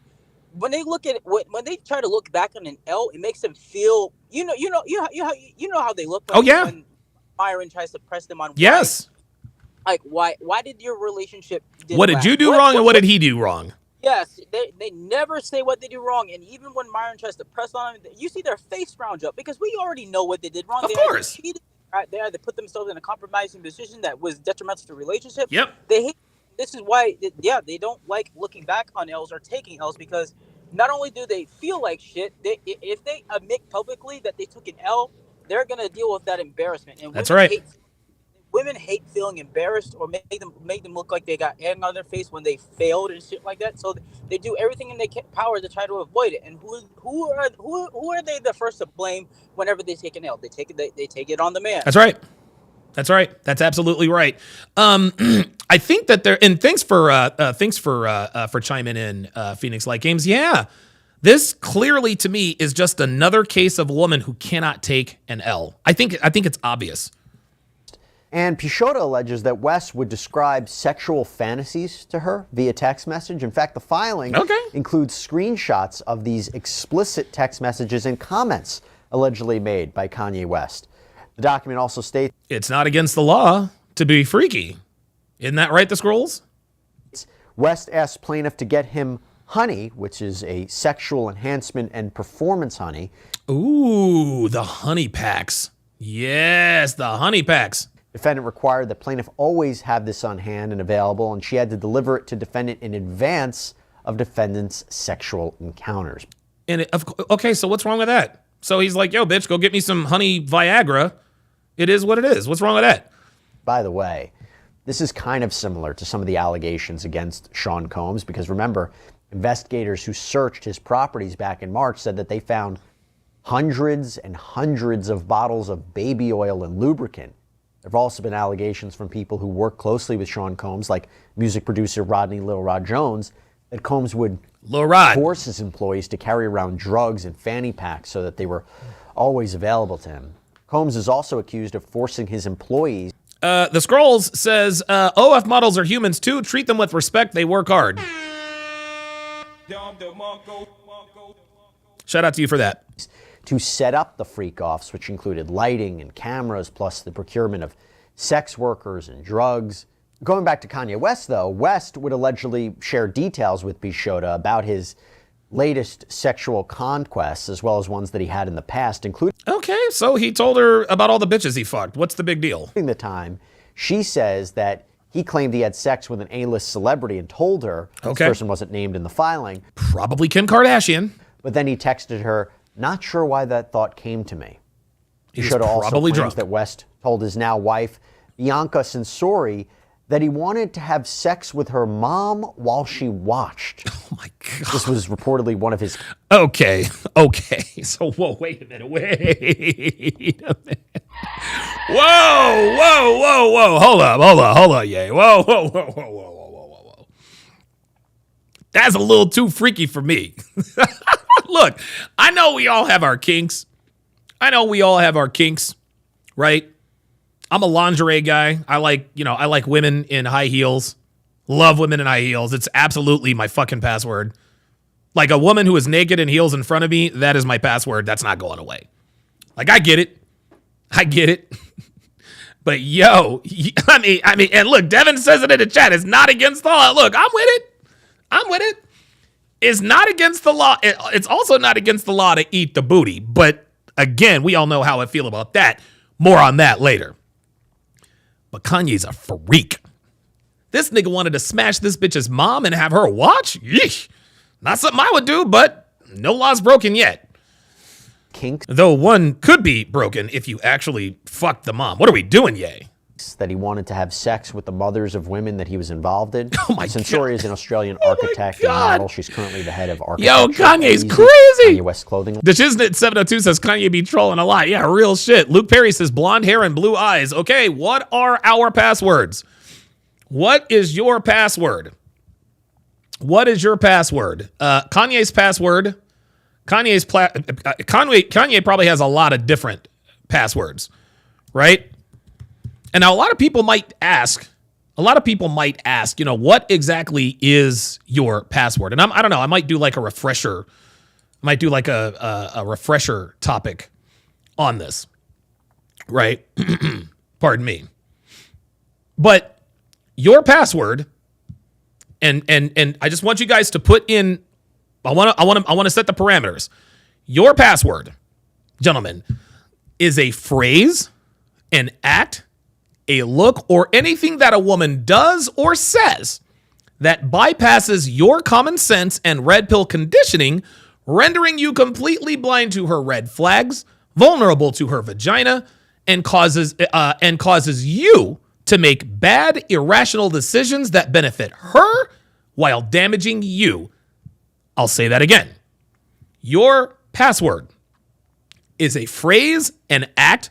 When they look at it, when they try to look back on an L, it makes them feel, you know how they look. When Myron tries to press them on. Yes. Why did your relationship? What did you do wrong, and what did he do wrong? Yes, they never say what they do wrong, and even when Myron tries to press on them, you see their face round up because we already know what they did wrong. Of course, cheated. They either put themselves in a compromising position that was detrimental to the relationship. Yep. They hate. This is why, they don't like looking back on L's or taking L's because not only do they feel like shit, if they admit publicly that they took an L, they're gonna deal with that embarrassment. And that's right. Women hate feeling embarrassed or make them look like they got egg on their face when they failed and shit like that. So they do everything in their power to try to avoid it. And who are they the first to blame whenever they take an L? They take it on the man. That's right. That's right. That's absolutely right. I think that and thanks for chiming in, Phoenix Light Games. Yeah, this clearly to me is just another case of a woman who cannot take an L. I think it's obvious. And Pichota alleges that West would describe sexual fantasies to her via text message. In fact, the filing includes screenshots of these explicit text messages and comments allegedly made by Kanye West. The document also states it's not against the law to be freaky. Isn't that right, the Scrolls? West asked plaintiff to get him honey, which is a sexual enhancement and performance honey. Ooh, the honey packs. Yes, the honey packs. Defendant required that plaintiff always have this on hand and available, and she had to deliver it to defendant in advance of defendant's sexual encounters. Okay, so what's wrong with that? So he's like, yo, bitch, go get me some honey Viagra. It is what it is. What's wrong with that? By the way, this is kind of similar to some of the allegations against Sean Combs, because remember, investigators who searched his properties back in March said that they found hundreds and hundreds of bottles of baby oil and lubricant. There have also been allegations from people who work closely with Sean Combs, like music producer Rodney Lil Rod Jones, that Combs would force his employees to carry around drugs in fanny packs so that they were always available to him. Combs is also accused of forcing his employees. The Scrolls says, OF models are humans too. Treat them with respect. They work hard. Shout out to you for that. To set up the freak-offs, which included lighting and cameras, plus the procurement of sex workers and drugs. Going back to Kanye West, though, West would allegedly share details with Pichota about his latest sexual conquests, as well as ones that he had in the past, including... Okay, so he told her about all the bitches he fucked. What's the big deal? The time, she says that he claimed he had sex with an A-list celebrity and told her this person wasn't named in the filing. Probably Kim Kardashian. But then he texted her, not sure why that thought came to me. Pichota also claims drunk. That West told his now wife, Bianca Sensori, that he wanted to have sex with her mom while she watched. Oh my God. This was reportedly one of his... Okay. So, whoa, wait a minute. Whoa. Hold up, yay. Whoa. That's a little too freaky for me. Look, I know we all have our kinks. Right? I'm a lingerie guy. I like women in high heels. Love women in high heels. It's absolutely my fucking password. Like a woman who is naked in heels in front of me, that is my password. That's not going away. Like, I get it. But yo, I mean, and look, Devin says it in the chat. It's not against the law. Look, I'm with it. It's not against the law. It's also not against the law to eat the booty. But again, we all know how I feel about that. More on that later. But Kanye's a freak. This nigga wanted to smash this bitch's mom and have her watch? Yeesh. Not something I would do, but no law's broken yet. Kink. Though one could be broken if you actually fucked the mom. What are we doing, yay? leaks that he wanted to have sex with the mothers of women that he was involved in. Oh my Sensori is an Australian architect and model. She's currently the head of architecture. Yo, Kanye's at crazy. Kanye West clothing. The Shiznit 702 says Kanye be trolling a lot. Yeah, real shit. Luke Perry says blonde hair and blue eyes. Okay, what are our passwords? What is your password? What is your password? Kanye's password. Kanye probably has a lot of different passwords, right? And now a lot of people might ask, you know, what exactly is your password? And I don't know, I might do like a refresher. I might do like a refresher topic on this, right? Pardon me. But your password, and I just want you guys to put in, I want to set the parameters. Your password, gentlemen, is a phrase, an act, a look, or anything that a woman does or says that bypasses your common sense and red pill conditioning, rendering you completely blind to her red flags, vulnerable to her vagina, and causes you to make bad, irrational decisions that benefit her while damaging you. I'll say that again. Your password is a phrase, an act,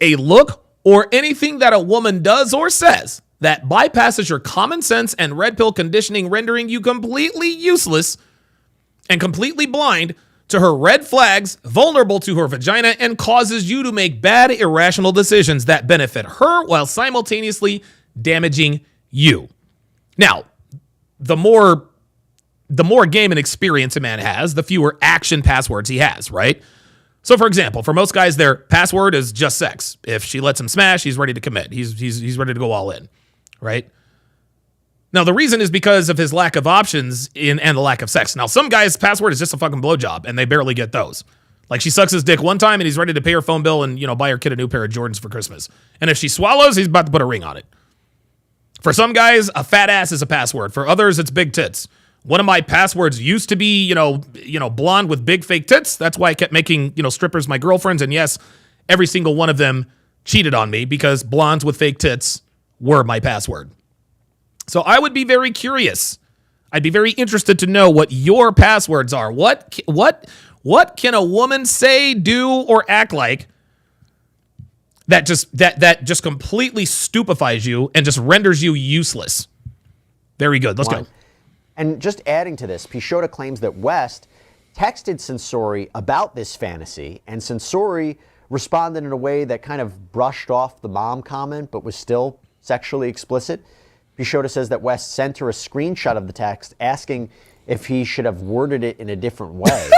a look, or anything that a woman does or says that bypasses your common sense and red pill conditioning, rendering you completely useless and completely blind to her red flags, vulnerable to her vagina, and causes you to make bad, irrational decisions that benefit her while simultaneously damaging you. Now, the more game and experience a man has, the fewer action passwords he has, right? So, for example, for most guys, their password is just sex. If she lets him smash, he's ready to commit. He's ready to go all in, right? Now, the reason is because of his lack of options and the lack of sex. Now, some guys' password is just a fucking blowjob, and they barely get those. Like, she sucks his dick one time, and he's ready to pay her phone bill and, you know, buy her kid a new pair of Jordans for Christmas. And if she swallows, he's about to put a ring on it. For some guys, a fat ass is a password. For others, it's big tits. One of my passwords used to be, you know, blonde with big fake tits. That's why I kept making, you know, strippers my girlfriends. And yes, every single one of them cheated on me because blondes with fake tits were my password. So I would be very curious. I'd be very interested to know what your passwords are. What can a woman say, do, or act like that just completely stupefies you and just renders you useless? Very good. Let's go. And just adding to this, Pishota claims that West texted Sensori about this fantasy, and Sensori responded in a way that kind of brushed off the mom comment, but was still sexually explicit. Pishota says that West sent her a screenshot of the text asking if he should have worded it in a different way.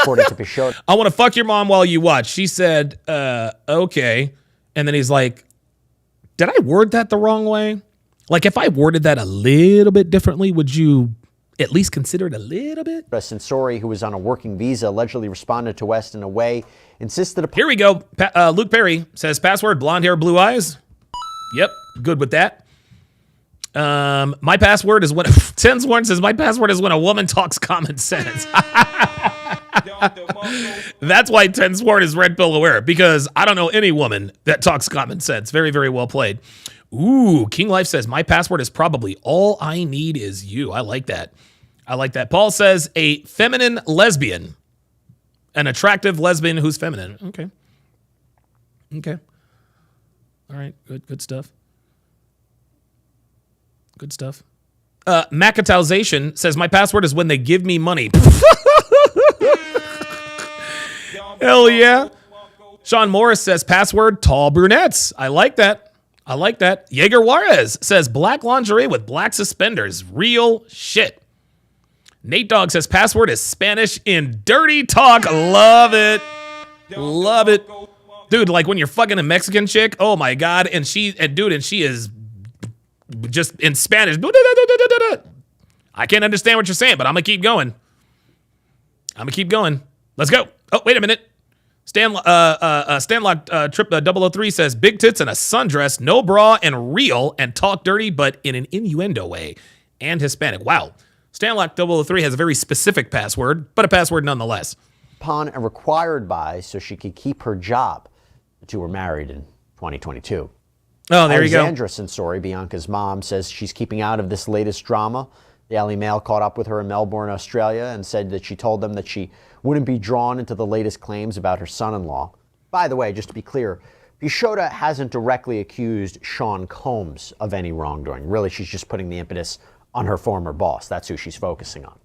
According to Pishota, I want to fuck your mom while you watch. She said, okay. And then he's like, did I word that the wrong way? Like, if I worded that a little bit differently, would you at least consider it a little bit? Sensori, who was on a working visa, allegedly responded to West in a way insisted upon. Here we go. Luke Perry says, password, blonde hair, blue eyes. Yep, good with that. My password is when Tens Warren says my password is when a woman talks common sense. That's why Tens Warren is red pill aware, because I don't know any woman that talks common sense. Very, very well played. Ooh, King Life says my password is probably all I need is you. I like that. I like that. Paul says a feminine lesbian, an attractive lesbian who's feminine. Okay. Okay. All right. Good stuff. Good stuff. Macatauzation says my password is when they give me money. Hell yeah. Sean Morris says password tall brunettes. I like that. I like that. Jaeger Juarez says black lingerie with black suspenders. Real shit. Nate Dogg says password is Spanish in dirty talk. Love it. Love it. Dude, like when you're fucking a Mexican chick, oh my God. And she is just in Spanish. I can't understand what you're saying, but I'm going to keep going. Let's go. Oh, wait a minute. Stanlock Trip 003 says big tits and a sundress, no bra and real, and talk dirty, but in an innuendo way, and Hispanic. Wow. Stanlock 003 has a very specific password, but a password nonetheless. Upon and required by so she could keep her job. The two were married in 2022. Oh, there you go. Alexandra Sensori, Bianca's mom, says she's keeping out of this latest drama. The Daily Mail caught up with her in Melbourne, Australia, and said that she told them that she wouldn't be drawn into the latest claims about her son-in-law. By the way, just to be clear, Pishotta hasn't directly accused Sean Combs of any wrongdoing. Really, she's just putting the impetus on her former boss. That's who she's focusing on.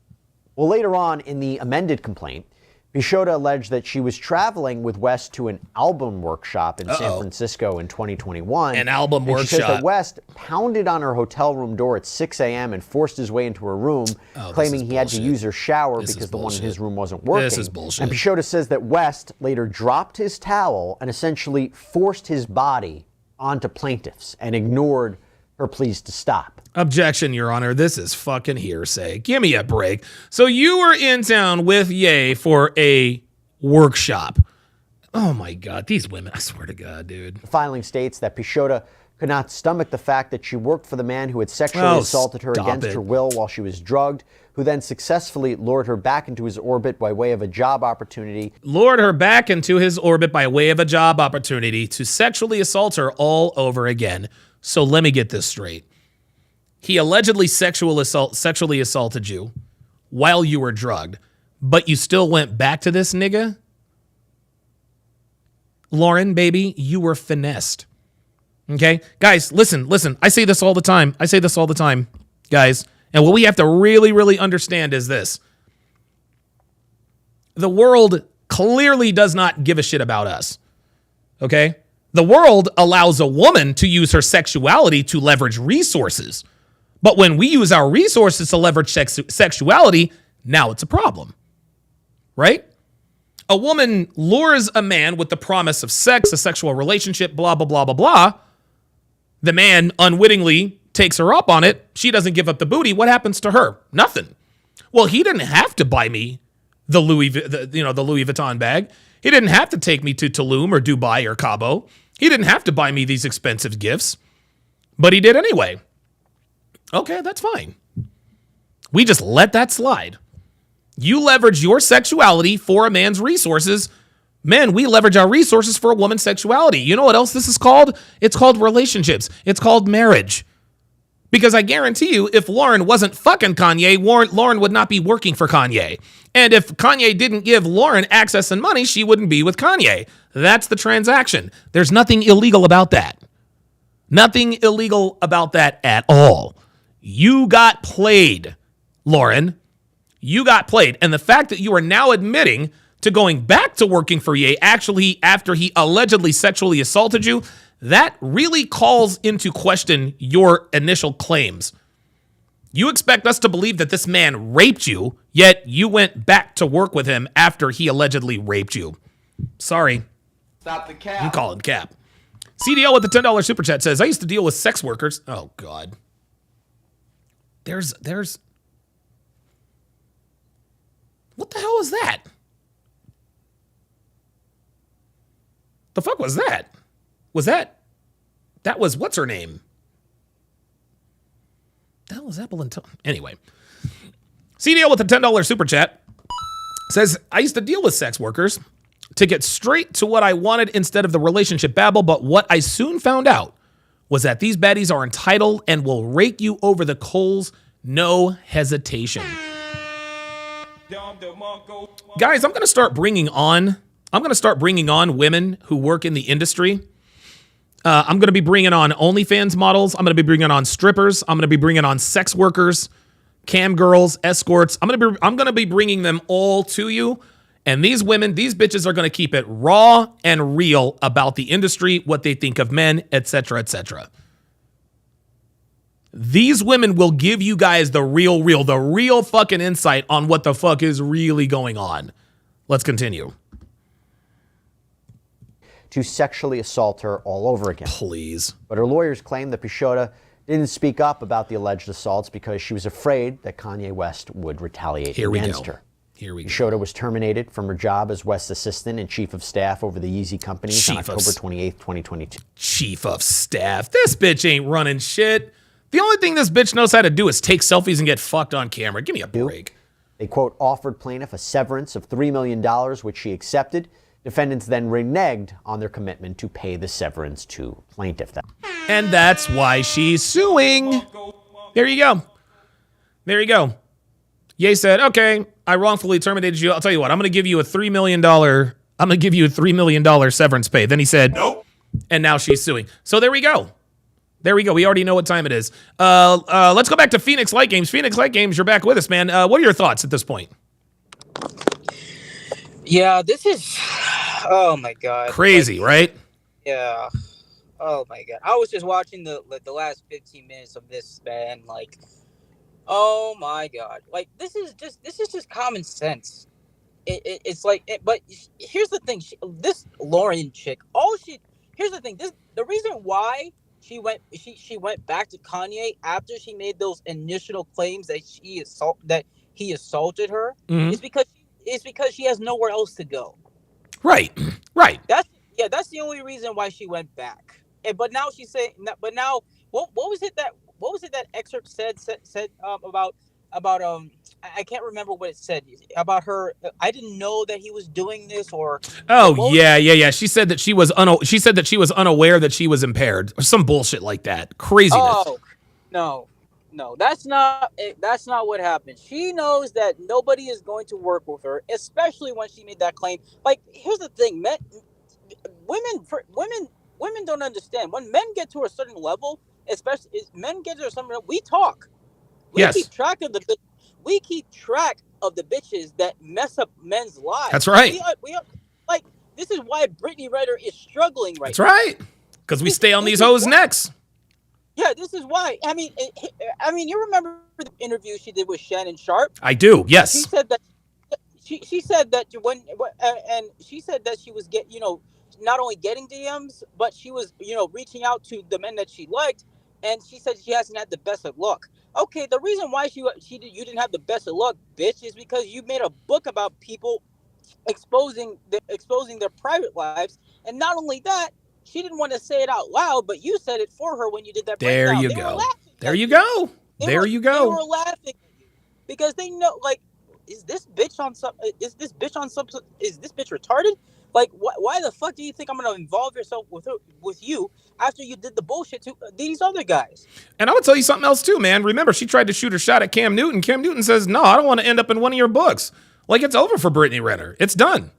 Well, later on in the amended complaint, Pishotta alleged that she was traveling with West to an album workshop in San Francisco in 2021. An album workshop. She says that West pounded on her hotel room door at 6 a.m. and forced his way into her room, claiming he had to use her shower because the one in his room wasn't working. This is bullshit. And Pishotta says that West later dropped his towel and essentially forced his body onto plaintiffs and ignored her pleas to stop. Objection, Your Honor. This is fucking hearsay. Give me a break. So you were in town with Ye for a workshop. Oh my God, these women, I swear to God, dude. The filing states that Pishotta could not stomach the fact that she worked for the man who had sexually assaulted her against her will while she was drugged, who then successfully lured her back into his orbit by way of a job opportunity. Lured her back into his orbit by way of a job opportunity to sexually assault her all over again. So let me get this straight. He allegedly sexually assaulted you while you were drugged, but you still went back to this nigga? Lauren, baby, you were finessed. Okay? Guys, listen. I say this all the time. Guys. And what we have to really, really understand is this. The world clearly does not give a shit about us. Okay? The world allows a woman to use her sexuality to leverage resources. But when we use our resources to leverage sexuality, now it's a problem. Right? A woman lures a man with the promise of sex, a sexual relationship, blah, blah, blah, blah, blah. The man unwittingly takes her up on it. She doesn't give up the booty. What happens to her? Nothing. Well, he didn't have to buy me the Louis Vuitton bag. He didn't have to take me to Tulum or Dubai or Cabo. He didn't have to buy me these expensive gifts, but he did anyway. Okay, that's fine. We just let that slide. You leverage your sexuality for a man's resources. Men, we leverage our resources for a woman's sexuality. You know what else this is called? It's called relationships. It's called marriage. Because I guarantee you, if Lauren wasn't fucking Kanye, Lauren would not be working for Kanye. And if Kanye didn't give Lauren access and money, she wouldn't be with Kanye. That's the transaction. There's nothing illegal about that. Nothing illegal about that at all. You got played, Lauren. You got played. And the fact that you are now admitting to going back to working for Ye actually after he allegedly sexually assaulted you, that really calls into question your initial claims. You expect us to believe that this man raped you, yet you went back to work with him after he allegedly raped you. Sorry. Stop the cap. I'm calling cap. CDL with the $10 super chat says, I used to deal with sex workers. Oh, God. There's what the hell is that? The fuck was that? That was what's her name? That was Apple and anyway. CDL with the $10 super chat says, I used to deal with sex workers to get straight to what I wanted instead of the relationship babble, but what I soon found out was that these baddies are entitled and will rake you over the coals, no hesitation. Guys, I'm going to start bringing on women who work in the industry. I'm going to be bringing on OnlyFans models. I'm going to be bringing on strippers. I'm going to be bringing on sex workers, cam girls, escorts. I'm going to be bringing them all to you. And these women, these bitches are going to keep it raw and real about the industry, what they think of men, etc., etc. These women will give you guys the real fucking insight on what the fuck is really going on. Let's continue. To sexually assault her all over again. Please. But her lawyers claim that Pishotta didn't speak up about the alleged assaults because she was afraid that Kanye West would retaliate against her. Here we go. Pishotta was terminated from her job as West's assistant and chief of staff over the Yeezy companies on October 28th, 2022. Chief of staff. This bitch ain't running shit. The only thing this bitch knows how to do is take selfies and get fucked on camera. Give me a break. They, quote, offered plaintiff a severance of $3 million, which she accepted. Defendants then reneged on their commitment to pay the severance to plaintiff. And that's why she's suing. There you go. There you go. Ye said, okay, I wrongfully terminated you. I'll tell you what, I'm going to give you a $3 million severance pay. Then he said, nope. And now she's suing. So there we go. There we go. We already know what time it is. Let's go back to Phoenix Light Games. Phoenix Light Games, you're back with us, man. What are your thoughts at this point? Yeah, this is, oh my God. Crazy, right? Yeah. Oh my God. I was just watching the last 15 minutes of this, man. Like, oh my God. Like, this is just common sense. It's like, but here's the thing. This Lauren chick, here's the thing. The reason why she went back to Kanye after she made those initial claims that he assaulted her is because she has nowhere else to go. Right. That's the only reason why she went back. But now she's saying. But now, what was it that excerpt said about I can't remember what it said about her. I didn't know that he was doing this or. Oh yeah. She said that she was unaware that she was impaired or some bullshit like that. Craziness. Oh no, that's not what happened. She knows that nobody is going to work with her, especially when she made that claim. Like, here's the thing, women don't understand. When men get to a certain level, especially men get to a certain level, we talk. We keep track of the bitches that mess up men's lives. That's right. We are like, this is why Brittany Renner is struggling right now. That's right. Because we stay on these hoes' necks. Yeah, this is why. I mean, you remember the interview she did with Shannon Sharp? I do. Yes. She said that. She said that and she said that she was not only getting DMs, but she was reaching out to the men that she liked, and she said she hasn't had the best of luck. Okay, the reason why you didn't have the best of luck, bitch, is because you made a book about people exposing their private lives, and not only that, she didn't want to say it out loud, but you said it for her when you did that. There you go. There you go. There you go. They were laughing at you because they know, like, is this bitch retarded? Like, why the fuck do you think I'm gonna involve yourself with you after you did the bullshit to these other guys? And I would tell you something else too, man. Remember, she tried to shoot her shot at Cam Newton. Cam Newton says, "No, I don't want to end up in one of your books." Like, it's over for Brittany Renner. It's done.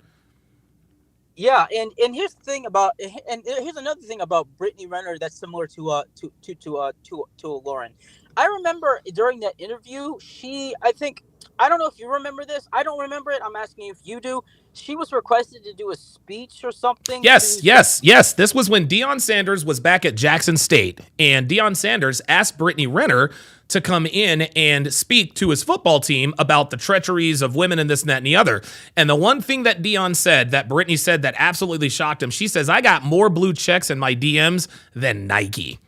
Yeah, and here's the thing here's another thing about Brittany Renner that's similar to Lauren. I remember during that interview, I don't know if you remember this. I don't remember it. I'm asking you if you do. She was requested to do a speech or something. Yes. This was when Deion Sanders was back at Jackson State, and Deion Sanders asked Brittany Renner to come in and speak to his football team about the treacheries of women and this and that and the other. And the one thing that Deion said, that Brittany said that absolutely shocked him, she says, "I got more blue checks in my DMs than Nike."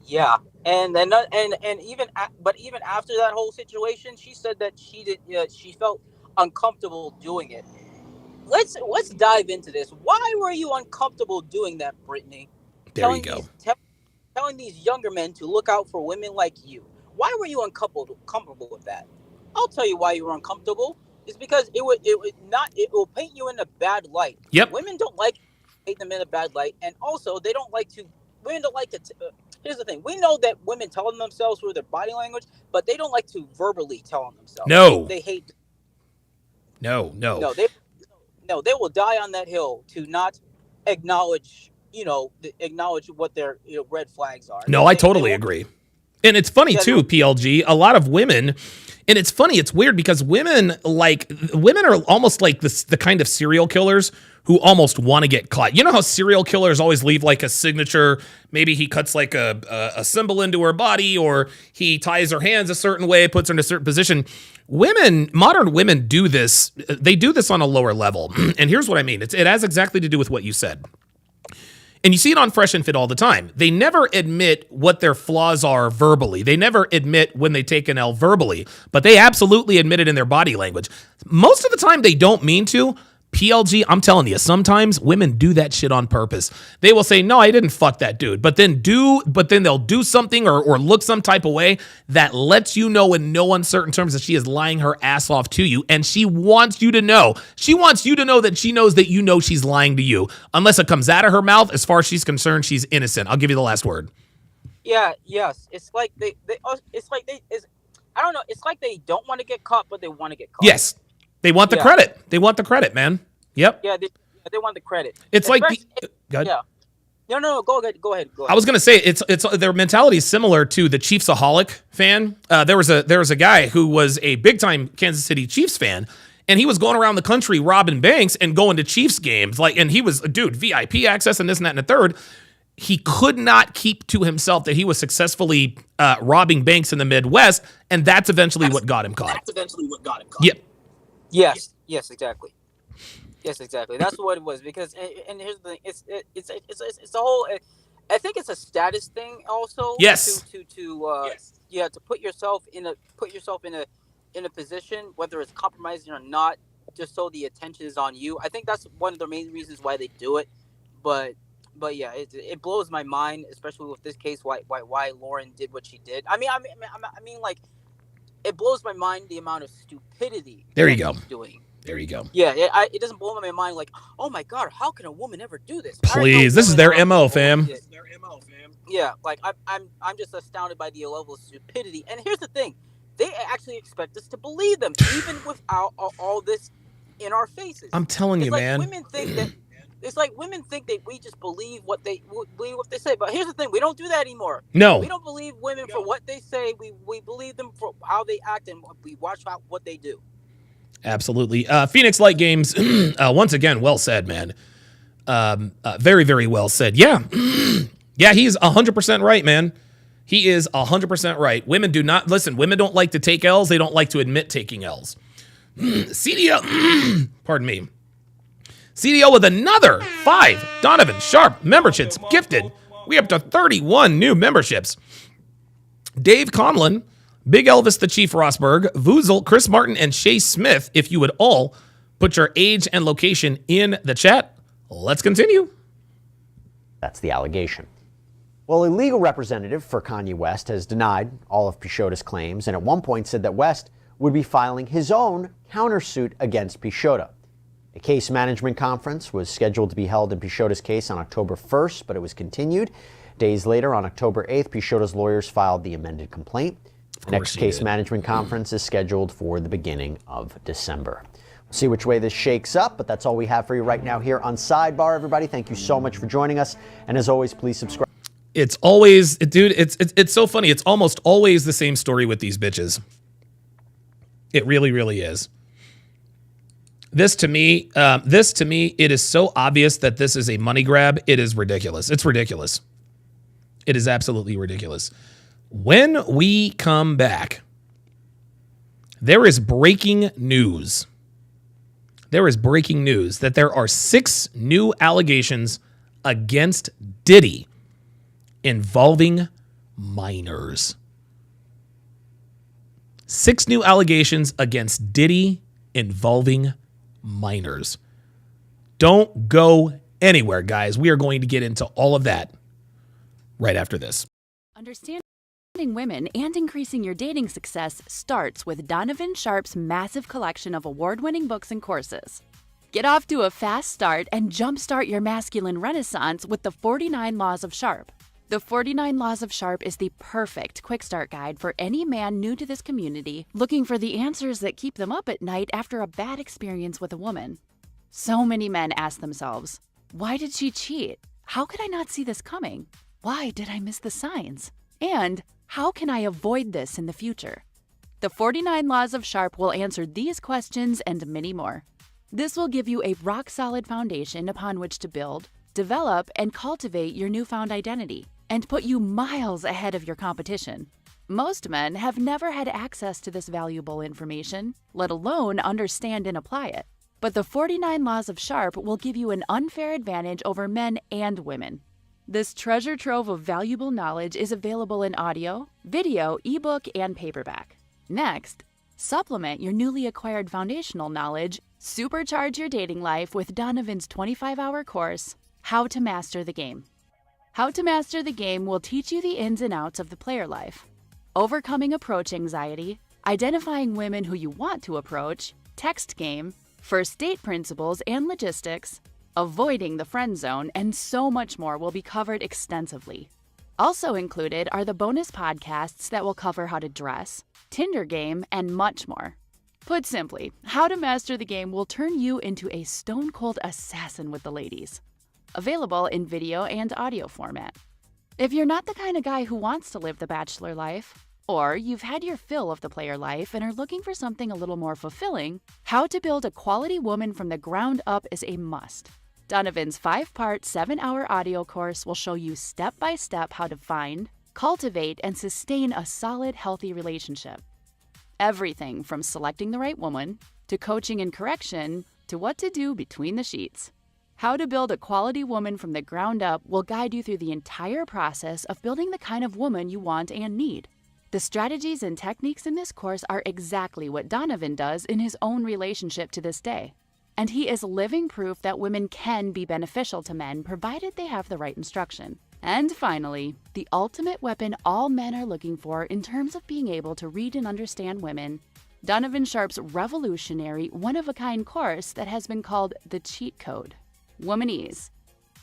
Yeah. And even after that whole situation, she said that she felt uncomfortable doing it. Let's dive into this. Why were you uncomfortable doing that, Brittany? There you go. Telling these younger men to look out for women like you. Why were you uncomfortable with that? I'll tell you why you were uncomfortable. It's because it will paint you in a bad light. Yep. Women don't like to paint them in a bad light, and also women don't like to. Here's the thing. We know that women tell them themselves through their body language, but they don't like to verbally tell them themselves. No. They hate. No. They will die on that hill to not acknowledge what their red flags are. No, I totally agree. And it's funny too, PLG. A lot of women, and it's funny, it's weird because women are almost like the kind of serial killers who almost want to get caught. You know how serial killers always leave like a signature? Maybe he cuts like a symbol into her body, or he ties her hands a certain way, puts her in a certain position. Modern women do this. They do this on a lower level. And here's what I mean. It has exactly to do with what you said. And you see it on Fresh and Fit all the time. They never admit what their flaws are verbally. They never admit when they take an L verbally, but they absolutely admit it in their body language. Most of the time they don't mean to. PLG, I'm telling you, sometimes women do that shit on purpose. They will say, no, I didn't fuck that dude. But then they'll do something or look some type of way that lets you know in no uncertain terms that she is lying her ass off to you. And she wants you to know. She wants you to know that she knows that you know she's lying to you. Unless it comes out of her mouth, as far as she's concerned, she's innocent. I'll give you the last word. Yeah, yes. It's like I don't know. It's like they don't want to get caught, but they want to get caught. Yes. They want the credit. They want the credit, man. Yep. Yeah, they want the credit. It's like good. Yeah. No. Go ahead. I was gonna say it's their mentality is similar to the Chiefsaholic fan. There was a guy who was a big time Kansas City Chiefs fan, and he was going around the country robbing banks and going to Chiefs games. And he was VIP access and this and that and the third. He could not keep to himself that he was successfully robbing banks in the Midwest, and that's eventually what got him caught. Yep. Yes, exactly. Yes, exactly. That's what it was. Because and here's the thing: it's a whole. I think it's a status thing also. Yes. To put yourself in a position, whether it's compromising or not, just so the attention is on you. I think that's one of the main reasons why they do it. But yeah, it blows my mind, especially with this case, why Lauren did what she did. I mean, like, it blows my mind the amount of stupidity. There you go. Doing. There you go. Yeah, it doesn't blow my mind like, oh my god, how can a woman ever do this? Please, this is their MO, fam. Yeah, like I'm just astounded by the level of stupidity. And here's the thing, they actually expect us to believe them, even without all this in our faces. I'm telling you, man. It's like women think that we just believe what they say. But here's the thing: we don't do that anymore. No, we don't believe women for what they say. We believe them for how they act, and we watch out what they do. Absolutely. Phoenix Light Games, once again, well said, man. Very, very well said. Yeah. Yeah, he's 100% right, man. He is 100% right. Women don't like to take L's. They don't like to admit taking L's. CDL, pardon me. CDL with another 5 Donovan Sharp memberships gifted. We up to 31 new memberships. Dave Conlon, Big Elvis the Chief Rosberg, Vuzel, Chris Martin, and Shay Smith, if you would all put your age and location in the chat. Let's continue. That's the allegation. Well, a legal representative for Kanye West has denied all of Pishotta's claims and at one point said that West would be filing his own countersuit against Pishotta. A case management conference was scheduled to be held in Pishotta's case on October 1st, but it was continued. Days later, on October 8th, Pishotta's lawyers filed the amended complaint. The next case management conference is scheduled for the beginning of December. We'll see which way this shakes up, but that's all we have for you right now here on Sidebar, everybody. Thank you so much for joining us. And as always, please subscribe. It's always, dude, it's so funny. It's almost always the same story with these bitches. It really, really is. This to me, it is so obvious that this is a money grab. It is ridiculous. It's ridiculous. It is absolutely ridiculous. When we come back, there is breaking news. There is breaking news that there are 6 new allegations against Diddy involving minors. 6 new allegations against Diddy involving minors. Don't go anywhere, guys. We are going to get into all of that right after this. Understanding women and increasing your dating success starts with Donovan Sharp's massive collection of award-winning books and courses. Get off to a fast start and jumpstart your masculine renaissance with the 49 Laws of Sharp. The 49 Laws of Sharp is the perfect quick start guide for any man new to this community looking for the answers that keep them up at night after a bad experience with a woman. So many men ask themselves, why did she cheat? How could I not see this coming? Why did I miss the signs? And how can I avoid this in the future? The 49 Laws of Sharp will answer these questions and many more. This will give you a rock-solid foundation upon which to build, develop, and cultivate your newfound identity, and put you miles ahead of your competition. Most men have never had access to this valuable information, let alone understand and apply it. But the 49 Laws of Sharp will give you an unfair advantage over men and women. This treasure trove of valuable knowledge is available in audio, video, ebook, and paperback. Next, supplement your newly acquired foundational knowledge Supercharge your dating life with Donovan's 25-hour course, How to Master the Game. How to Master the Game will teach you the ins and outs of the player life, overcoming approach anxiety, identifying women who you want to approach, text game, first date principles and logistics, avoiding the friend zone, and so much more will be covered extensively. Also included are the bonus podcasts that will cover how to dress, Tinder game, and much more. Put simply, How to Master the Game will turn you into a stone-cold assassin with the ladies. Available in video and audio format. If you're not the kind of guy who wants to live the bachelor life, or you've had your fill of the player life and are looking for something a little more fulfilling, How to Build a Quality Woman from the Ground Up is a must. Donovan's 5-part, 7-hour audio course will show you step-by-step how to find, cultivate, and sustain a solid, healthy relationship. Everything from selecting the right woman, to coaching and correction, to what to do between the sheets. How to Build a Quality Woman from the Ground Up will guide you through the entire process of building the kind of woman you want and need. The strategies and techniques in this course are exactly what Donovan does in his own relationship to this day. And he is living proof that women can be beneficial to men provided they have the right instruction. And finally, the ultimate weapon all men are looking for in terms of being able to read and understand women, Donovan Sharp's revolutionary, one-of-a-kind course that has been called the cheat code, Womanese.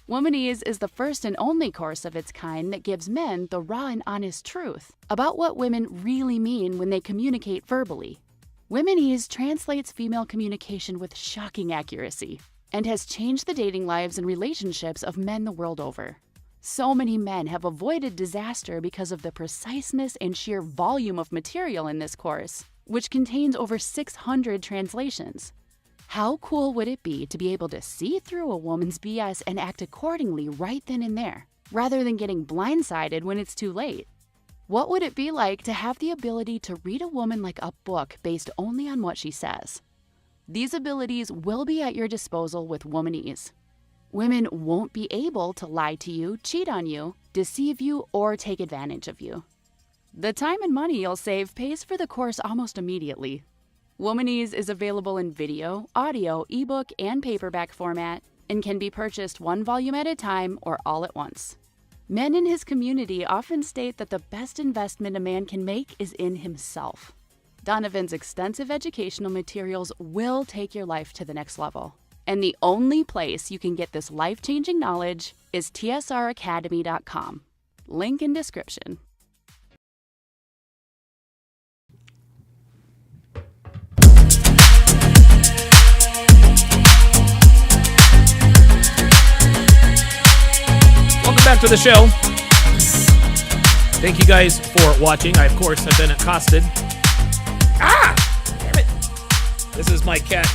Womanese is the first and only course of its kind that gives men the raw and honest truth about what women really mean when they communicate verbally. Womanese translates female communication with shocking accuracy and has changed the dating lives and relationships of men the world over. So many men have avoided disaster because of the preciseness and sheer volume of material in this course, which contains over 600 translations. How cool would it be to be able to see through a woman's BS and act accordingly right then and there, rather than getting blindsided when it's too late? What would it be like to have the ability to read a woman like a book based only on what she says? These abilities will be at your disposal with Womanese. Women won't be able to lie to you, cheat on you, deceive you, or take advantage of you. The time and money you'll save pays for the course almost immediately. Womanese is available in video, audio, ebook, and paperback format, and can be purchased one volume at a time or all at once. Men in his community often state that the best investment a man can make is in himself. Donovan's extensive educational materials will take your life to the next level. And the only place you can get this life-changing knowledge is tsracademy.com. Link in description. Welcome back to the show. Thank you guys for watching. I, of course, have been accosted. Ah! Damn it. This is my cat,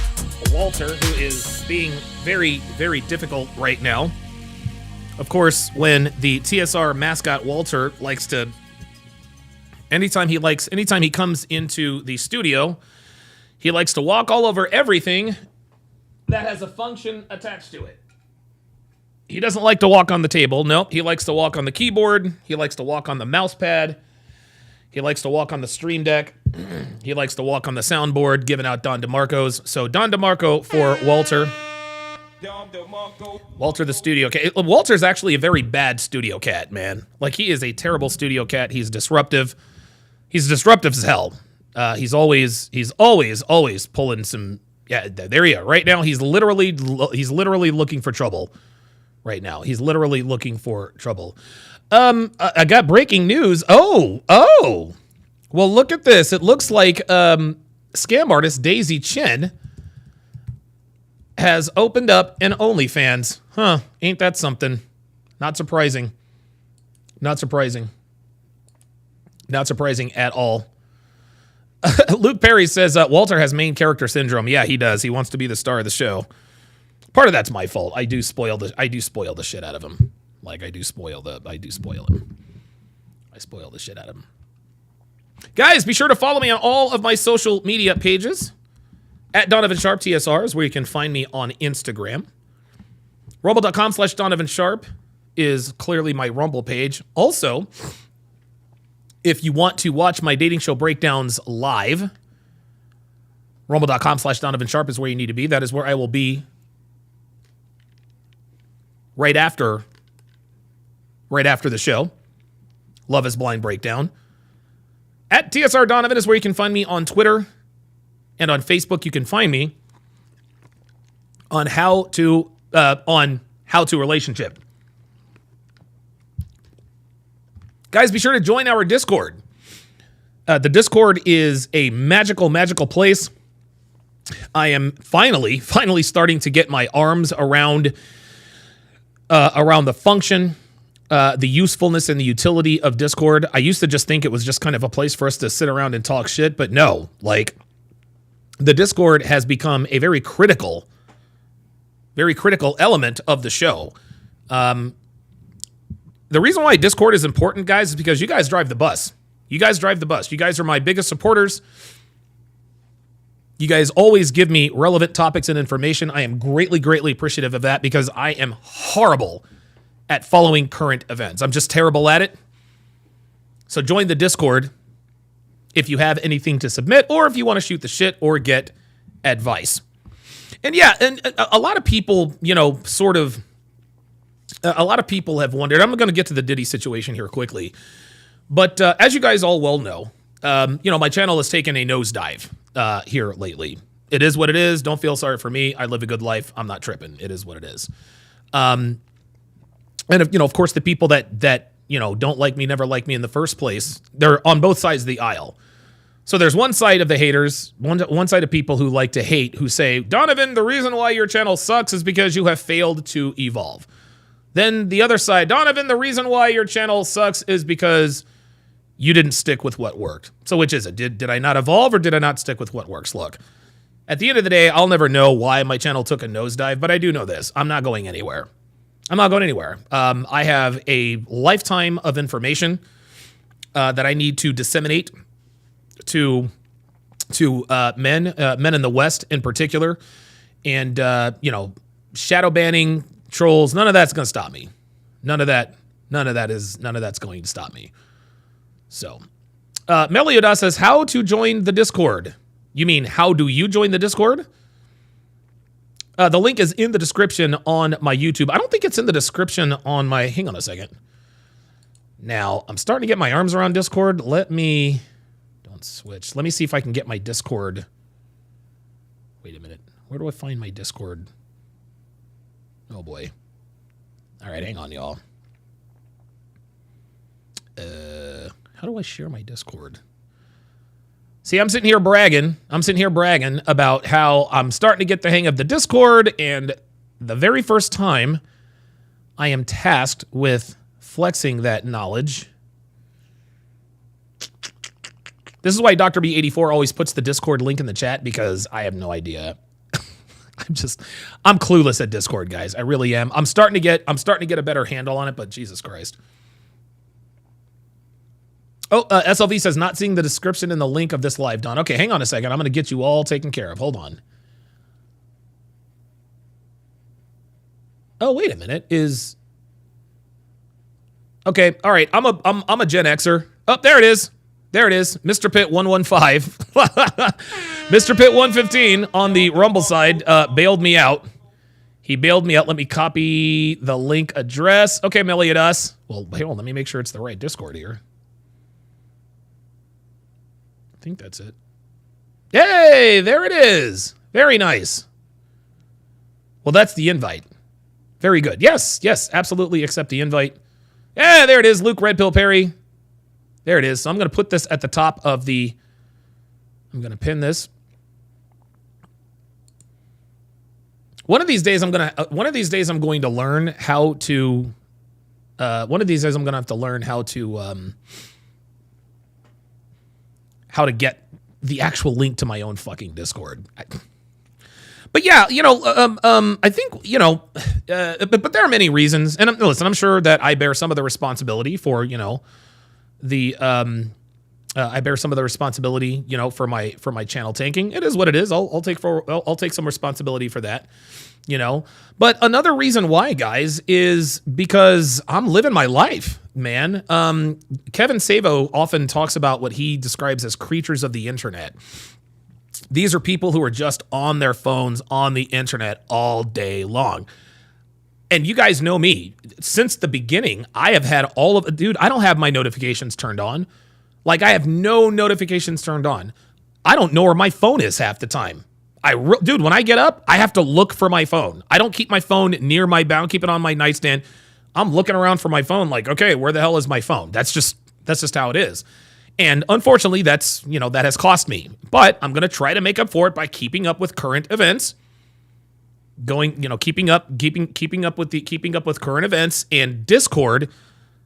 Walter, who is being very, very difficult right now. Of course, when the TSR mascot, Walter, likes to... Anytime he comes into the studio, he likes to walk all over everything that has a function attached to it. He doesn't like to walk on the table. Nope. He likes to walk on the keyboard. He likes to walk on the mouse pad. He likes to walk on the stream deck. He likes to walk on the soundboard, giving out Don DeMarco's. So Don DeMarco for Walter. Walter the studio cat. Walter's actually a very bad studio cat, man. Like, he is a terrible studio cat. He's disruptive. He's disruptive as hell. He's always pulling some... Yeah, there you go. Right now, he's literally looking for trouble. Right now, he's literally looking for trouble. I got breaking news. Oh. Well, look at this. It looks like scam artist Daisy Chen has opened up an OnlyFans. Huh? Ain't that something? Not surprising. Not surprising at all. Luke Perry says Walter has main character syndrome. Yeah, he does. He wants to be the star of the show. Part of that's my fault. I do spoil the shit out of him. Like, I spoil him. I spoil the shit out of him. Guys, be sure to follow me on all of my social media pages. At Donovan Sharp TSR is where you can find me on Instagram. Rumble.com/Donovan Sharp is clearly my Rumble page. Also, if you want to watch my dating show breakdowns live, Rumble.com/Donovan Sharp is where you need to be. That is where I will be right after the show. Love is Blind Breakdown. At TSR Donovan is where you can find me on Twitter, and on Facebook you can find me on how to relationship. Guys, be sure to join our Discord. The Discord is a magical place. I am finally starting to get my arms around the function, the usefulness and the utility of Discord. I used to just think it was just kind of a place for us to sit around and talk shit, but no, like, the Discord has become a very critical element of the show. The reason why Discord is important, guys, is because you guys drive the bus. You guys drive the bus. You guys are my biggest supporters. You guys always give me relevant topics and information. I am greatly appreciative of that because I am horrible at following current events. I'm just terrible at it. So join the Discord if you have anything to submit or if you want to shoot the shit or get advice. And yeah, and a lot of people, a lot of people have wondered. I'm going to get to the Diddy situation here quickly. But as you guys all well know, my channel has taken a nosedive here lately. It is what it is. Don't feel sorry for me. I live a good life. I'm not tripping. It is what it is. And of course, the people that don't like me, never like me in the first place, they're on both sides of the aisle. So there's one side of the haters, one side of people who like to hate, who say, Donovan, the reason why your channel sucks is because you have failed to evolve. Then the other side, Donovan, the reason why your channel sucks is because you didn't stick with what worked. So which is it? Did I not evolve or did I not stick with what works? Look, at the end of the day, I'll never know why my channel took a nosedive, but I do know this. I'm not going anywhere. I have a lifetime of information that I need to disseminate to men in the West in particular. And, shadow banning, trolls, none of that's going to stop me. None of that's going to stop me. So, Meliodas says, how to join the Discord? You mean, how do you join the Discord? The link is in the description on my YouTube. I don't think it's in the description on my, hang on a second. Now, I'm starting to get my arms around Discord. Don't switch. Let me see if I can get my Discord. Wait a minute. Where do I find my Discord? Oh boy. All right, hang on, y'all. How do I share my Discord? See, I'm sitting here bragging about how I'm starting to get the hang of the Discord, and the very first time I am tasked with flexing that knowledge. This is why Dr. B84 always puts the Discord link in the chat, because I have no idea. I'm clueless at Discord, guys. I really am. I'm starting to get a better handle on it, but Jesus Christ. Oh, SLV says, not seeing the description in the link of this live, Don. Okay, hang on a second. I'm going to get you all taken care of. Hold on. Oh, wait a minute. Okay, all right. I'm a Gen Xer. Oh, there it is. There it is. Mr. Pitt 115. Mr. Pitt 115 on the Rumble side bailed me out. He bailed me out. Let me copy the link address. Okay, Meliodas. Well, hold on. Let me make sure it's the right Discord here. I think that's it. Yay, there it is. Very nice. Well, that's the invite. Very good. Yes, absolutely accept the invite. Yeah, there it is, Luke Red Pill Perry. There it is. So I'm going to put this at the top of the... I'm going to pin this. One of these days I'm going to learn how to... one of these days I'm going to have to learn how to get the actual link to my own fucking Discord. But yeah, I think, but there are many reasons. And listen, I'm sure that I bear some of the responsibility for, I bear some of the responsibility, for my channel tanking. It is what it is. I'll take some responsibility for that, But another reason why, guys, is because I'm living my life, man. Kevin Savo often talks about what he describes as creatures of the internet. These are people who are just on their phones on the internet all day long. And you guys know me. Since the beginning, I have had dude, I don't have my notifications turned on. Like, I have no notifications turned on. I don't know where my phone is half the time. Dude, when I get up, I have to look for my phone. I don't keep my phone near I don't keep it on my nightstand. I'm looking around for my phone like, okay, where the hell is my phone? That's just how it is. And unfortunately, that has cost me. But I'm going to try to make up for it by keeping up with current events. Keeping up with current events. And Discord,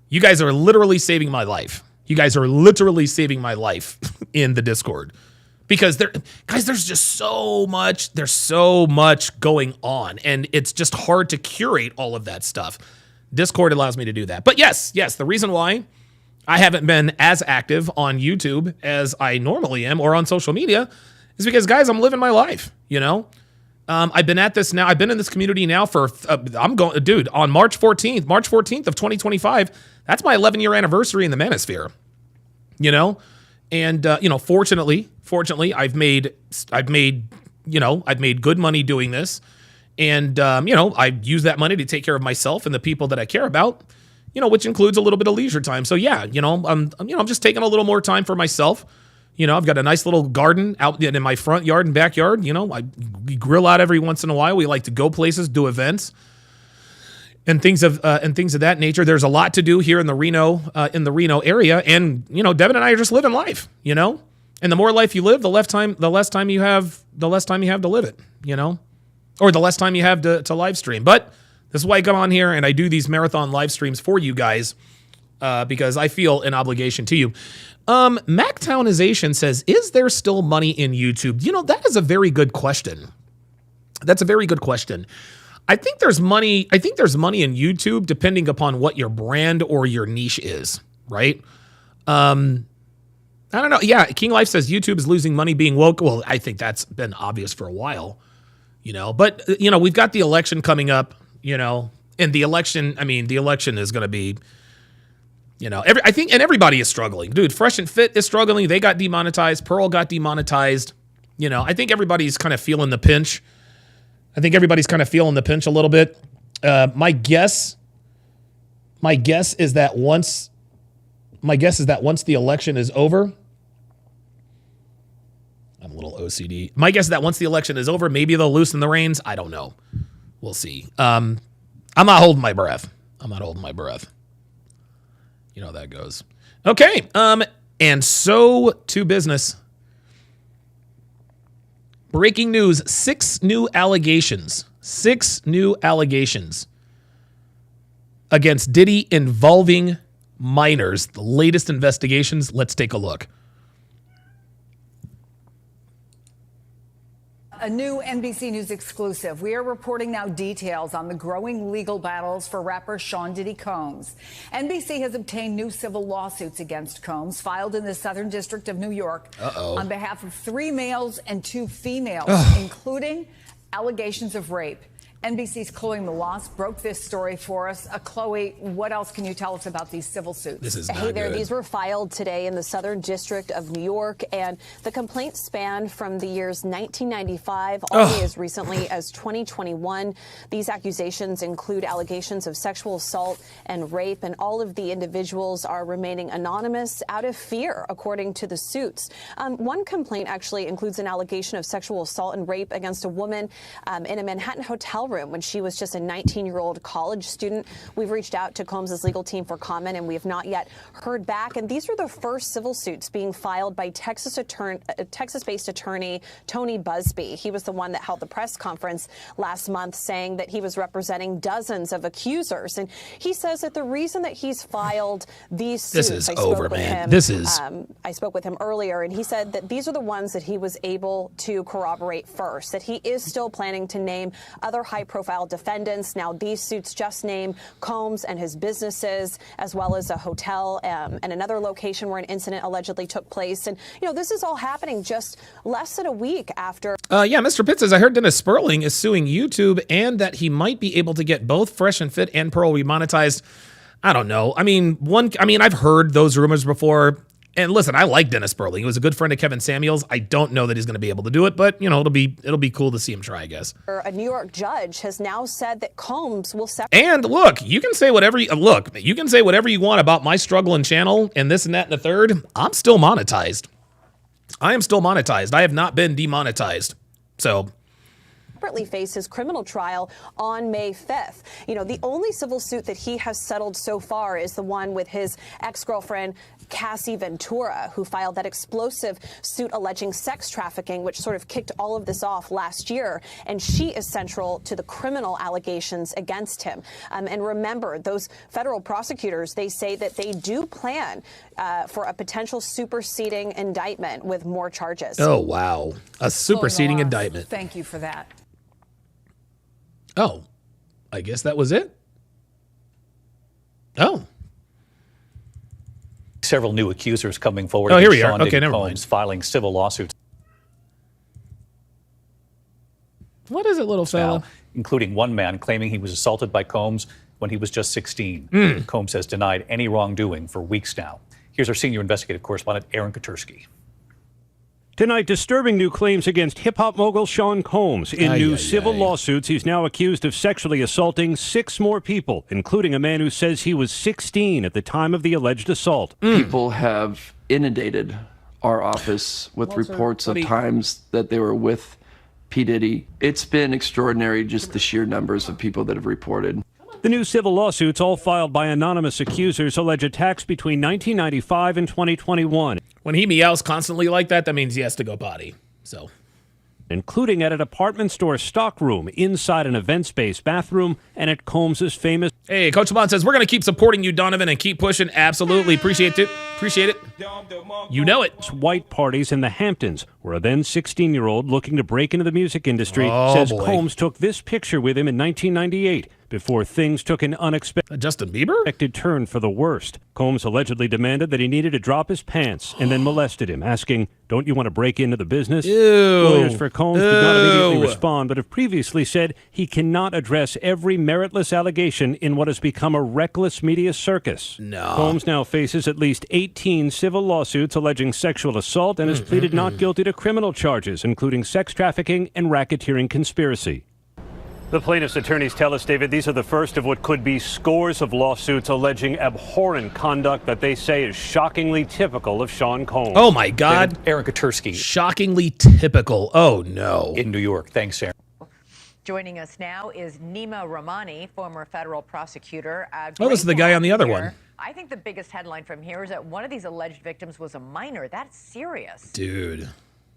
you guys are literally saving my life. You guys are literally saving my life in the Discord. Because there's just so much going on, and it's just hard to curate all of that stuff. Discord allows me to do that. But yes, the reason why I haven't been as active on YouTube as I normally am, or on social media, is because, guys, I'm living my life, I've been at this now. I've been in this community now for, on March 14th of 2025, that's my 11-year anniversary in the manosphere, And, fortunately, I've made good money doing this. And, I use that money to take care of myself and the people that I care about, which includes a little bit of leisure time. So yeah, I'm just taking a little more time for myself. I've got a nice little garden out in my front yard and backyard. We grill out every once in a while. We like to go places, do events, and things of that nature. There's a lot to do here in the Reno area, and Devin and I are just living life. And the more life you live, the less time you have to live it. Or the less time you have to live stream. But this is why I come on here and I do these marathon live streams for you guys, because I feel an obligation to you. Mactownization says, is there still money in YouTube? That is a very good question. That's a very good question. I think there's money in YouTube depending upon what your brand or your niche is, right? I don't know. Yeah, King Life says YouTube is losing money being woke. Well, I think that's been obvious for a while, But, we've got the election coming up, and the election is going to be, I think, and everybody is struggling. Dude, Fresh and Fit is struggling. They got demonetized. Pearl got demonetized. I think everybody's kind of feeling the pinch. a little bit. My guess is that once the election is over, I'm a little OCD. My guess is that once the election is over, maybe they'll loosen the reins. I don't know. We'll see. I'm not holding my breath. You know how that goes. Okay. And so to business. Breaking news, 6 new allegations against Diddy involving minors. The latest investigations. Let's take a look. A new NBC News exclusive. We are reporting now details on the growing legal battles for rapper Sean Diddy Combs. NBC has obtained new civil lawsuits against Combs filed in the Southern District of New York on behalf of 3 males and 2 females, including allegations of rape. NBC's Chloe Melas broke this story for us. Chloe, what else can you tell us about these civil suits? This is not Hey there, good. these were filed today in the Southern District of New York, and the complaints span from the years 1995 all the way as recently as 2021. These accusations include allegations of sexual assault and rape, and all of the individuals are remaining anonymous out of fear, according to the suits. One complaint actually includes an allegation of sexual assault and rape against a woman in a Manhattan hotel room when she was just a 19-year-old college student. We've reached out to Combs' legal team for comment, and we have not yet heard back. And these are the first civil suits being filed by Texas-based attorney Tony Busby. He was the one that held the press conference last month saying that he was representing dozens of accusers. And he says that the reason that he's filed these suits, This is over, man. I spoke with him earlier, and he said that these are the ones that he was able to corroborate first, that he is still planning to name other high-profile defendants. Now, these suits just name Combs and his businesses, as well as a hotel and another location where an incident allegedly took place. And, this is all happening just less than a week after. Mr. Pitts says, I heard Dennis Sperling is suing YouTube and that he might be able to get both Fresh and Fit and Pearl remonetized. I don't know. I've heard those rumors before. And listen, I like Dennis Sperling. He was a good friend of Kevin Samuels. I don't know that he's going to be able to do it, but it'll be cool to see him try, I guess. A New York judge has now said that Combs will And look, you can say whatever you want about my struggle and channel and this and that and the third. I'm still monetized. I am still monetized. I have not been demonetized. So separately face his criminal trial on May 5th. The only civil suit that he has settled so far is the one with his ex-girlfriend, Cassie Ventura, who filed that explosive suit alleging sex trafficking, which sort of kicked all of this off last year. And she is central to the criminal allegations against him. And remember, those federal prosecutors, they say that they do plan for a potential superseding indictment with more charges. Oh, wow. A superseding indictment. Thank you for that. Oh, I guess that was it. Oh. Several new accusers coming forward. Oh, here we Sean are. Okay, Diddy never Combs mind. Filing civil lawsuits. What is it, little fella? Now, including one man claiming he was assaulted by Combs when he was just 16. Combs has denied any wrongdoing for weeks now. Here's our senior investigative correspondent, Aaron Katursky. Tonight, disturbing new claims against hip-hop mogul Sean Combs. In new civil lawsuits, he's now accused of sexually assaulting 6 more people, including a man who says he was 16 at the time of the alleged assault. People have inundated our office with reports of times that they were with P. Diddy. It's been extraordinary, just the sheer numbers of people that have reported. The new civil lawsuits, all filed by anonymous accusers, allege attacks between 1995 and 2021. When he meows constantly like that, that means he has to go potty. So, including at a department store stockroom, inside an event space bathroom, and at Combs's famous... Hey, Coach Bond says, we're going to keep supporting you, Donovan, and keep pushing. Absolutely. Appreciate it. Appreciate it. You know it. White parties in the Hamptons, where a then 16-year-old looking to break into the music industry says Combs took this picture with him in 1998 before things took an unexpected Justin Bieber turn for the worst. Combs allegedly demanded that he needed to drop his pants and then molested him, asking, "Don't you want to break into the business?" Ew. Lawyers for Combs did not immediately respond, but have previously said he cannot address every meritless allegation in what has become a reckless media circus. No. Combs now faces at least 18 civil lawsuits alleging sexual assault and has pleaded not guilty to criminal charges, including sex trafficking and racketeering conspiracy. The plaintiff's attorneys tell us, David, these are the first of what could be scores of lawsuits alleging abhorrent conduct that they say is shockingly typical of Sean Combs. Oh, my God. David, Aaron Katursky. Shockingly typical. Oh, no. In New York. Thanks, Aaron. Joining us now is Nima Rahmani, former federal prosecutor. Oh, this is the guy on the other one. I think the biggest headline from here is that one of these alleged victims was a minor. That's serious. Dude.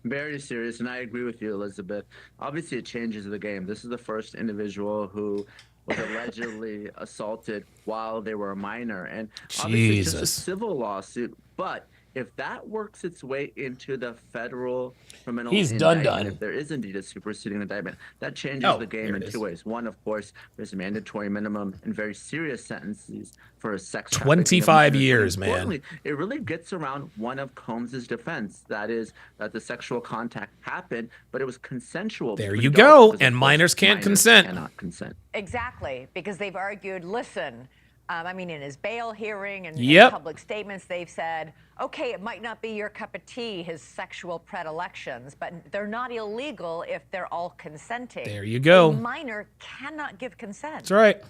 Very serious, and I agree with you, Elizabeth. Obviously, it changes the game. This is the first individual who was allegedly assaulted while they were a minor. And obviously, it's just a civil lawsuit, but if that works its way into the federal criminal indictment, if there is indeed a superseding indictment, that changes the game in 2 ways. One, of course, there's a mandatory minimum and very serious sentences for a sex trafficking. 25 years, man. Importantly, it really gets around one of Combs's defense, that is that the sexual contact happened, but it was consensual. There you go, and minors can't consent. Cannot consent. Exactly, because they've argued, listen, in his bail hearing and Yep. in public statements, they've said, okay, it might not be your cup of tea, his sexual predilections, but they're not illegal if they're all consenting. There you go. A minor cannot give consent. That's right.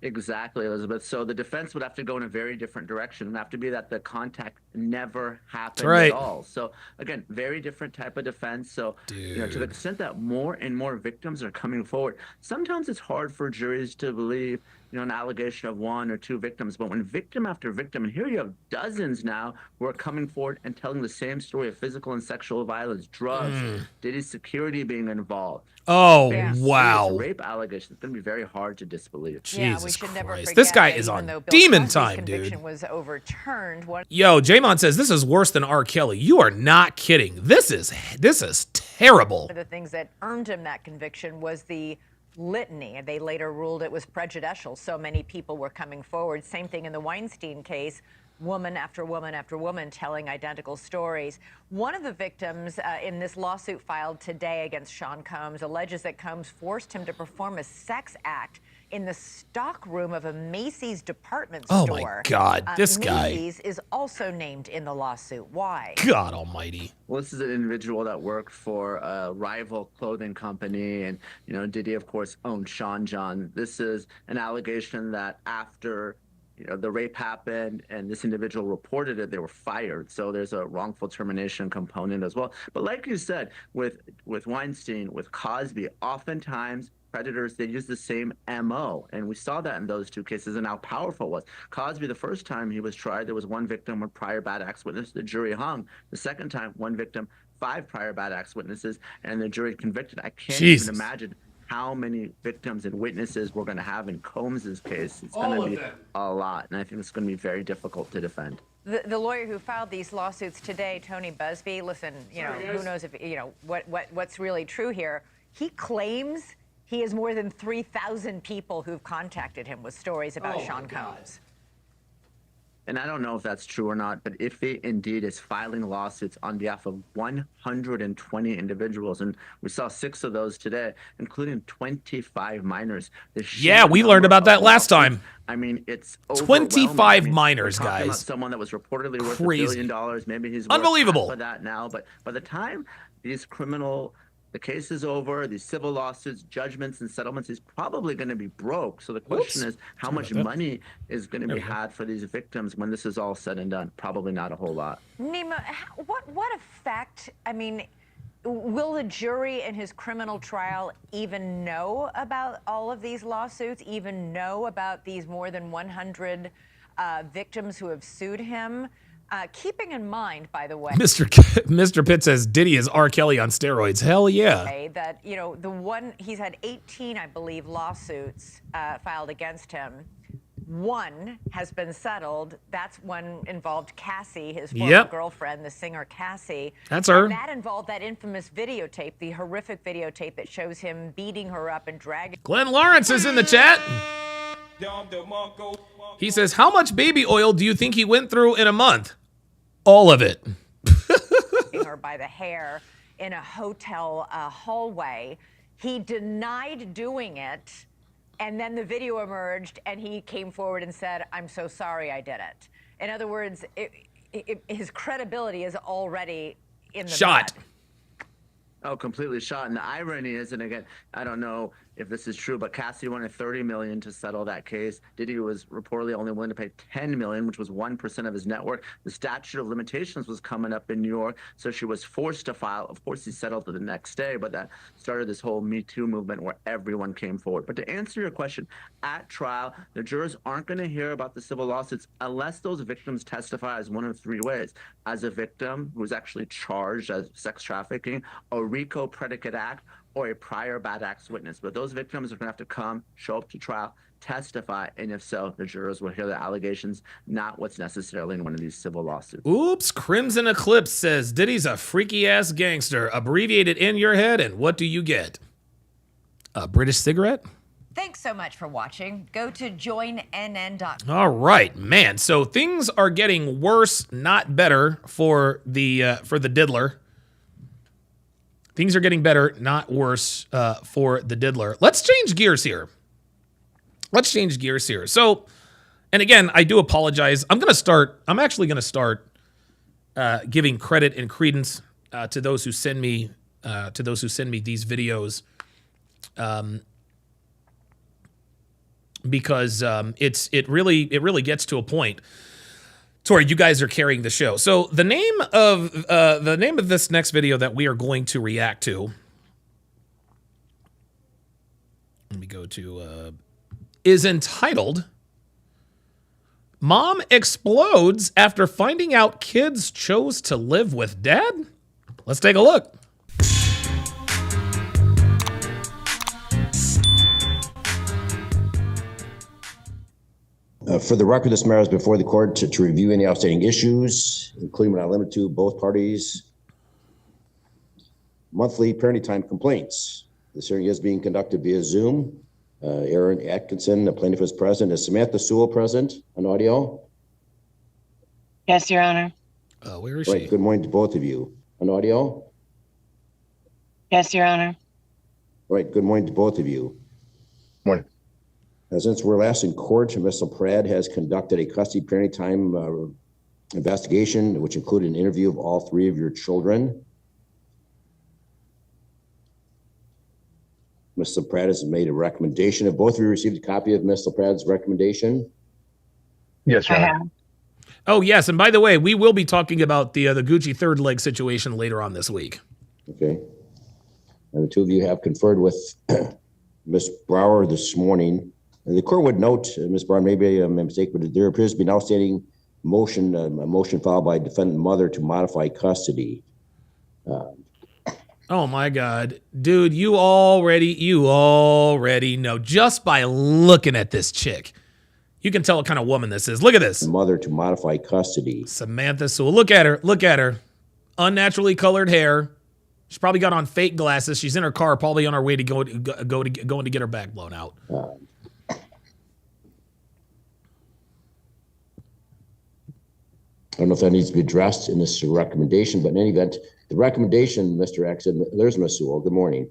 Exactly, Elizabeth. So the defense would have to go in a very different direction. It would have to be that the contact never happened right. at all. So again, very different type of defense. So to the extent that more and more victims are coming forward, sometimes it's hard for juries to believe an allegation of 1 or 2 victims, but when victim after victim, and here you have dozens now who are coming forward and telling the same story of physical and sexual violence, drugs, Diddy's security being involved. Oh, Serious wow. Rape allegations. It's going to be very hard to disbelieve. Jesus Christ. This guy is on demon time, dude. Was overturned. Yo, Jamon says this is worse than R. Kelly. You are not kidding. This is terrible. One of the things that earned him that conviction was the litany. They later ruled it was prejudicial. So many people were coming forward. Same thing in the Weinstein case. woman after woman after woman telling identical stories. One of the victims in this lawsuit filed today against Sean Combs alleges that Combs forced him to perform a sex act in the stock room of a Macy's department store. Oh my God, this guy. Macy's is also named in the lawsuit. Why? God almighty. Well, this is an individual that worked for a rival clothing company, and Diddy, of course, owned Sean John. This is an allegation that after the rape happened and this individual reported it, they were fired. So there's a wrongful termination component as well. But like you said, with Weinstein, with Cosby, oftentimes predators, they use the same MO. And we saw that in those two cases and how powerful it was. Cosby, the first time he was tried, there was one victim with prior bad acts witness. The jury hung. The second time, one victim, 5 prior bad acts witnesses, and the jury convicted. I can't even imagine how many victims and witnesses we're going to have in Combs's case. It's going to be a lot, and I think it's going to be very difficult to defend. The lawyer who filed these lawsuits today, Tony Busby, listen, who knows if, what's really true here. He claims he has more than 3,000 people who've contacted him with stories about Sean Combs. And I don't know if that's true or not, but if he indeed is filing lawsuits on behalf of 120 individuals, and we saw 6 of those today, including 25 minors. Yeah, we learned about that last time. I mean, it's 25 minors, guys. About someone that was reportedly worth Crazy. $1 billion. Maybe he's unbelievable worth half of that now. But by the time the case is over, these civil lawsuits, judgments, and settlements, he's probably going to be broke. So the question is, how much money is going to be had for these victims when this is all said and done? Probably not a whole lot. Nima, what effect, will the jury in his criminal trial even know about all of these lawsuits, even know about these more than 100 victims who have sued him? Keeping in mind, by the way, Mr. Pitt says Diddy is R. Kelly on steroids. Hell yeah. That, he's had 18, I believe, lawsuits filed against him. One has been settled. That's one involved Cassie, his former girlfriend, the singer Cassie. That's her. And that involved that infamous videotape, the horrific videotape that shows him beating her up and dragging. Glenn Lawrence is in the chat. He says, how much baby oil do you think he went through in a month? All of it. Her by the hair in a hotel hallway. He denied doing it, and then the video emerged, and he came forward and said, I'm so sorry I did it. In other words, his credibility is already in the shot. mud. Oh, completely shot. And the irony is, and again, I don't know if this is true, but Cassie wanted $30 million to settle that case. Diddy was reportedly only willing to pay $10 million, which was 1% of his net worth. The statute of limitations was coming up in New York, so she was forced to file. Of course, he settled the next day, but that started this whole Me Too movement where everyone came forward. But to answer your question, at trial, the jurors aren't going to hear about the civil lawsuits unless those victims testify as one of 3 ways. As a victim who was actually charged as sex trafficking, a RICO predicate act, or a prior bad acts witness. But those victims are going to have to come, show up to trial, testify, and if so, the jurors will hear the allegations, not what's necessarily in one of these civil lawsuits. Oops, Crimson Eclipse says, Diddy's a freaky-ass gangster. Abbreviated in your head, and what do you get? A British cigarette? Thanks so much for watching. Go to joinnn.com. All right, man. So things are getting worse, not better for the diddler. Things are getting better, not worse for the diddler. Let's change gears here. So, and again, I do apologize. I'm actually going to start giving credit and credence to those who send me these videos, because it really gets to a point. Sorry, you guys are carrying the show. So the name of this next video that we are going to react to, let me go to, is entitled "Mom Explodes After Finding Out Kids Chose to Live with Dad." Let's take a look. For the record, this matter is before the court to review any outstanding issues, including but not limited to both parties' monthly parenting time complaints. This hearing is being conducted via Zoom. Aaron Atkinson, the plaintiff, is present. Is Samantha Sewell present on audio? Yes, Your Honor. Where is Right, she? good morning to both of you. On audio? Yes, Your Honor. Right, good morning to both of you. Morning. Since we're last in court, Ms. Pratt has conducted a custody parenting time investigation, which included an interview of all three of your children. Ms. Pratt has made a recommendation. Have both of you received a copy of Ms. Pratt's recommendation? Yes, Your I Honor. have. Oh, yes. And by the way, we will be talking about the Gucci third leg situation later on this week. Okay. And the two of you have conferred with Ms. Brower this morning. And the court would note, Ms. Brower, maybe a mistake, but there appears to be an outstanding motion, a motion filed by defendant mother to modify custody. Oh my God. Dude, you already know just by looking at this chick. You can tell what kind of woman this is. Look at this. Mother to modify custody. Samantha Sewell. Look at her. Unnaturally colored hair. She's probably got on fake glasses. She's in her car, probably on her way to going to get her back blown out. I don't know if that needs to be addressed in this recommendation, but in any event, the recommendation, Mr. X, and there's Ms. Sewell. Good morning.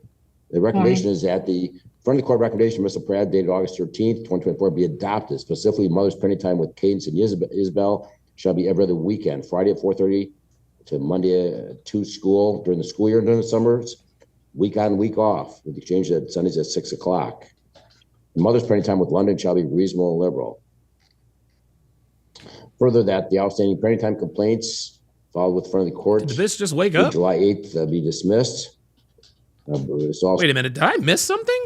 The recommendation is that the front of the court recommendation, Mr. Pratt, dated August 13th, 2024, be adopted. Specifically, mother's parenting time with Cadence and Isabel shall be every other weekend, Friday at 4:30 to Monday to school during the school year during the summers, week on, week off, with the exchange at Sundays at 6 o'clock. The mother's parenting time with London shall be reasonable and liberal. Further, that the outstanding parenting time complaints filed with the front of the court. Did this just wake up? July 8th be dismissed. Wait a minute. Did I miss something?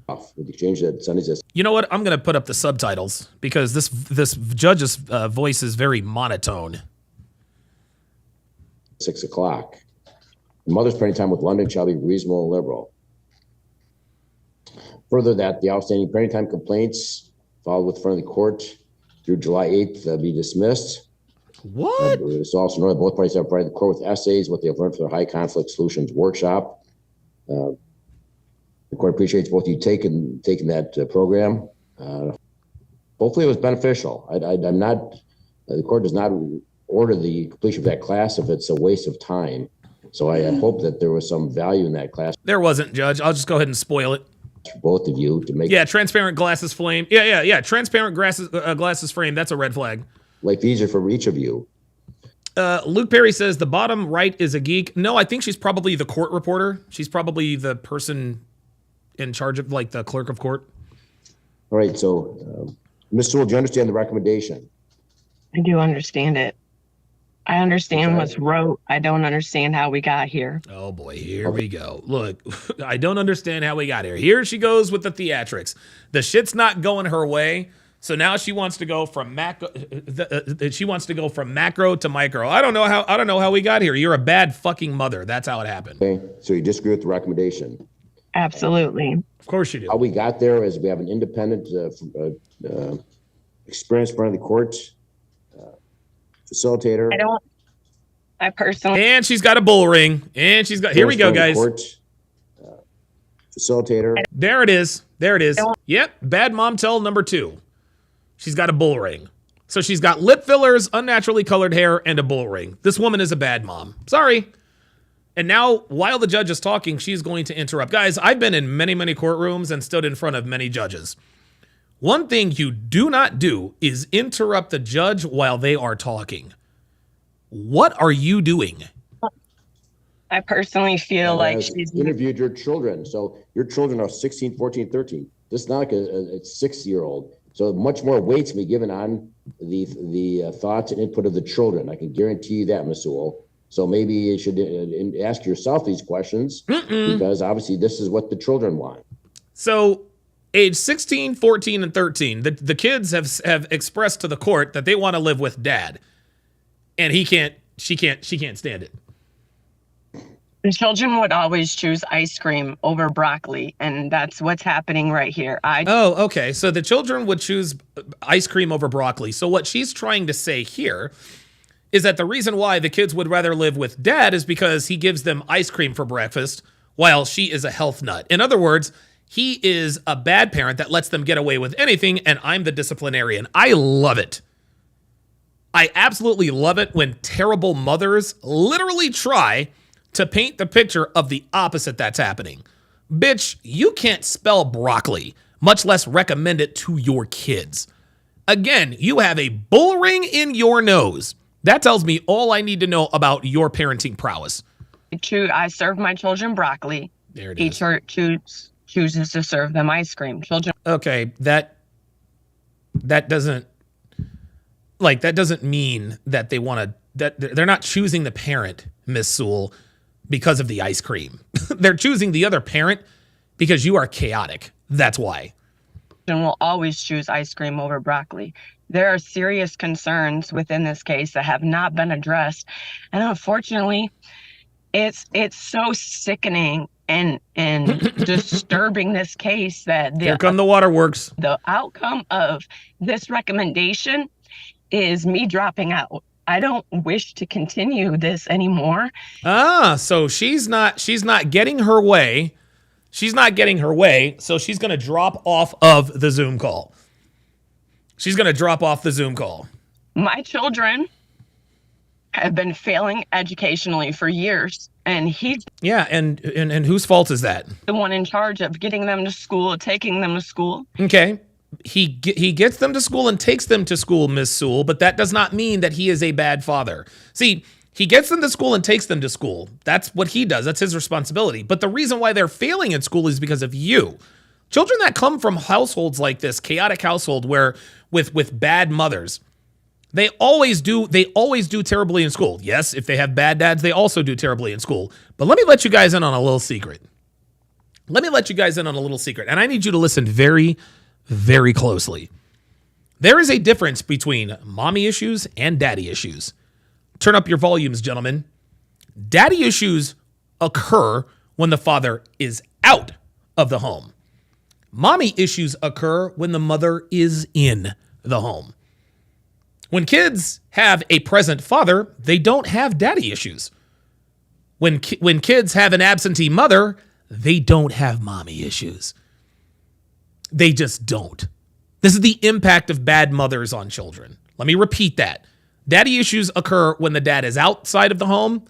With the exchange at Sundays at You know what? I'm going to put up the subtitles because this judge's voice is very monotone. 6 o'clock. The mother's parenting time with London shall be reasonable and liberal. Further, that the outstanding parenting time complaints filed with the front of the court through July 8th be dismissed. What? It's also known that both parties have provided the court with essays, what they have learned for their high conflict solutions workshop. The court appreciates both of you taking that program. Hopefully it was beneficial. I'm not, the court does not order the completion of that class if it's a waste of time. So I hope that there was some value in that class. There wasn't, Judge. I'll just go ahead and spoil it. For both of you to make transparent glasses flame. Yeah. Transparent glasses frame. That's a red flag. life easier for each of you. Luke Perry says the bottom right is a geek. No, I think she's probably the court reporter. She's probably the person in charge of, like, the clerk of court. All right, so Ms. Sewell, do you understand the recommendation? I do understand it. I understand what's wrote. I don't understand how we got here. Oh boy, here we go. Look, I don't understand how we got here. Here she goes with the theatrics. The shit's not going her way. So now she wants to go from macro to micro. I don't know how we got here. You're a bad fucking mother. That's how it happened. Okay, so you disagree with the recommendation? Absolutely. Of course you do. How we got there is we have an independent, experienced front of the court facilitator. I personally. And she's got a bull ring. And she's got. Here we go, guys. Court, facilitator. There it is. Yep. Bad mom tell number 2. She's got a bull ring. So she's got lip fillers, unnaturally colored hair, and a bull ring. This woman is a bad mom. Sorry. And now, while the judge is talking, she's going to interrupt. Guys, I've been in many, many courtrooms and stood in front of many judges. One thing you do not do is interrupt the judge while they are talking. What are you doing? I personally feel like she's interviewed your children. So your children are 16, 14, 13. This is not like a 6-year-old. So much more weight to be given on the thoughts and input of the children. I can guarantee you that, Ms. Sewell. So maybe you should ask yourself these questions because obviously this is what the children want. So age 16, 14, and 13, the kids have expressed to the court that they want to live with dad. And she can't stand it. the children would always choose ice cream over broccoli, and that's what's happening right here. Oh, okay. So the children would choose ice cream over broccoli. So what she's trying to say here is that the reason why the kids would rather live with dad is because he gives them ice cream for breakfast while she is a health nut. In other words, he is a bad parent that lets them get away with anything, and I'm the disciplinarian. I love it. I absolutely love it when terrible mothers literally try to paint the picture of the opposite that's happening. Bitch, you can't spell broccoli, much less recommend it to your kids. Again, you have a bull ring in your nose. That tells me all I need to know about your parenting prowess. I serve my children broccoli. There it he is. chooses to serve them ice cream. Children. Okay, that doesn't mean that they want to, that they're not choosing the parent, Miss Sewell, because of the ice cream. They're choosing the other parent because you are chaotic. That's why. Will always choose ice cream over broccoli. There are serious concerns within this case that have not been addressed, and unfortunately, it's so sickening and disturbing this case that Here come the waterworks. The outcome of this recommendation is me dropping out. I don't wish to continue this anymore. So she's not getting her way. She's not getting her way, so she's going to drop off of the Zoom call. She's going to drop off the Zoom call. My children have been failing educationally for years, and he's and whose fault is that? the one in charge of getting them to school, taking them to school. Okay. He gets them to school and takes them to school, Miss Sewell, but that does not mean that he is a bad father. See, he gets them to school and takes them to school. That's what he does. That's his responsibility. But the reason why they're failing in school is because of you. Children that come from households like this, chaotic household where with bad mothers, they always do terribly in school. Yes, if they have bad dads, they also do terribly in school. But let me let you guys in on a little secret. And I need you to listen very, very closely. There is a difference between mommy issues and daddy issues. Turn up your volumes, gentlemen. Daddy issues occur when the father is out of the home. Mommy issues occur when the mother is in the home. When kids have a present father, they don't have daddy issues. When kids have an absentee mother, they don't have mommy issues. They just don't. This is the impact of bad mothers on children. Let me repeat that. Daddy issues occur when the dad is outside of the home.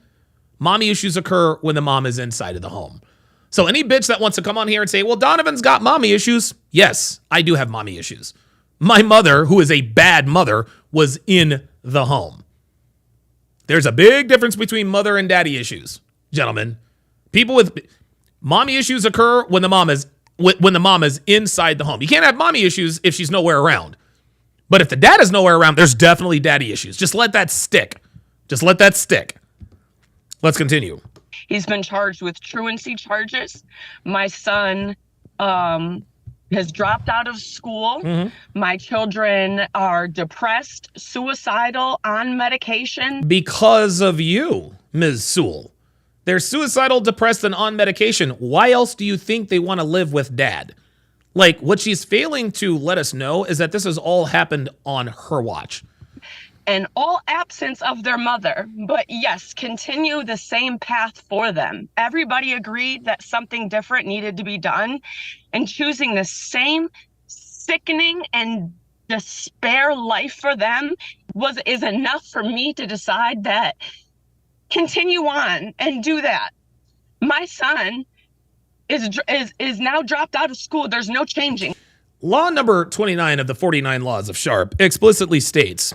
Mommy issues occur when the mom is inside of the home. So any bitch that wants to come on here and say, well, Donovan's got mommy issues. Yes, I do have mommy issues. My mother, who is a bad mother, was in the home. There's a big difference between mother and daddy issues, gentlemen. People with mommy issues occur when the mom is inside the home. You can't have mommy issues if she's nowhere around. But if the dad is nowhere around, there's definitely daddy issues. Just let that stick. Let's continue. He's been charged with truancy charges. My son has dropped out of school. Mm-hmm. My children are depressed, suicidal, on medication. Because of you, Ms. Sewell. They're suicidal, depressed, and on medication. Why else do you think they want to live with dad? Like, what she's failing to let us know is that this has all happened on her watch. And all absence of their mother, but yes, continue the same path for them. Everybody agreed that something different needed to be done, and choosing the same sickening and despair life for them is enough for me to decide that continue on and do that. My son is now dropped out of school. There's no changing. Law number 29 of the 49 Laws of Sharp explicitly states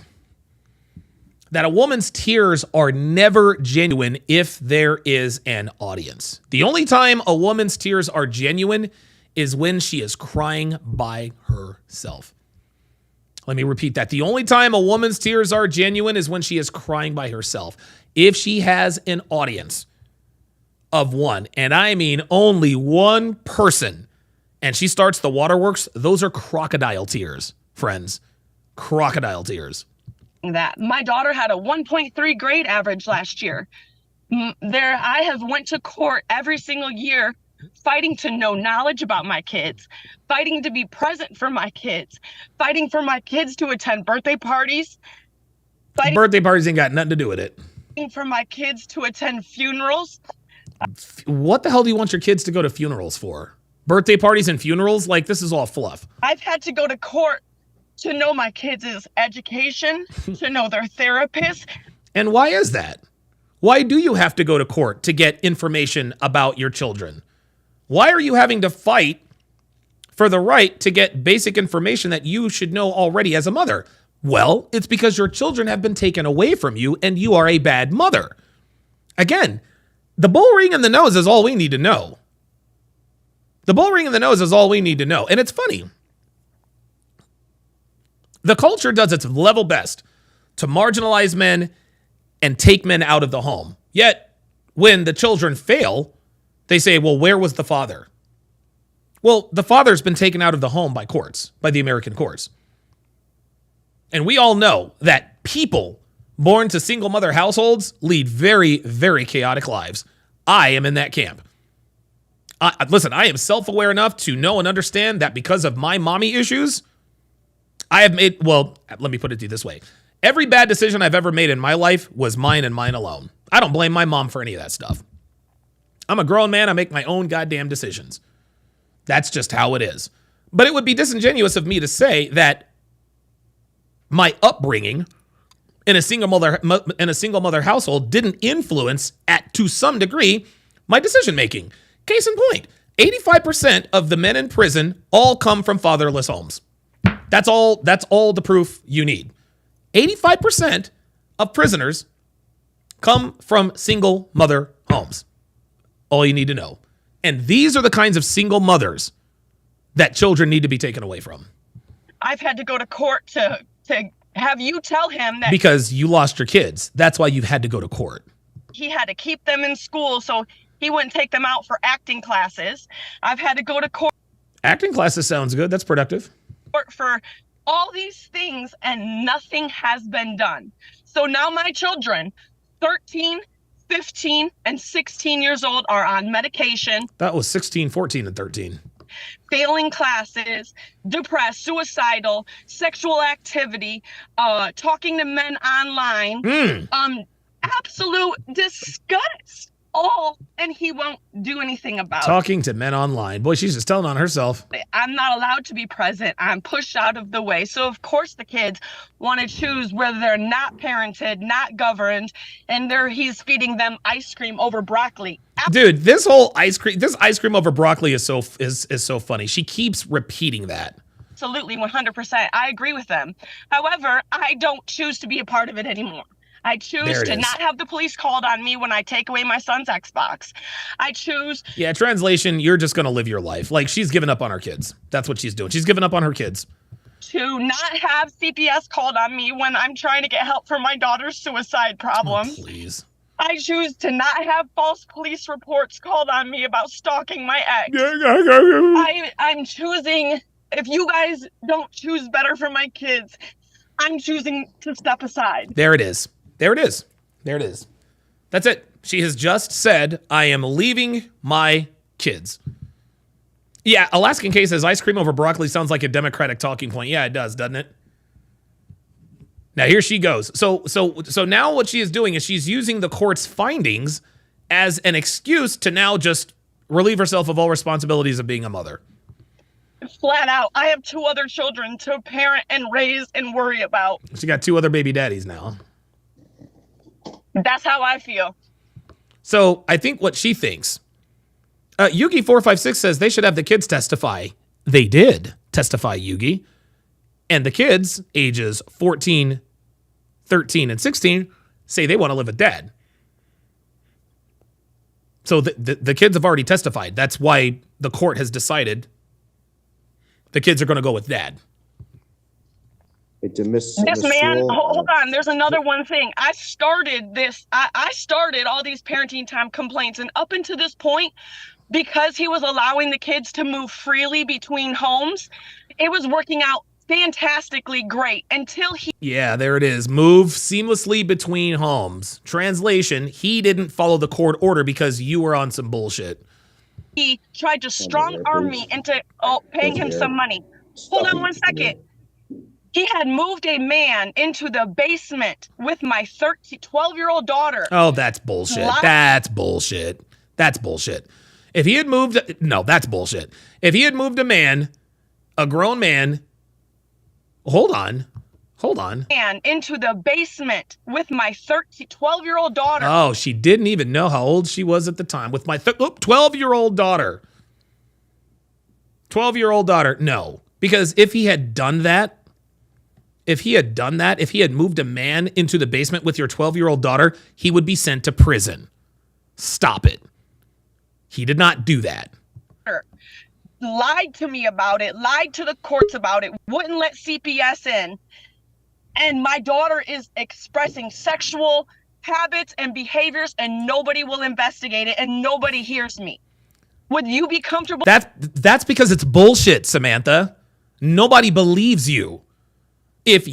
that a woman's tears are never genuine if there is an audience. The only time a woman's tears are genuine is when she is crying by herself. Let me repeat that. The only time a woman's tears are genuine is when she is crying by herself. If she has an audience of one, and I mean only one person, and she starts the waterworks, those are crocodile tears, friends. Crocodile tears. That my daughter had a 1.3 grade average last year. I have went to court every single year fighting to know knowledge about my kids, fighting to be present for my kids, fighting for my kids to attend birthday parties. Birthday parties ain't got nothing to do with it. Fighting for my kids to attend funerals. What the hell do you want your kids to go to funerals for? Birthday parties and funerals? Like, this is all fluff. I've had to go to court to know my kids' education, to know their therapist. And why is that? Why do you have to go to court to get information about your children? Why are you having to fight for the right to get basic information that you should know already as a mother? Well, it's because your children have been taken away from you and you are a bad mother. Again, the bull ring in the nose is all we need to know. The bull ring in the nose is all we need to know. And it's funny. The culture does its level best to marginalize men and take men out of the home. Yet, when the children fail, they say, well, where was the father? Well, the father's been taken out of the home by courts, by the American courts. And we all know that people born to single mother households lead very, very chaotic lives. I am in that camp. Listen, I am self-aware enough to know and understand that because of my mommy issues, I have made, well, let me put it to you this way. Every bad decision I've ever made in my life was mine and mine alone. I don't blame my mom for any of that stuff. I'm a grown man. I make my own goddamn decisions. That's just how it is. But it would be disingenuous of me to say that my upbringing in a single mother household didn't influence to some degree my decision making. Case in point, 85% of the men in prison all come from fatherless homes. That's all the proof you need. 85% of prisoners come from single mother homes. All you need to know. And these are the kinds of single mothers that children need to be taken away from. I've had to go to court to have you tell him that because you lost your kids. That's why you've had to go to court. He had to keep them in school so he wouldn't take them out for acting classes. I've had to go to court. Acting classes sounds good. That's productive. For all these things, and nothing has been done. So now my children, 13, 15, and 16 years old, are on medication. That was 16, 14, and 13. Failing classes, depressed, suicidal, sexual activity, talking to men online, absolute disgust. All, and he won't do anything about it. Talking to men online. Boy, she's just telling on herself. I'm not allowed to be present. I'm pushed out of the way. So of course the kids want to choose whether they're not parented, not governed, and he's feeding them ice cream over broccoli. Dude, this ice cream over broccoli is so funny. She keeps repeating that. Absolutely, 100%. I agree with them. However, I don't choose to be a part of it anymore. I choose to not have the police called on me when I take away my son's Xbox. I choose. Yeah, translation, you're just going to live your life. Like, she's given up on her kids. That's what she's doing. She's given up on her kids. To not have CPS called on me when I'm trying to get help for my daughter's suicide problem. Oh, please. I choose to not have false police reports called on me about stalking my ex. I'm choosing, if you guys don't choose better for my kids, I'm choosing to step aside. There it is. There it is. There it is. That's it. She has just said, I am leaving my kids. Yeah, Alaskan K says ice cream over broccoli sounds like a Democratic talking point. Yeah, it does, doesn't it? Now here she goes. So now what she is doing is she's using the court's findings as an excuse to now just relieve herself of all responsibilities of being a mother. Flat out, I have 2 other children to parent and raise and worry about. She got 2 other baby daddies now. That's how I feel. So I think what she thinks, Yugi456 says they should have the kids testify. They did testify, Yugi. And the kids, ages 14, 13, and 16, say they want to live with dad. So the kids have already testified. That's why the court has decided the kids are going to go with dad. Miss man, hold on. There's another one thing. I started this. I started all these parenting time complaints. And up until this point, because he was allowing the kids to move freely between homes, it was working out fantastically great until he... Yeah, there it is. Move seamlessly between homes. Translation, he didn't follow the court order because you were on some bullshit. He tried to strong arm me into paying him some money. Hold on 1 second. He had moved a man into the basement with my 12-year-old daughter. Oh, that's bullshit. That's bullshit. That's bullshit. If he had moved... No, that's bullshit. If he had moved a grown man... hold on. And into the basement with my 12-year-old daughter. Oh, she didn't even know how old she was at the time. With my 12-year-old daughter. 12-year-old daughter. No. Because if he had done that, if he had moved a man into the basement with your 12-year-old daughter, he would be sent to prison. Stop it. He did not do that. Lied to me about it, lied to the courts about it, wouldn't let CPS in. And my daughter is expressing sexual habits and behaviors, and nobody will investigate it, and nobody hears me. Would you be comfortable? That's because it's bullshit, Samantha. Nobody believes you. If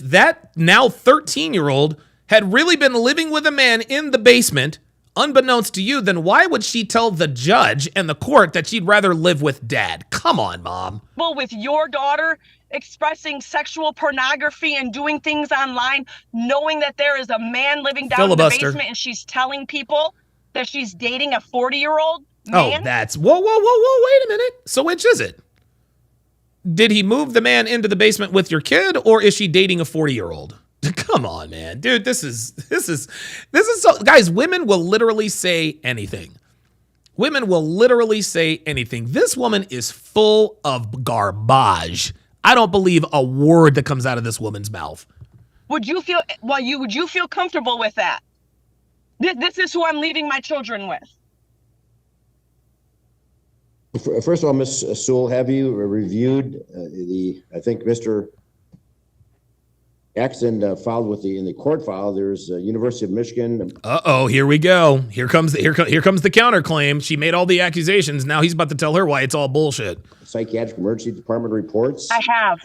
that now 13-year-old had really been living with a man in the basement, unbeknownst to you, then why would she tell the judge and the court that she'd rather live with dad? Come on, Mom. Well, with your daughter expressing sexual pornography and doing things online, knowing that there is a man living down in the basement, and she's telling people that she's dating a 40-year-old man? Oh, that's... Whoa, wait a minute. So which is it? Did he move the man into the basement with your kid, or is she dating a 40-year-old? Come on, man. Dude, this is so... Guys, women will literally say anything. Women will literally say anything. This woman is full of garbage. I don't believe a word that comes out of this woman's mouth. Would you feel comfortable with that? This is who I'm leaving my children with. First of all, Ms. Sewell, have you reviewed I think Mr. Axon filed in the court file, there's University of Michigan. Uh-oh, here we go. Here comes the counterclaim. She made all the accusations. Now he's about to tell her why it's all bullshit. Psychiatric Emergency Department reports. I have.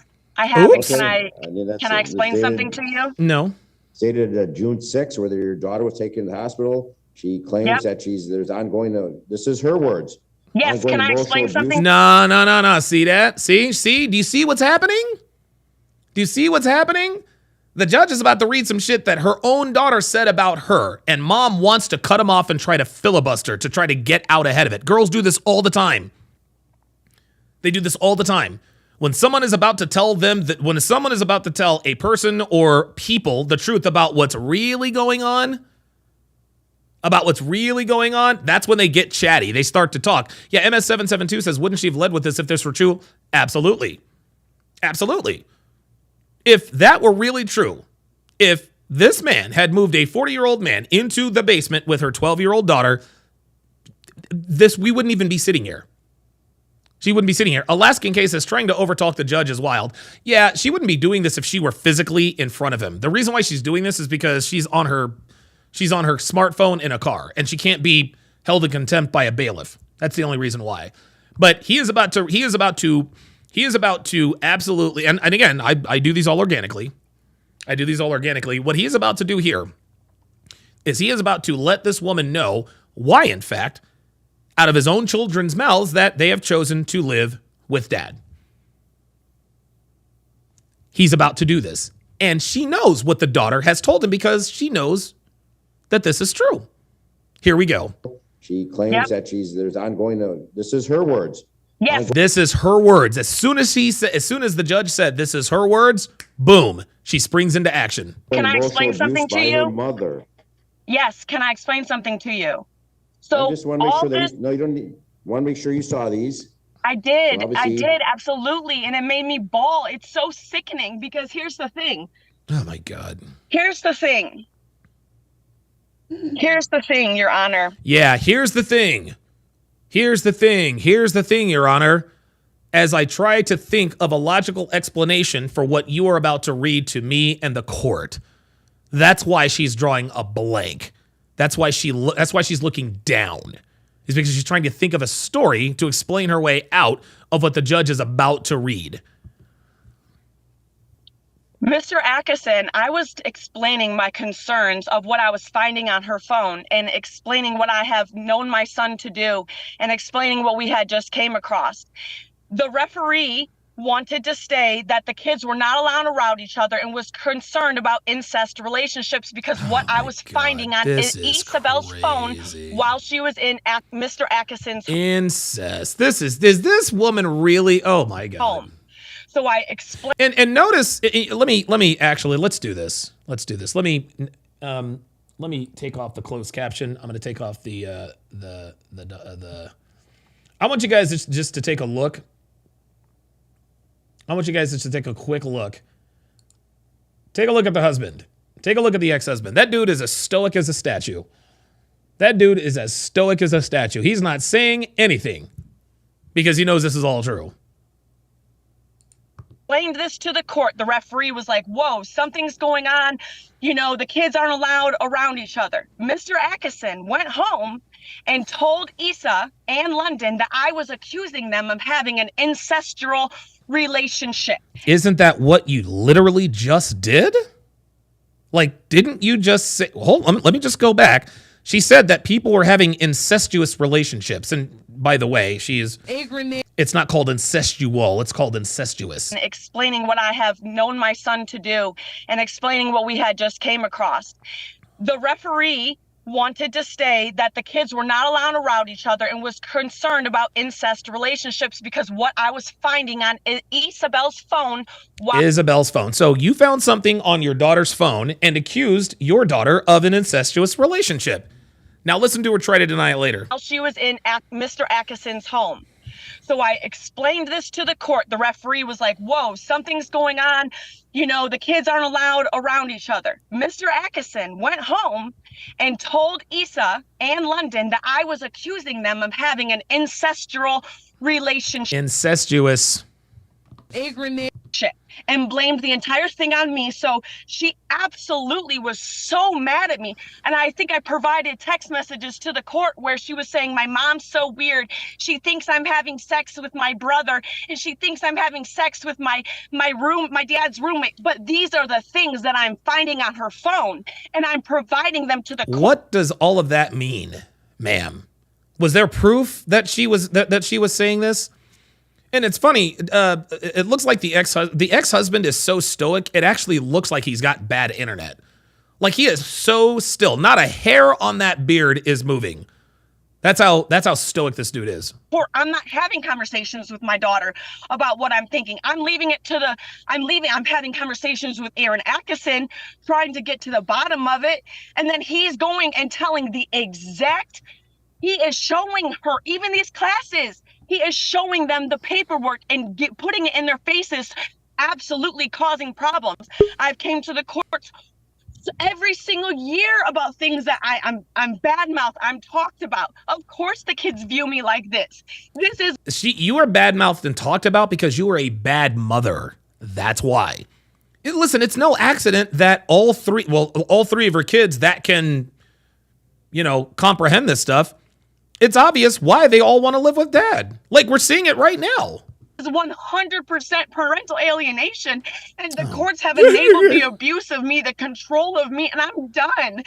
Oops. Can I explain something to you? No. Stated June 6th, whether your daughter was taken to the hospital. She claims that there's ongoing, this is her words. Yes, can I explain something? No. See that? See? Do you see what's happening? Do you see what's happening? The judge is about to read some shit that her own daughter said about her, and mom wants to cut him off and try to filibuster to try to get out ahead of it. Girls do this all the time. They do this all the time. When someone is about to tell a person or people the truth about what's really going on, that's when they get chatty. They start to talk. Yeah, MS772 says, wouldn't she have led with this if this were true? Absolutely. If that were really true, if this man had moved a 40-year-old man into the basement with her 12-year-old daughter, we wouldn't even be sitting here. She wouldn't be sitting here. Alaskan case is trying to overtalk the judge is wild. Yeah, she wouldn't be doing this if she were physically in front of him. The reason why she's doing this is because she's on her smartphone in a car, and she can't be held in contempt by a bailiff. That's the only reason why. But he is about to absolutely, and again, I do these all organically. What he is about to do here is he is about to let this woman know why, in fact, out of his own children's mouths, that they have chosen to live with dad. He's about to do this. And she knows what the daughter has told him because she knows that this is true. Here we go. She claims that there's ongoing, this is her words. Yes. This is her words. As soon as the judge said this is her words, boom, she springs into action. Can I explain something to you? Her mother. Yes, can I explain something to you? So I just want to make sure you don't need. Want to make sure you saw these. I did, absolutely, and it made me bawl. It's so sickening because here's the thing. Oh my God. Here's the thing, Your Honor. Yeah, here's the thing, Your Honor. As I try to think of a logical explanation for what you are about to read to me and the court, that's why she's drawing a blank. That's why she's looking down. Is because she's trying to think of a story to explain her way out of what the judge is about to read. Mr. Atkinson, I was explaining my concerns of what I was finding on her phone and explaining what I have known my son to do and explaining what we had just came across. The referee wanted to say that the kids were not allowed around each other and was concerned about incest relationships because what I was finding on Isabel's phone while she was in Mr. Atkinson's incest. Is this woman really? Oh my God. Home. So I explained. And notice, let me actually, let's do this. Let me take off the closed caption. I'm going to take off the I want you guys just to take a look. I want you guys just to take a quick look. Take a look at the husband. Take a look at the ex-husband. That dude is as stoic as a statue. That dude is as stoic as a statue. He's not saying anything because he knows this is all true. Explained this to the court. The referee was like, whoa, something's going on. You know, the kids aren't allowed around each other. Mr. Atkinson went home and told Issa and London that I was accusing them of having an incestual relationship. Isn't that what you literally just did? Like, didn't you just say, hold on, let me just go back. She said that people were having incestuous relationships. And by the way, it's not called incestual, it's called incestuous. Explaining what I have known my son to do and explaining what we had just came across. The referee wanted to say that the kids were not allowed around each other and was concerned about incest relationships because what I was finding on Isabel's phone. Isabel's phone. So you found something on your daughter's phone and accused your daughter of an incestuous relationship. Now listen to her try to deny it later. While she was in Mr. Atkinson's home. So I explained this to the court. The referee was like, whoa, something's going on. You know, the kids aren't allowed around each other. Mr. Atkinson went home and told Issa and London that I was accusing them of having an incestual relationship. Incestuous. And blamed the entire thing on me. So she absolutely was so mad at me. And I think I provided text messages to the court where she was saying, my mom's so weird. She thinks I'm having sex with my brother and she thinks I'm having sex with my dad's roommate. But these are the things that I'm finding on her phone and I'm providing them to the court. What does all of that mean, ma'am? Was there proof that she was that she was saying this? And it's funny, it looks like the ex-husband is so stoic, it actually looks like he's got bad internet. Like he is so still. Not a hair on that beard is moving. That's how stoic this dude is. I'm not having conversations with my daughter about what I'm thinking. I'm having conversations with Aaron Atkinson, trying to get to the bottom of it. And then he's going and telling he is showing her, even these classes, he is showing them the paperwork and putting it in their faces, absolutely causing problems. I've came to the courts every single year about things that I'm badmouth, I'm talked about. Of course the kids view me like this. You are badmouthed and talked about because you are a bad mother. That's why. Listen, it's no accident that all three of her kids that can, comprehend this stuff, it's obvious why they all want to live with dad. Like, we're seeing it right now. It's 100% parental alienation, and the courts have enabled the abuse of me, the control of me, and I'm done.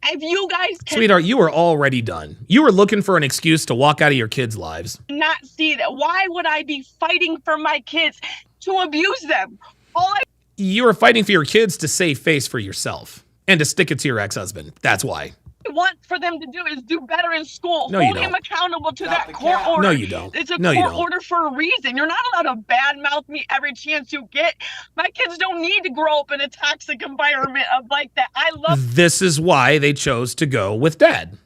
If you guys can Sweetheart, you were already done. You were looking for an excuse to walk out of your kids' lives. Not see that. Why would I be fighting for my kids to abuse them? You were fighting for your kids to save face for yourself and to stick it to your ex-husband. That's why. Want for them to do is do better in school. No, you Hold don't. him accountable to that court order. No, you don't. It's a No, you court don't. order for a reason. You're not allowed to badmouth me every chance you get. My kids don't need to grow up in a toxic environment of like that. I love This is why they chose to go with dad.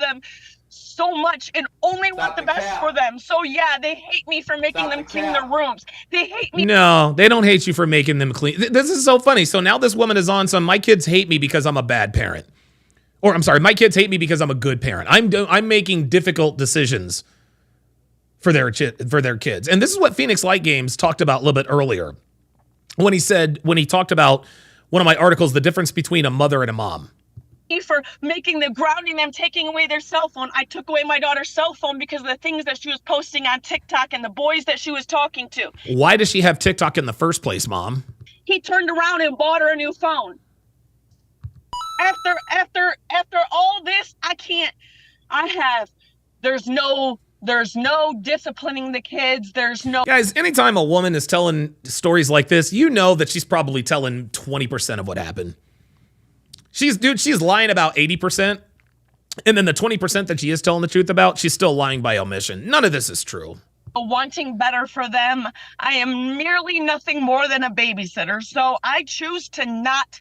them so much and only want the best for them. So yeah, they hate me for making them clean their rooms. They hate me. No, they don't hate you for making them clean. This is so funny. So now this woman is on some, my kids hate me because I'm a bad parent. Or I'm sorry, my kids hate me because I'm a good parent. I'm making difficult decisions for their kids. And this is what Phoenix Light Games talked about a little bit earlier. When he talked about one of my articles, the difference between a mother and a mom. For grounding them, taking away their cell phone. I took away my daughter's cell phone because of the things that she was posting on TikTok and the boys that she was talking to. Why does she have TikTok in the first place, Mom? He turned around and bought her a new phone. After all this, there's no disciplining the kids. There's no. Guys, anytime a woman is telling stories like this, you know that she's probably telling 20% of what happened. She's lying about 80%. And then the 20% that she is telling the truth about, she's still lying by omission. None of this is true. wanting better for them. I am merely nothing more than a babysitter, so I choose to not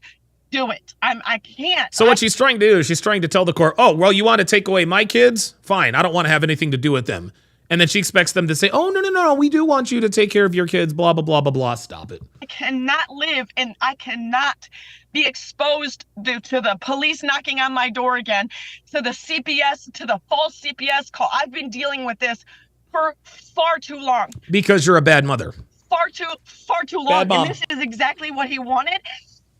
do it. I can't. So what she's trying to do is she's trying to tell the court, oh, well, you want to take away my kids? Fine, I don't want to have anything to do with them. And then she expects them to say, oh, no, we do want you to take care of your kids, blah, blah, blah, blah, blah. Stop it. I cannot live and I cannot be exposed to the police knocking on my door again, to the CPS, to the false CPS call. I've been dealing with this for far too long. Because you're a bad mother. Far too long. Bad mom. And this is exactly what he wanted.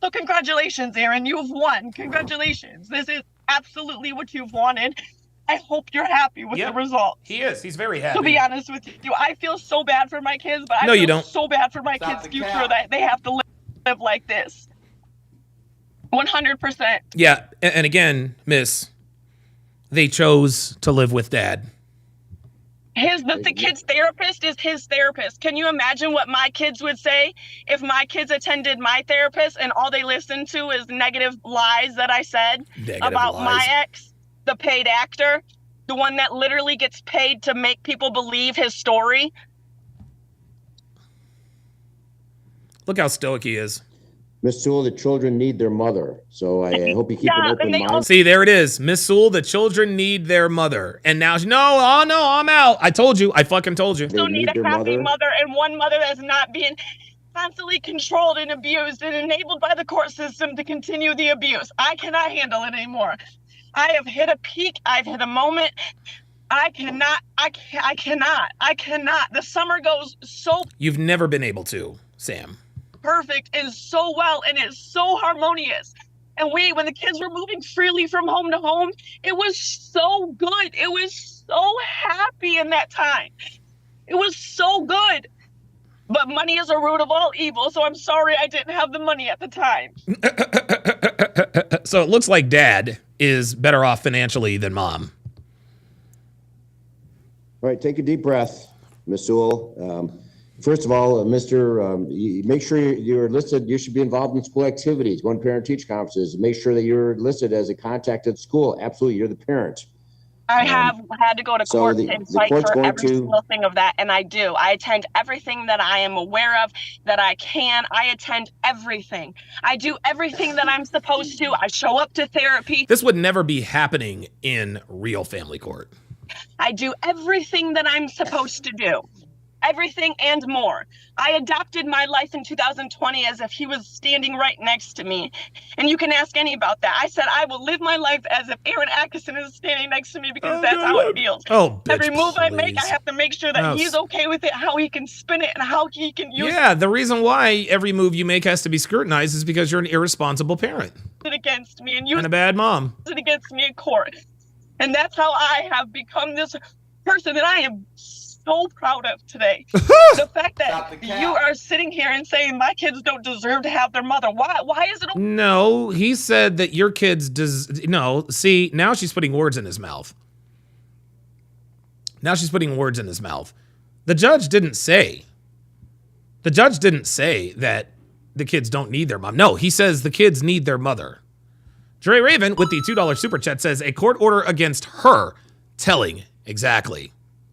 So congratulations, Aaron. You've won. Congratulations. This is absolutely what you've wanted. I hope you're happy with the result. He is. He's very happy. To be honest with you, I feel so bad for my kids, but No, I you feel don't. so bad for my kids' future that they have to live like this. 100%. Yeah, and again, miss, they chose to live with dad. The kid's therapist is his therapist. Can you imagine what my kids would say if my kids attended my therapist and all they listened to is negative lies that I said about my ex, the paid actor, the one that literally gets paid to make people believe his story? Look how stoic he is. Miss Sewell, the children need their mother. So I hope you keep an open mind. See, there it is. Miss Sewell, the children need their mother. And now, I'm out. I told you. I fucking told you. They still need a happy mother and one mother that's not being constantly controlled and abused and enabled by the court system to continue the abuse. I cannot handle it anymore. I have hit a peak. I've hit a moment. I cannot. The summer goes so You've never been able to, Sam. perfect and so well, and it's so harmonious. And when the kids were moving freely from home to home, it was so good. It was so happy in that time. It was so good. But money is a root of all evil, so I'm sorry I didn't have the money at the time. So it looks like dad is better off financially than mom. All right, take a deep breath, Miss Sewell. First of all, make sure you're listed. You should be involved in school activities, going to parent-teacher conferences. Make sure that you're listed as a contact at school. Absolutely, you're the parent. I have had to go to court and fight for every to single thing of that, and I do. I attend everything that I am aware of, that I can. I attend everything. I do everything that I'm supposed to. I show up to therapy. This would never be happening in real family court. I do everything that I'm supposed to do. Everything and more. I adopted my life in 2020 as if he was standing right next to me. And you can ask any about that. I said, I will live my life as if Aaron Atkinson is standing next to me because that's how it feels. Oh, bitch, every move I make, I please. have to make sure that he's okay with it, how he can spin it, and how he can use Yeah, the reason why every move you make has to be scrutinized is because you're an irresponsible parent it against me and use and a bad mom. it against me in court. And that's how I have become this person that I am so proud of today. The fact that you are sitting here and saying my kids don't deserve to have their mother. Why is it? No, he said that your kids no, see, now she's putting words in his mouth. Now she's putting words in his mouth. The judge didn't say that the kids don't need their mom. No, he says the kids need their mother. Dre Raven with the $2 super chat says a court order against her telling. Exactly.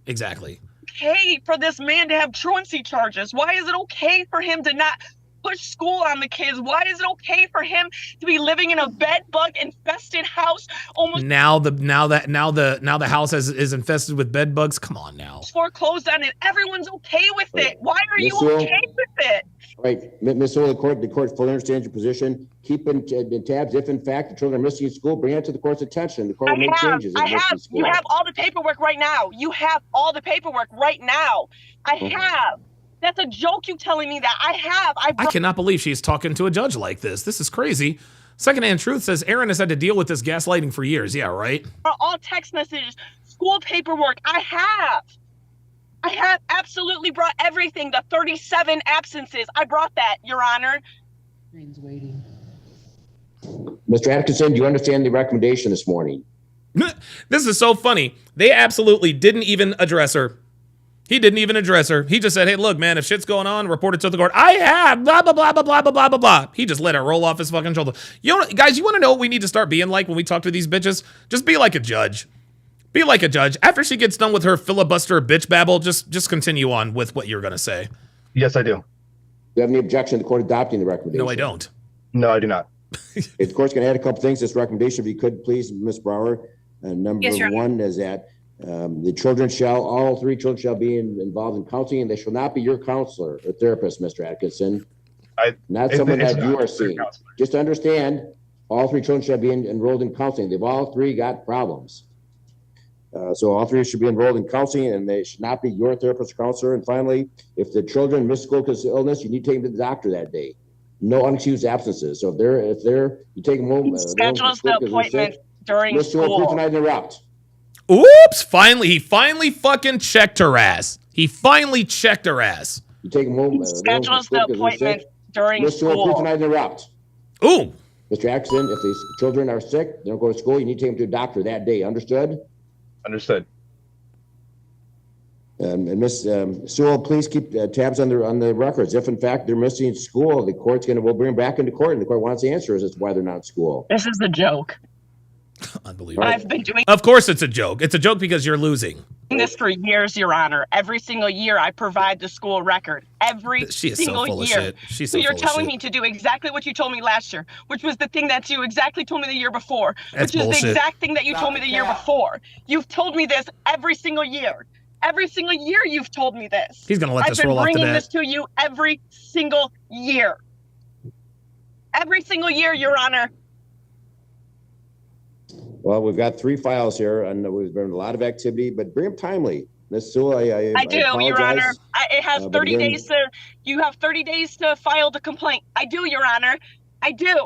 Okay for this man to have truancy charges? Why is it okay for him to not push school on the kids? Why is it okay for him to be living in a bed bug infested house? Almost Now the house is infested with bed bugs. Come on now. foreclosed on it. Everyone's okay with it. Why are you Miss Sewell? okay with it? All right, Miss Sewell, the court fully understands your position. Keep in tabs. If in fact the children are missing in school, bring it to the court's attention. The court will make changes. I have. You have all the paperwork right now. I have. That's a joke you telling me that. I cannot believe she's talking to a judge like this. This is crazy. Secondhand Truth says Aaron has had to deal with this gaslighting for years. Yeah, right? All text messages, school paperwork. I have absolutely brought everything. The 37 absences. I brought that, Your Honor. Mr. Atkinson, do you understand the recommendation this morning? This is so funny. They absolutely didn't even address her. He didn't even address her. He just said, hey, look, man, if shit's going on, report it to the court. I have, blah, blah, blah, blah, blah, blah, blah, blah, blah. He just let it roll off his fucking shoulder. Guys, you want to know what we need to start being like when we talk to these bitches? Just be like a judge. Be like a judge. After she gets done with her filibuster bitch babble, just continue on with what you're going to say. Yes, I do. Do you have any objection to the court adopting the recommendation? No, I don't. No, I do not. If the court's going to add a couple things to this recommendation, if you could, please, Ms. Brower. Number Yes, Your Honor. one is that all three children shall be involved in counseling, and they shall not be your counselor or therapist, Mr. Atkinson. Not someone that you are seeing. Just understand, all three children shall be enrolled in counseling. They've all three got problems. So all three should be enrolled in counseling, and they should not be your therapist or counselor. And finally, if the children miss school because of illness, you need to take them to the doctor that day. No unexcused absences. So if you take them home. Schedules the appointment during school. Please do not interrupt. Oops! He finally fucking checked her ass. He finally checked her ass. You take them home. Schedules the appointment during school. Please do not interrupt. Ooh. Mr. Atkinson, if these children are sick, they don't go to school, you need to take them to a doctor that day. Understood? Understood. And Ms. Sewell, please keep tabs on the records. If in fact they're missing school, the court's we'll bring them back into court, and the court wants answers as to why they're not in school. This is a joke. Unbelievable. I've been doing Of course it's a joke. It's a joke because you're losing. this for years, Your Honor. Every single year I provide the school record. She is Single so full year. of shit. She's So so you're full of telling shit. me to do exactly what you told me last year, which was the thing that you exactly told me the year before, That's which is bullshit. the exact thing that you told me the year before. You've told me this every single year. Every single year you've told me this. He's gonna let this roll I've off the been bringing bat. this to you every single year. Every single year, Your Honor. Well, we've got 3 files here, and there's been a lot of activity, but bring them timely. Ms. Sewell, I do, Your Honor. apologize. It has But 30 again- days to. You have 30 days to file the complaint. I do, Your Honor. I do.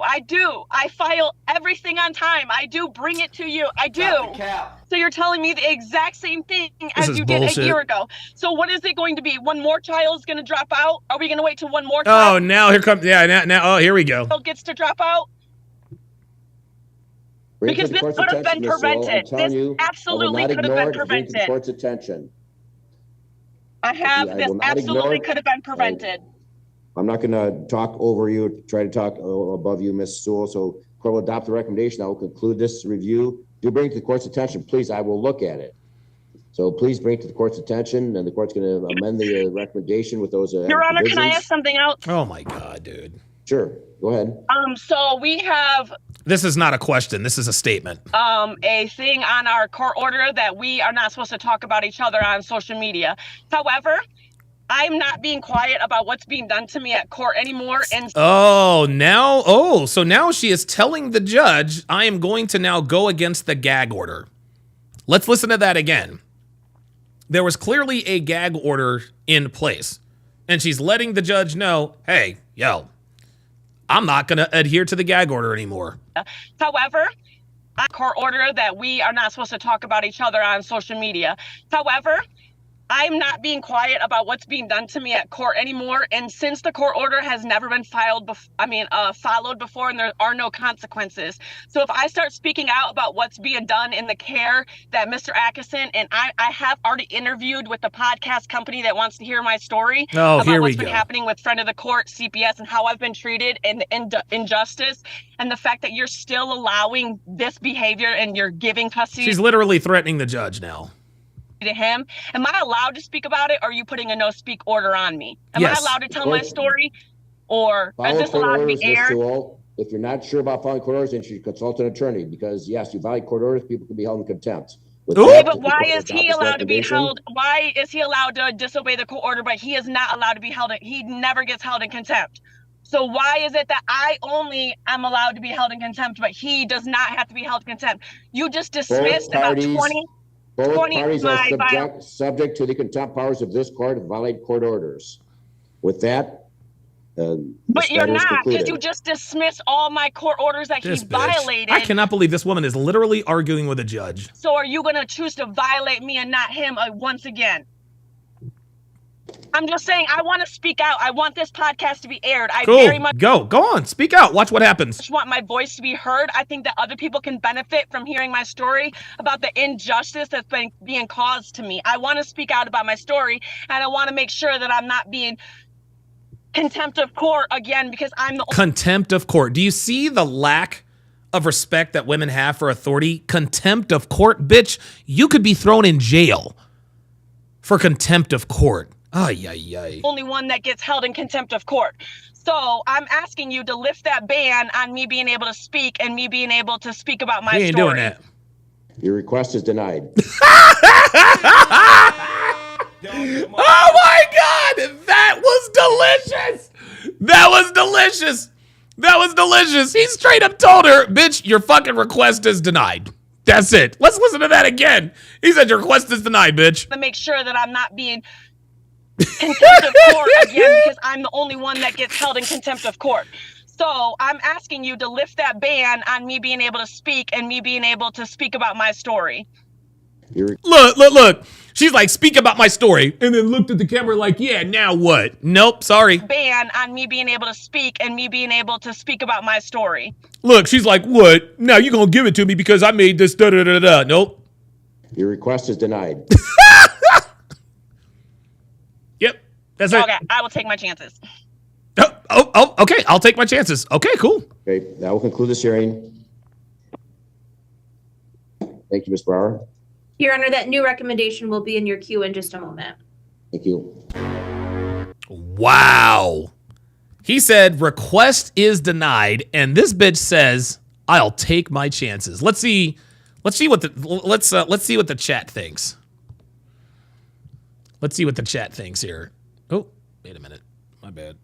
I file everything on time. I do bring it to you. I do. So you're telling me the exact same thing as is you did bullshit. a year ago. So what is it going to be? One more child is going to drop out? Are we going to wait till one more Oh, child now here comes now. Oh, here we go. gets to drop out? Bring it to Because the this court's could have attention, been Ms. Sewell. I'm prevented. telling This you, absolutely I will could not have ignore been it. Bring it to the prevented. court's attention. I have. I This will not ignore absolutely it. could have been prevented. I'm not going to talk over you, try to talk above you, Ms. Sewell. So court will adopt the recommendation. I will conclude this review. Do bring it to the court's attention, please. I will look at it. So please bring it to the court's attention, and the court's going to amend the recommendation with those Your Honor, can I provisions. ask something else? Oh my God, dude. Sure, go ahead. So we have This is not a question. This is a statement. a thing on our court order that we are not supposed to talk about each other on social media. However, I'm not being quiet about what's being done to me at court anymore. And So now she is telling the judge, I am going to now go against the gag order. Let's listen to that again. There was clearly a gag order in place, and she's letting the judge know, hey, yo, I'm not going to adhere to the gag order anymore. however, a court order that we are not supposed to talk about each other on social media. However, I'm not being quiet about what's being done to me at court anymore. And since the court order has never been followed before, and there are no consequences. So if I start speaking out about what's being done in the care that Mr. Atkinson, and I have already interviewed with the podcast company that wants to hear my story Oh, about here we what's been go. happening with friend of the court, CPS, and how I've been treated and the injustice, and the fact that you're still allowing this behavior and you're giving custody She's literally threatening the judge now. to him. Am I allowed to speak about it, or are you putting a no speak order on me? Am Yes. I allowed to tell my story, or Follow is this court allowed to orders, be Ms. aired? Sewell. If you're not sure about following court orders, then you should consult an attorney, because yes, you violate court orders, people can be held in contempt. With Okay, that, but if the why court is adopts he this allowed to be recommendation- held? Why is he allowed to disobey the court order, but he is not allowed to be held? He never gets held in contempt. So why is it that I only am allowed to be held in contempt, but he does not have to be held in contempt? You just dismissed about 20 Both 20 parties are my subject to the contempt powers of this court to violate court orders. With that, But this you're matter is not, because concluded. you just dismissed all my court orders that This he bitch. violated. I cannot believe this woman is literally arguing with a judge. So are you going to choose to violate me and not him once again? I'm just saying, I want to speak out. I want this podcast to be aired. I very Cool. much Go on. Speak out. Watch what happens. want my voice to be heard. I think that other people can benefit from hearing my story about the injustice that's been being caused to me. I want to speak out about my story, and I want to make sure that I'm not being contempt of court again, because I'm the Contempt of court. Do you see the lack of respect that women have for authority? Contempt of court, bitch. You could be thrown in jail for contempt of court. Ay, ay, ay. Only one that gets held in contempt of court. So I'm asking you to lift that ban on me being able to speak and me being able to speak about my He ain't story. doing that. Your request is denied. Oh my God, that was delicious. That was delicious. That was delicious. He straight up told her, bitch, your fucking request is denied. That's it. Let's listen to that again. He said, your request is denied, bitch. To make sure that I'm not being contempt of court again because I'm the only one that gets held in contempt of court. So I'm asking you to lift that ban on me being able to speak and me being able to speak about my story. Look. She's like, speak about my story. And then looked at the camera like, yeah, now what? Nope, sorry. Ban on me being able to speak and me being able to speak about my story. Look, she's like, what? Now you gonna give it to me because I made this da-da-da-da-da. Nope. Your request is denied. Yep, that's it. Okay, I will take my chances. Oh, okay, I'll take my chances. Okay, cool. Okay, that will conclude this hearing. Thank you, Ms. Brower. Your Honor, that new recommendation will be in your queue in just a moment. Thank you. Wow. He said request is denied, and this bitch says I'll take my chances. Let's see what the chat thinks. Let's see what the chat thinks here. Oh, wait a minute. My bad.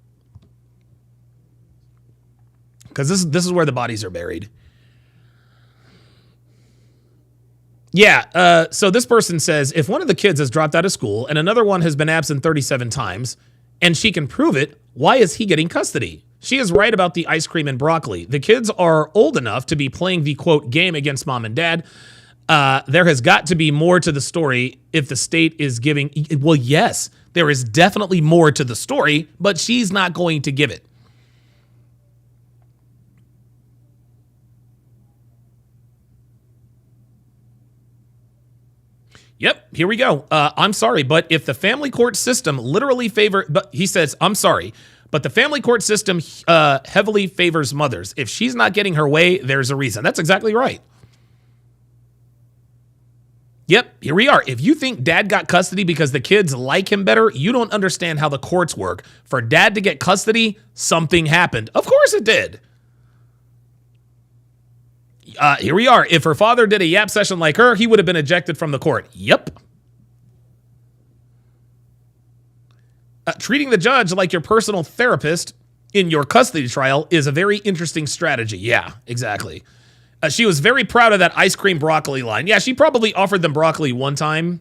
Because this is where the bodies are buried. Yeah, so this person says, if one of the kids has dropped out of school and another one has been absent 37 times and she can prove it, why is he getting custody? She is right about the ice cream and broccoli. The kids are old enough to be playing the, quote, game against mom and dad. There has got to be more to the story if the state is giving... Well, yes, there is definitely more to the story, but she's not going to give it. Yep, here we go. I'm sorry, but if the family court system literally but he says, I'm sorry, but the family court system heavily favors mothers. If she's not getting her way, there's a reason. That's exactly right. Yep, here we are. If you think dad got custody because the kids like him better, you don't understand how the courts work. For dad to get custody, something happened. Of course it did. Here we are. If her father did a yap session like her, he would have been ejected from the court. Yep. Treating the judge like your personal therapist in your custody trial is a very interesting strategy. Yeah, exactly. She was very proud of that ice cream broccoli line. Yeah, she probably offered them broccoli one time.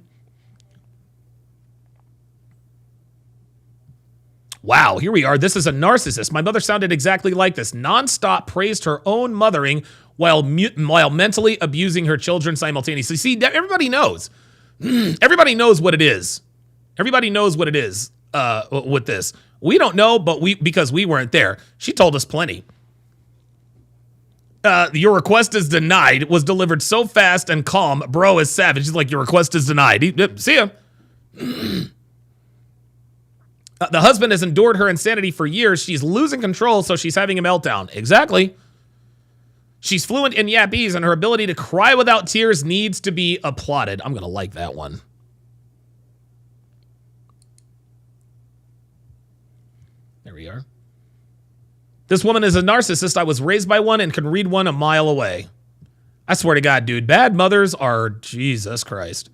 Wow, here we are. This is a narcissist. My mother sounded exactly like this. Nonstop praised her own mothering while mentally abusing her children simultaneously. See, everybody knows. Everybody knows what it is. Everybody knows what it is with this. We don't know, but because we weren't there. She told us plenty. Your request is denied. It was delivered so fast and calm. Bro is savage. He's like, your request is denied. See ya. The husband has endured her insanity for years. She's losing control, so she's having a meltdown. Exactly. She's fluent in Yapese, and her ability to cry without tears needs to be applauded. I'm going to like that one. There we are. This woman is a narcissist. I was raised by one and can read one a mile away. I swear to God, dude. Bad mothers are... Jesus Christ.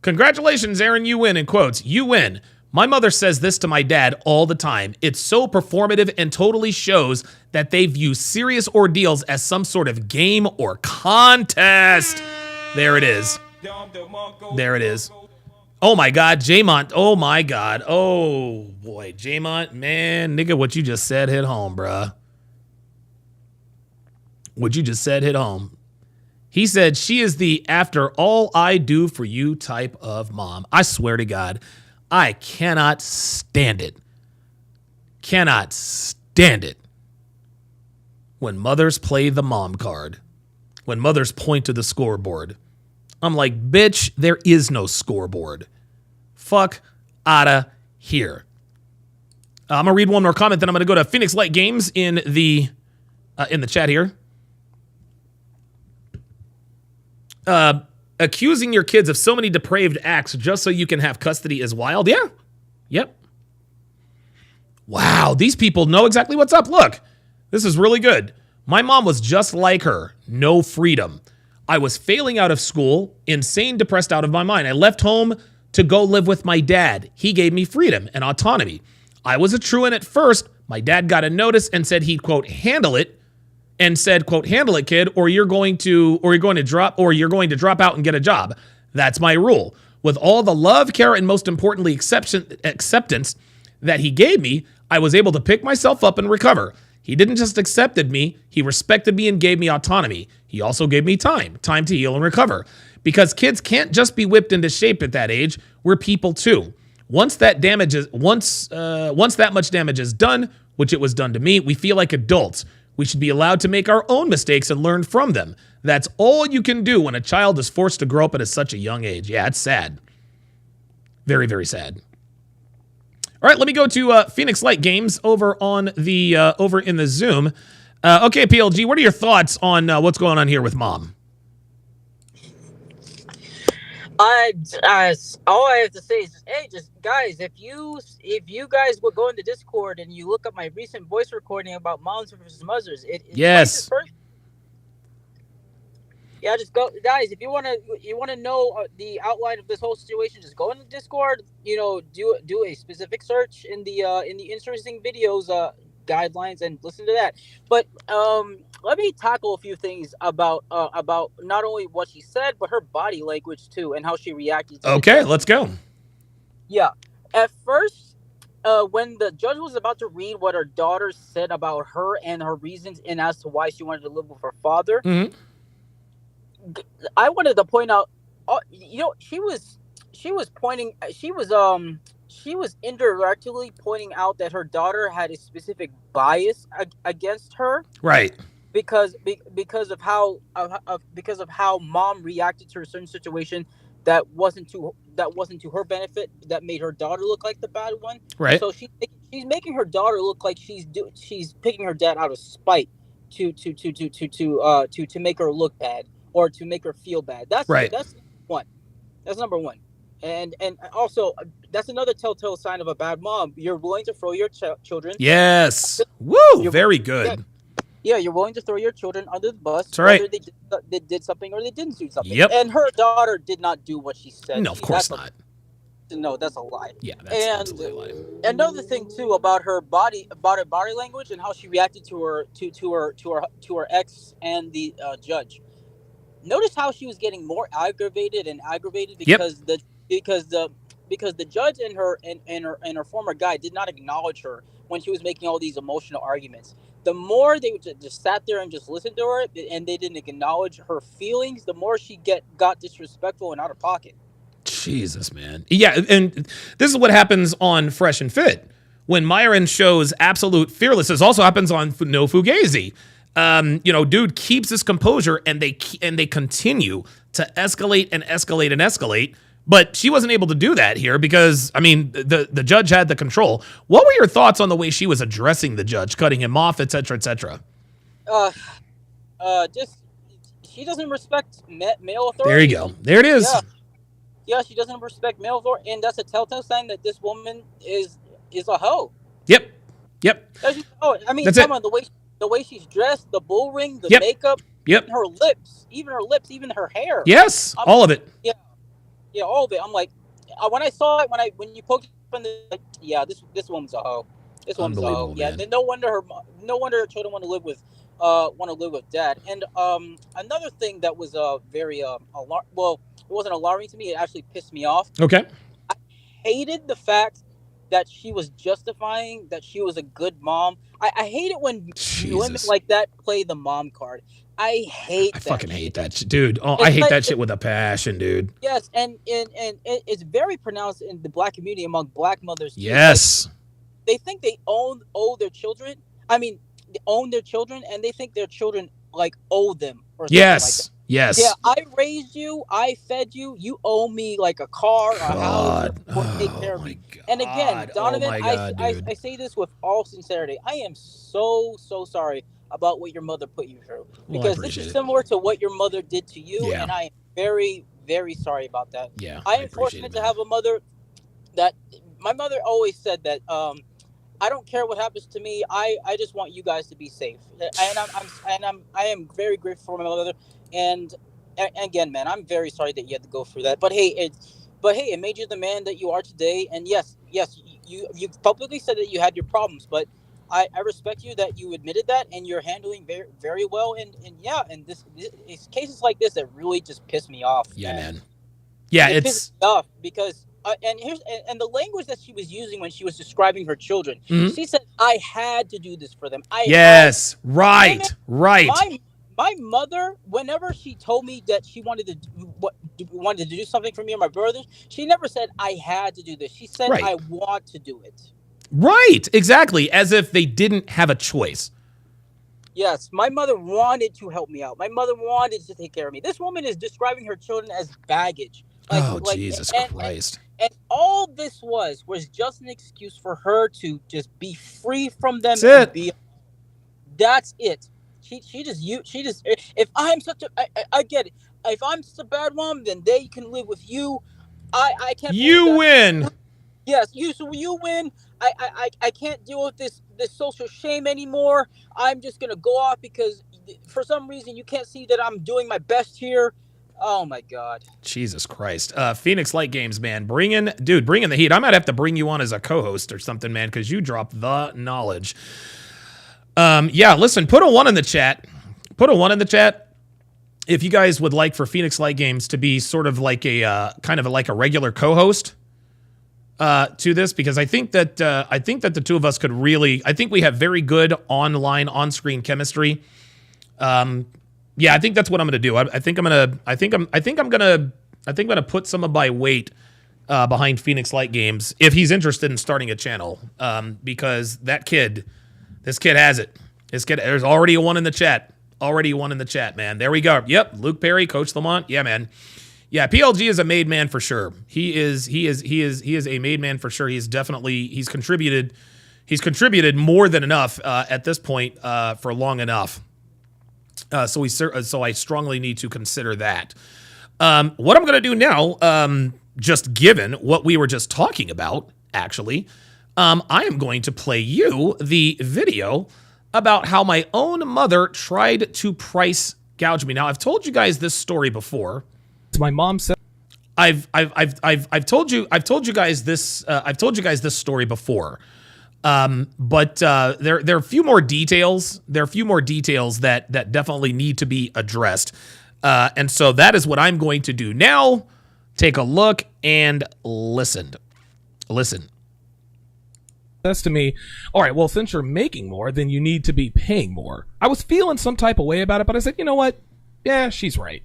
Congratulations, Aaron, you win, in quotes. You win. My mother says this to my dad all the time. It's so performative and totally shows that they view serious ordeals as some sort of game or contest. There it is. There it is. Oh my God, Jaymont. Oh my God. Oh boy, Jaymont, man, nigga, what you just said hit home, bruh. What you just said hit home. He said, she is the after all I do for you type of mom. I swear to God, I cannot stand it. Cannot stand it. When mothers play the mom card. When mothers point to the scoreboard. I'm like, bitch, there is no scoreboard. Fuck outta here. I'm gonna read one more comment, then I'm gonna go to Phoenix Light Games in the chat here. Accusing your kids of so many depraved acts just so you can have custody is wild. Yeah. Yep. Wow, these people know exactly what's up. Look, this is really good. My mom was just like her. No freedom. I was failing out of school, insane, depressed, out of my mind. I left home to go live with my dad. He gave me freedom and autonomy. I was a truant at first. My dad got a notice and said he'd, quote, handle it, and said, quote, handle it, kid, or you're going to drop out and get a job. That's my rule. With all the love, care, and most importantly, acceptance that he gave me, I was able to pick myself up and recover. He didn't just accepted me, he respected me and gave me autonomy. He also gave me time to heal and recover. Because kids can't just be whipped into shape at that age. We're people too. Once that much damage is done, which it was done to me, we feel like adults. We should be allowed to make our own mistakes and learn from them. That's all you can do when a child is forced to grow up at such a young age. Yeah, it's sad. Very, very sad. All right, let me go to Phoenix Light Games over in the Zoom. Okay, PLG, what are your thoughts on what's going on here with Mom? All I have to say is, hey, just guys, if you guys would go into Discord and you look up my recent voice recording about moms versus mothers, yes. Yeah, just go, guys. If you want to know the outline of this whole situation, just go into Discord. Do a specific search in the interesting videos guidelines and listen to that. But let me tackle a few things about not only what she said, but her body language too, and how she reacted. Okay, let's go. Yeah, at first, when the judge was about to read what her daughter said about her and her reasons and as to why she wanted to live with her father. Mm-hmm. I wanted to point out, she was indirectly pointing out that her daughter had a specific bias against her, right? Because of how mom reacted to a certain situation that wasn't to her benefit, that made her daughter look like the bad one, right? So she's making her daughter look like she's picking her dad out of spite to make her look bad. Or to make her feel bad. That's right. That's one. That's number one. And also, that's another telltale sign of a bad mom. You're willing to throw your children. Yes. Woo. Very good. Yeah, you're willing to throw your children under the bus. That's right. Whether they did something or they didn't do something. Yep. And her daughter did not do what she said. No, of course not. No, that's a lie. Yeah, that's absolutely a lie. Another thing too about her body language and how she reacted to her ex and the judge. Notice how she was getting more aggravated because the judge and her former guy did not acknowledge her when she was making all these emotional arguments. The more they just sat there and just listened to her and they didn't acknowledge her feelings, the more she got disrespectful and out of pocket. Jesus, man. Yeah, and this is what happens on Fresh and Fit. When Myron shows absolute fearlessness, also happens on No Fugazi. Dude keeps his composure and they continue to escalate and escalate and escalate. But she wasn't able to do that here because, the judge had the control. What were your thoughts on the way she was addressing the judge, cutting him off, et cetera, et cetera? Just she doesn't respect male authority. There you go. There it is. Yeah, she doesn't respect male authority, and that's a telltale sign that this woman is a hoe. Yep. Come on, the way she's dressed, the bull ring, the makeup, even her lips, even her hair. Yes, all of it. Yeah, all of it. I'm like, when I saw it, when you poked up in this woman's a hoe. This woman's a hoe. Yeah, no wonder her children want to live with dad. And another thing that was very it wasn't alarming to me. It actually pissed me off. Okay. I hated the fact that she was justifying that she was a good mom. I hate it when women like that play the mom card. I fucking hate that shit, dude. Oh, I hate that shit with a passion, dude. Yes, and it's very pronounced in the black community among black mothers. Yes. They think they own their children. They own their children, and they think their children owe them. Or something like that. Yes. Yeah, I raised you. I fed you. You owe me like a car, a house, or take care of me. And again, Donovan, I say this with all sincerity. I am so sorry about what your mother put you through, because this is similar to what your mother did to you, and I am very, very sorry about that. Yeah, I am fortunate to have a mother that my mother always said that I don't care what happens to me. I just want you guys to be safe. And I am very grateful for my mother. And again, man, I'm very sorry that you had to go through that. But hey, it made you the man that you are today. And yes, you publicly said that you had your problems, but I respect you that you admitted that, and you're handling very, very well. And it's cases like this that really just piss me off. Yeah, man. Yeah, it it's pisses me off because and the language that she was using when she was describing her children, she said, "I had to do this for them." Right. My mother, whenever she told me that she wanted to do something for me or my brothers, she never said, "I had to do this." She said, "I want to do it." Right, exactly, as if they didn't have a choice. Yes, my mother wanted to help me out. My mother wanted to take care of me. This woman is describing her children as baggage. Jesus Christ. And all this was just an excuse for her to just be free from them. That's it. She just if I'm such a I get it. If I'm such a bad mom, then they can live with you. I can't. You win. Yes, you win. I can't deal with this social shame anymore. I'm just gonna go off because for some reason you can't see that I'm doing my best here. Oh my God. Jesus Christ. Phoenix Light Games, man. Bring in the heat. I might have to bring you on as a co-host or something, man, because you dropped the knowledge. Yeah, listen, put a 1 in the chat. Put a 1 in the chat if you guys would like for Phoenix Light Games to be sort of like a kind of like a regular co-host to this, because I think that the two of us could really, I think we have very good online on-screen chemistry. Yeah, I think that's what I'm going to do. I think I'm going to put some of my weight behind Phoenix Light Games if he's interested in starting a channel, because this kid has it. There's already a 1 in the chat. Already a 1 in the chat, man. There we go. Yep, Luke Perry, Coach Lamont. Yeah, man. Yeah, PLG is a made man for sure. He is a made man for sure. He's contributed more than enough at this point for long enough. So I strongly need to consider that. What I'm going to do now, just given what we were just talking about, actually, I am going to play you the video about how my own mother tried to price gouge me. Now, I've told you guys this story before. My mom said, I've told you guys this story before. But there are a few more details. There are a few more details that definitely need to be addressed. And so that is what I'm going to do now. Take a look and listen. Says to me, all right, well, since you're making more, then you need to be paying more. I was feeling some type of way about it, but I said, you know what? Yeah, she's right.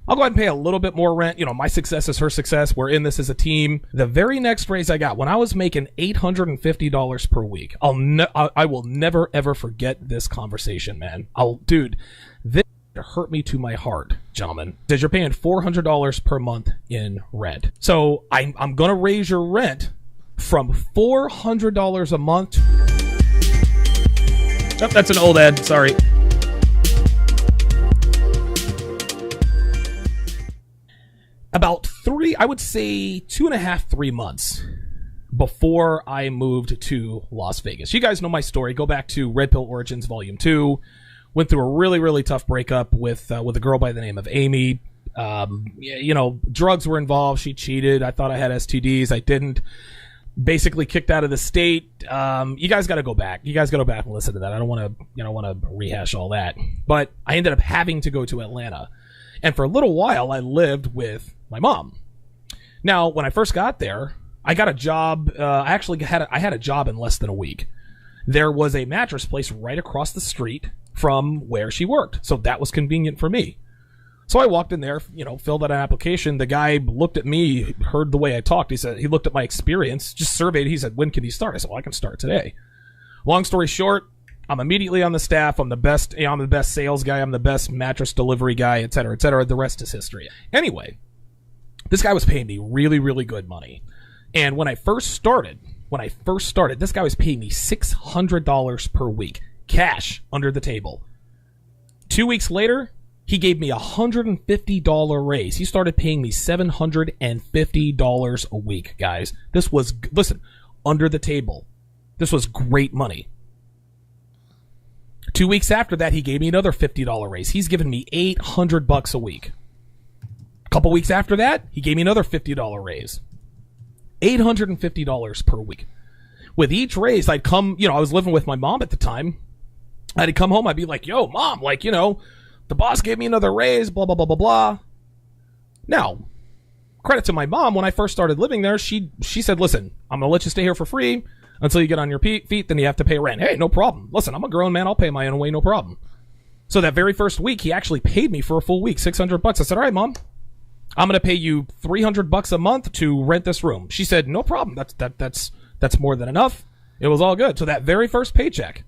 I'll go ahead and pay a little bit more rent. You know, my success is her success. We're in this as a team. The very next raise I got, when I was making $850 per week, I will never, ever forget this conversation, man. Dude, this hurt me to my heart, gentlemen. Says you're paying $400 per month in rent. So I'm going to raise your rent from $400 a month. Oh, that's an old ad. Sorry. About 3 and a half, 3 months before I moved to Las Vegas. You guys know my story. Go back to Red Pill Origins Volume 2. Went through a really, really tough breakup with a girl by the name of Amy. You know, drugs were involved. She cheated. I thought I had STDs. I didn't. Basically kicked out of the state. You guys got to go back. You guys got to go back and listen to that. I don't want to rehash all that. But I ended up having to go to Atlanta. And for a little while, I lived with my mom. Now, when I first got there, I got a job. I had a job in less than a week. There was a mattress place right across the street from where she worked. So that was convenient for me. So I walked in there, you know, filled out an application. The guy looked at me, heard the way I talked. He looked at my experience, just surveyed. He said, when can you start? I said, well, I can start today. Long story short, I'm immediately on the staff. I'm the best sales guy. I'm the best mattress delivery guy, et cetera, et cetera. The rest is history. Anyway, this guy was paying me really, really good money. And when I first started, this guy was paying me $600 per week, cash under the table. 2 weeks later, he gave me a $150 raise. He started paying me $750 a week, guys. This was, listen, under the table. This was great money. 2 weeks after that, he gave me another $50 raise. He's given me $800 a week. A couple weeks after that, he gave me another $50 raise. $850 per week. With each raise, I'd come, I was living with my mom at the time. I'd come home, I'd be like, yo, Mom, the boss gave me another raise, blah, blah, blah, blah, blah. Now, credit to my mom, when I first started living there, she said, listen, I'm going to let you stay here for free until you get on your feet, then you have to pay rent. Hey, no problem. Listen, I'm a grown man, I'll pay my own way, no problem. So that very first week, he actually paid me for a full week, $600. I said, all right, Mom, I'm going to pay you $300 a month to rent this room. She said, no problem. That's more than enough. It was all good. So that very first paycheck,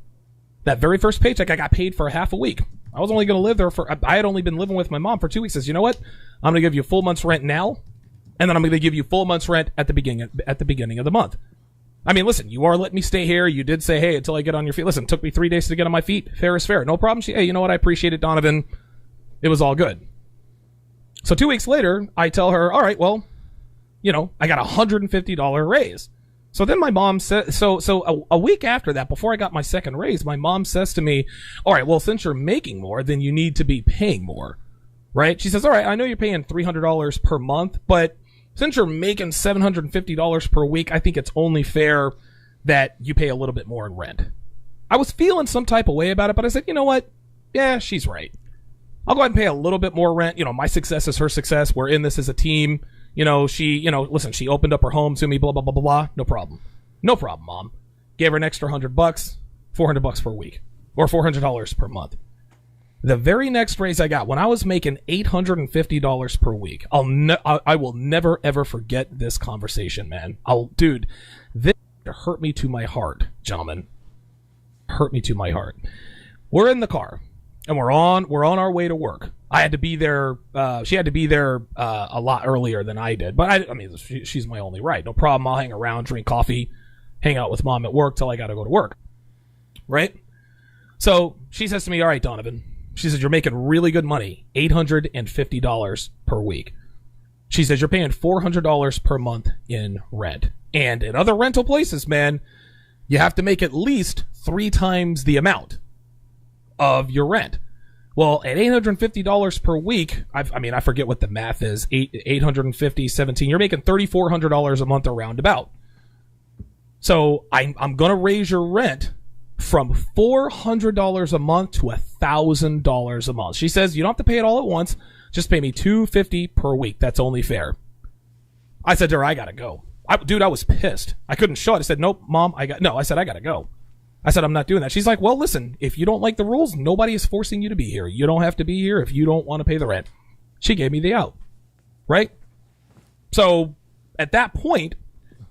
I got paid for half a week. I was only going to live there I had only been living with my mom for 2 weeks. Says, you know what? I'm going to give you a full month's rent now, and then I'm going to give you full month's rent at the beginning of the month. I mean, listen, you are letting me stay here. You did say, hey, until I get on your feet. Listen, it took me 3 days to get on my feet. Fair is fair. No problem. Hey, you know what? I appreciate it, Donovan. It was all good. So 2 weeks later, I tell her, all right, well, I got a $150 raise. So then my mom said, so a week after that, before I got my second raise, my mom says to me, all right, well, since you're making more, then you need to be paying more, right? She says, all right, I know you're paying $300 per month, but since you're making $750 per week, I think it's only fair that you pay a little bit more in rent. I was feeling some type of way about it, but I said, you know what? Yeah, she's right. I'll go ahead and pay a little bit more rent. My success is her success. We're in this as a team. Listen, she opened up her home to me, blah, blah, blah, blah, blah. No problem. No problem, Mom. Gave her an extra $100, $400 per week, or $400 per month. The very next raise I got, when I was making $850 per week, I will never, ever forget this conversation, man. Dude, this hurt me to my heart, gentlemen. Hurt me to my heart. We're in the car, and we're on our way to work. I had to be there. She had to be there a lot earlier than I did. But I mean, she's my only ride. No problem. I'll hang around, drink coffee, hang out with Mom at work till I got to go to work. Right? So she says to me, all right, Donovan. She says, you're making really good money, $850 per week. She says, you're paying $400 per month in rent. And in other rental places, man, you have to make at least 3 times the amount of your rent. Well, at $850 per week, I forget what the math is, 850, 17, you're making $3,400 a month around about. So I'm going to raise your rent from $400 a month to $1,000 a month. She says, you don't have to pay it all at once. Just pay me $250 per week. That's only fair. I said to her, I got to go. I was pissed. I couldn't show it. I said, nope, Mom, I said, I got to go. I said, I'm not doing that. She's like, well, listen, if you don't like the rules, nobody is forcing you to be here. You don't have to be here if you don't want to pay the rent. She gave me the out. Right? So at that point,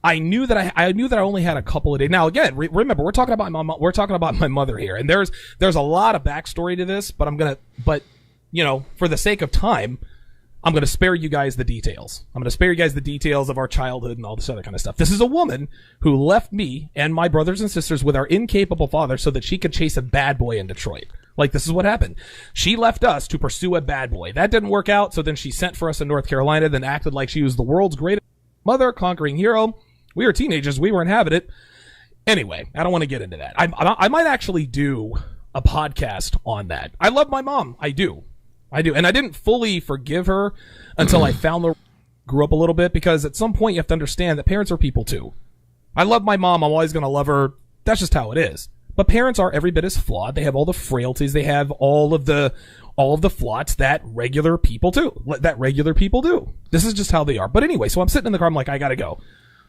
I knew that I only had a couple of days. Now, again, remember, we're talking about my mother here, and there's a lot of backstory to this, but for the sake of time, I'm going to spare you guys the details. I'm going to spare you guys the details of our childhood and all this other kind of stuff. This is a woman who left me and my brothers and sisters with our incapable father so that she could chase a bad boy in Detroit. Like, this is what happened. She left us to pursue a bad boy. That didn't work out, so then she sent for us in North Carolina, then acted like she was the world's greatest mother, conquering hero. We were teenagers. We weren't having it. Anyway, I don't want to get into that. I might actually do a podcast on that. I love my mom. I do. And I didn't fully forgive her until I grew up a little bit, because at some point you have to understand that parents are people too. I love my mom. I'm always going to love her. That's just how it is. But parents are every bit as flawed. They have all the frailties. They have all of the flaws that regular people do. This is just how they are. But anyway, so I'm sitting in the car. I'm like, I got to go.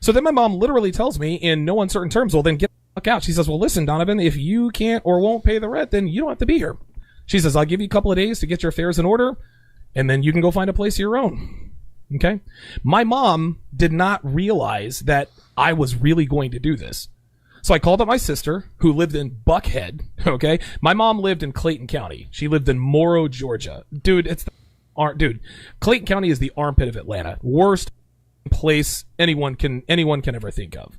So then my mom literally tells me in no uncertain terms, well, then get the fuck out. She says, well, listen, Donovan, if you can't or won't pay the rent, then you don't have to be here. She says, I'll give you a couple of days to get your affairs in order, and then you can go find a place of your own. Okay? My mom did not realize that I was really going to do this. So I called up my sister, who lived in Buckhead, okay? My mom lived in Clayton County. She lived in Morrow, Georgia. Dude, Clayton County is the armpit of Atlanta. Worst place anyone can ever think of.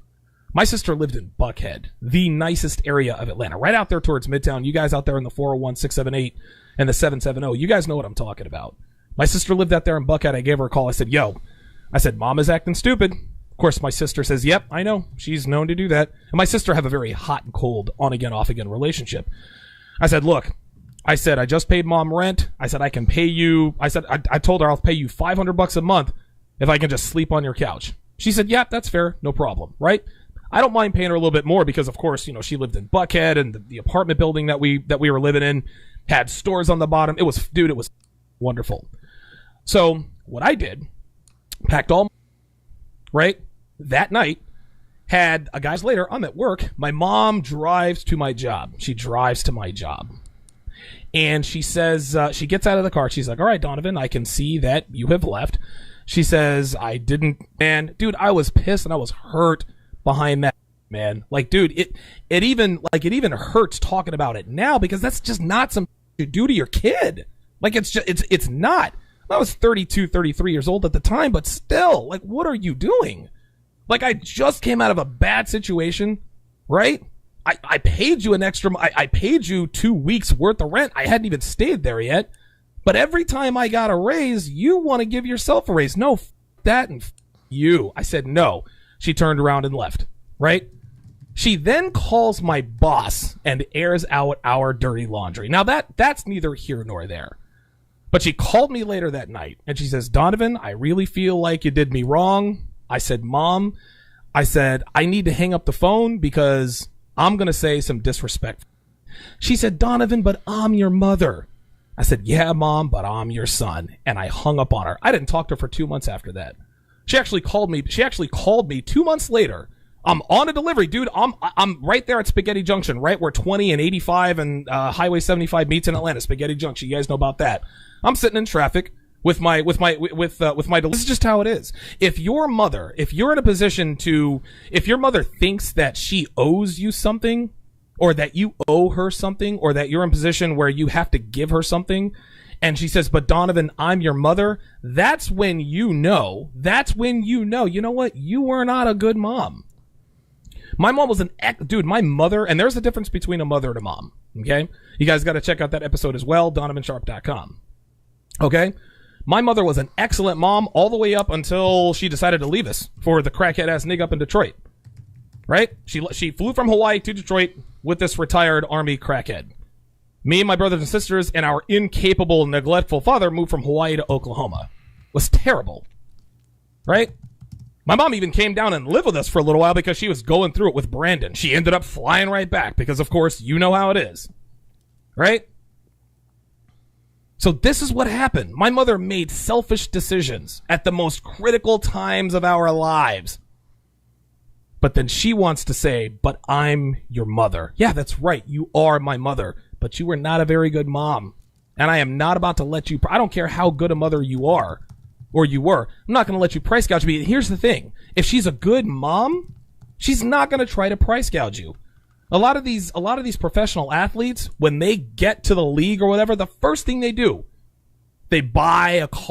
My sister lived in Buckhead, the nicest area of Atlanta, right out there towards Midtown. You guys out there in the 401, 678, and the 770, you guys know what I'm talking about. My sister lived out there in Buckhead. I gave her a call. I said, Mom is acting stupid. Of course, my sister says, yep, I know. She's known to do that. And my sister have a very hot and cold, on-again, off-again relationship. I said, look, I just paid Mom rent. I said, I can pay you. I told her I'll pay you $500 a month if I can just sleep on your couch. She said, yep, that's fair. No problem, right? I don't mind paying her a little bit more because, of course, she lived in Buckhead, and the apartment building that we were living in had stores on the bottom. It was wonderful. So what I did, packed all, right? That night, had a guys later, I'm at work. My mom drives to my job. She drives to my job. And she says, she gets out of the car. She's like, all right, Donovan, I can see that you have left. She says, I didn't. And dude, I was pissed and I was hurt behind that, man. Like, dude, it even hurts talking about it now because that's just not something you do to your kid. Like, it's not. I was 32, 33 years old at the time, but still, like, what are you doing? Like, I just came out of a bad situation, right? I paid you I paid you 2 weeks worth of rent. I hadn't even stayed there yet. But every time I got a raise, you want to give yourself a raise. No, that and you. I said no. She turned around and left, right? She then calls my boss and airs out our dirty laundry. Now, that's neither here nor there. But she called me later that night, and she says, Donovan, I really feel like you did me wrong. I said, Mom, I need to hang up the phone because I'm going to say some disrespect. She said, Donovan, but I'm your mother. I said, yeah, Mom, but I'm your son. And I hung up on her. I didn't talk to her for 2 months after that. She actually called me 2 months later. I'm on a delivery, dude. I'm right there at Spaghetti Junction, right where 20 and 85 and Highway 75 meets in Atlanta. Spaghetti Junction. You guys know about that. I'm sitting in traffic with my this is just how it is. If you're in a position if your mother thinks that she owes you something, or that you owe her something, or that you're in a position where you have to give her something, and she says, but Donovan, I'm your mother, that's when you know, you know what? You were not a good mom. My mom was my mother, and there's a difference between a mother and a mom, okay? You guys got to check out that episode as well, donovansharp.com. Okay? My mother was an excellent mom all the way up until she decided to leave us for the crackhead-ass nigga up in Detroit. Right? She flew from Hawaii to Detroit with this retired Army crackhead. Me and my brothers and sisters and our incapable, neglectful father moved from Hawaii to Oklahoma. It was terrible. Right? My mom even came down and lived with us for a little while because she was going through it with Brandon. She ended up flying right back because, of course, you know how it is. Right? So this is what happened. My mother made selfish decisions at the most critical times of our lives. But then she wants to say, but I'm your mother. Yeah, that's right. You are my mother. But you were not a very good mom. And I am not about to let you... I don't care how good a mother you are. Or you were. I'm not going to let you price gouge me. Here's the thing. If she's a good mom, she's not going to try to price gouge you. A lot of these professional athletes, when they get to the league or whatever, the first thing they do, they buy a car.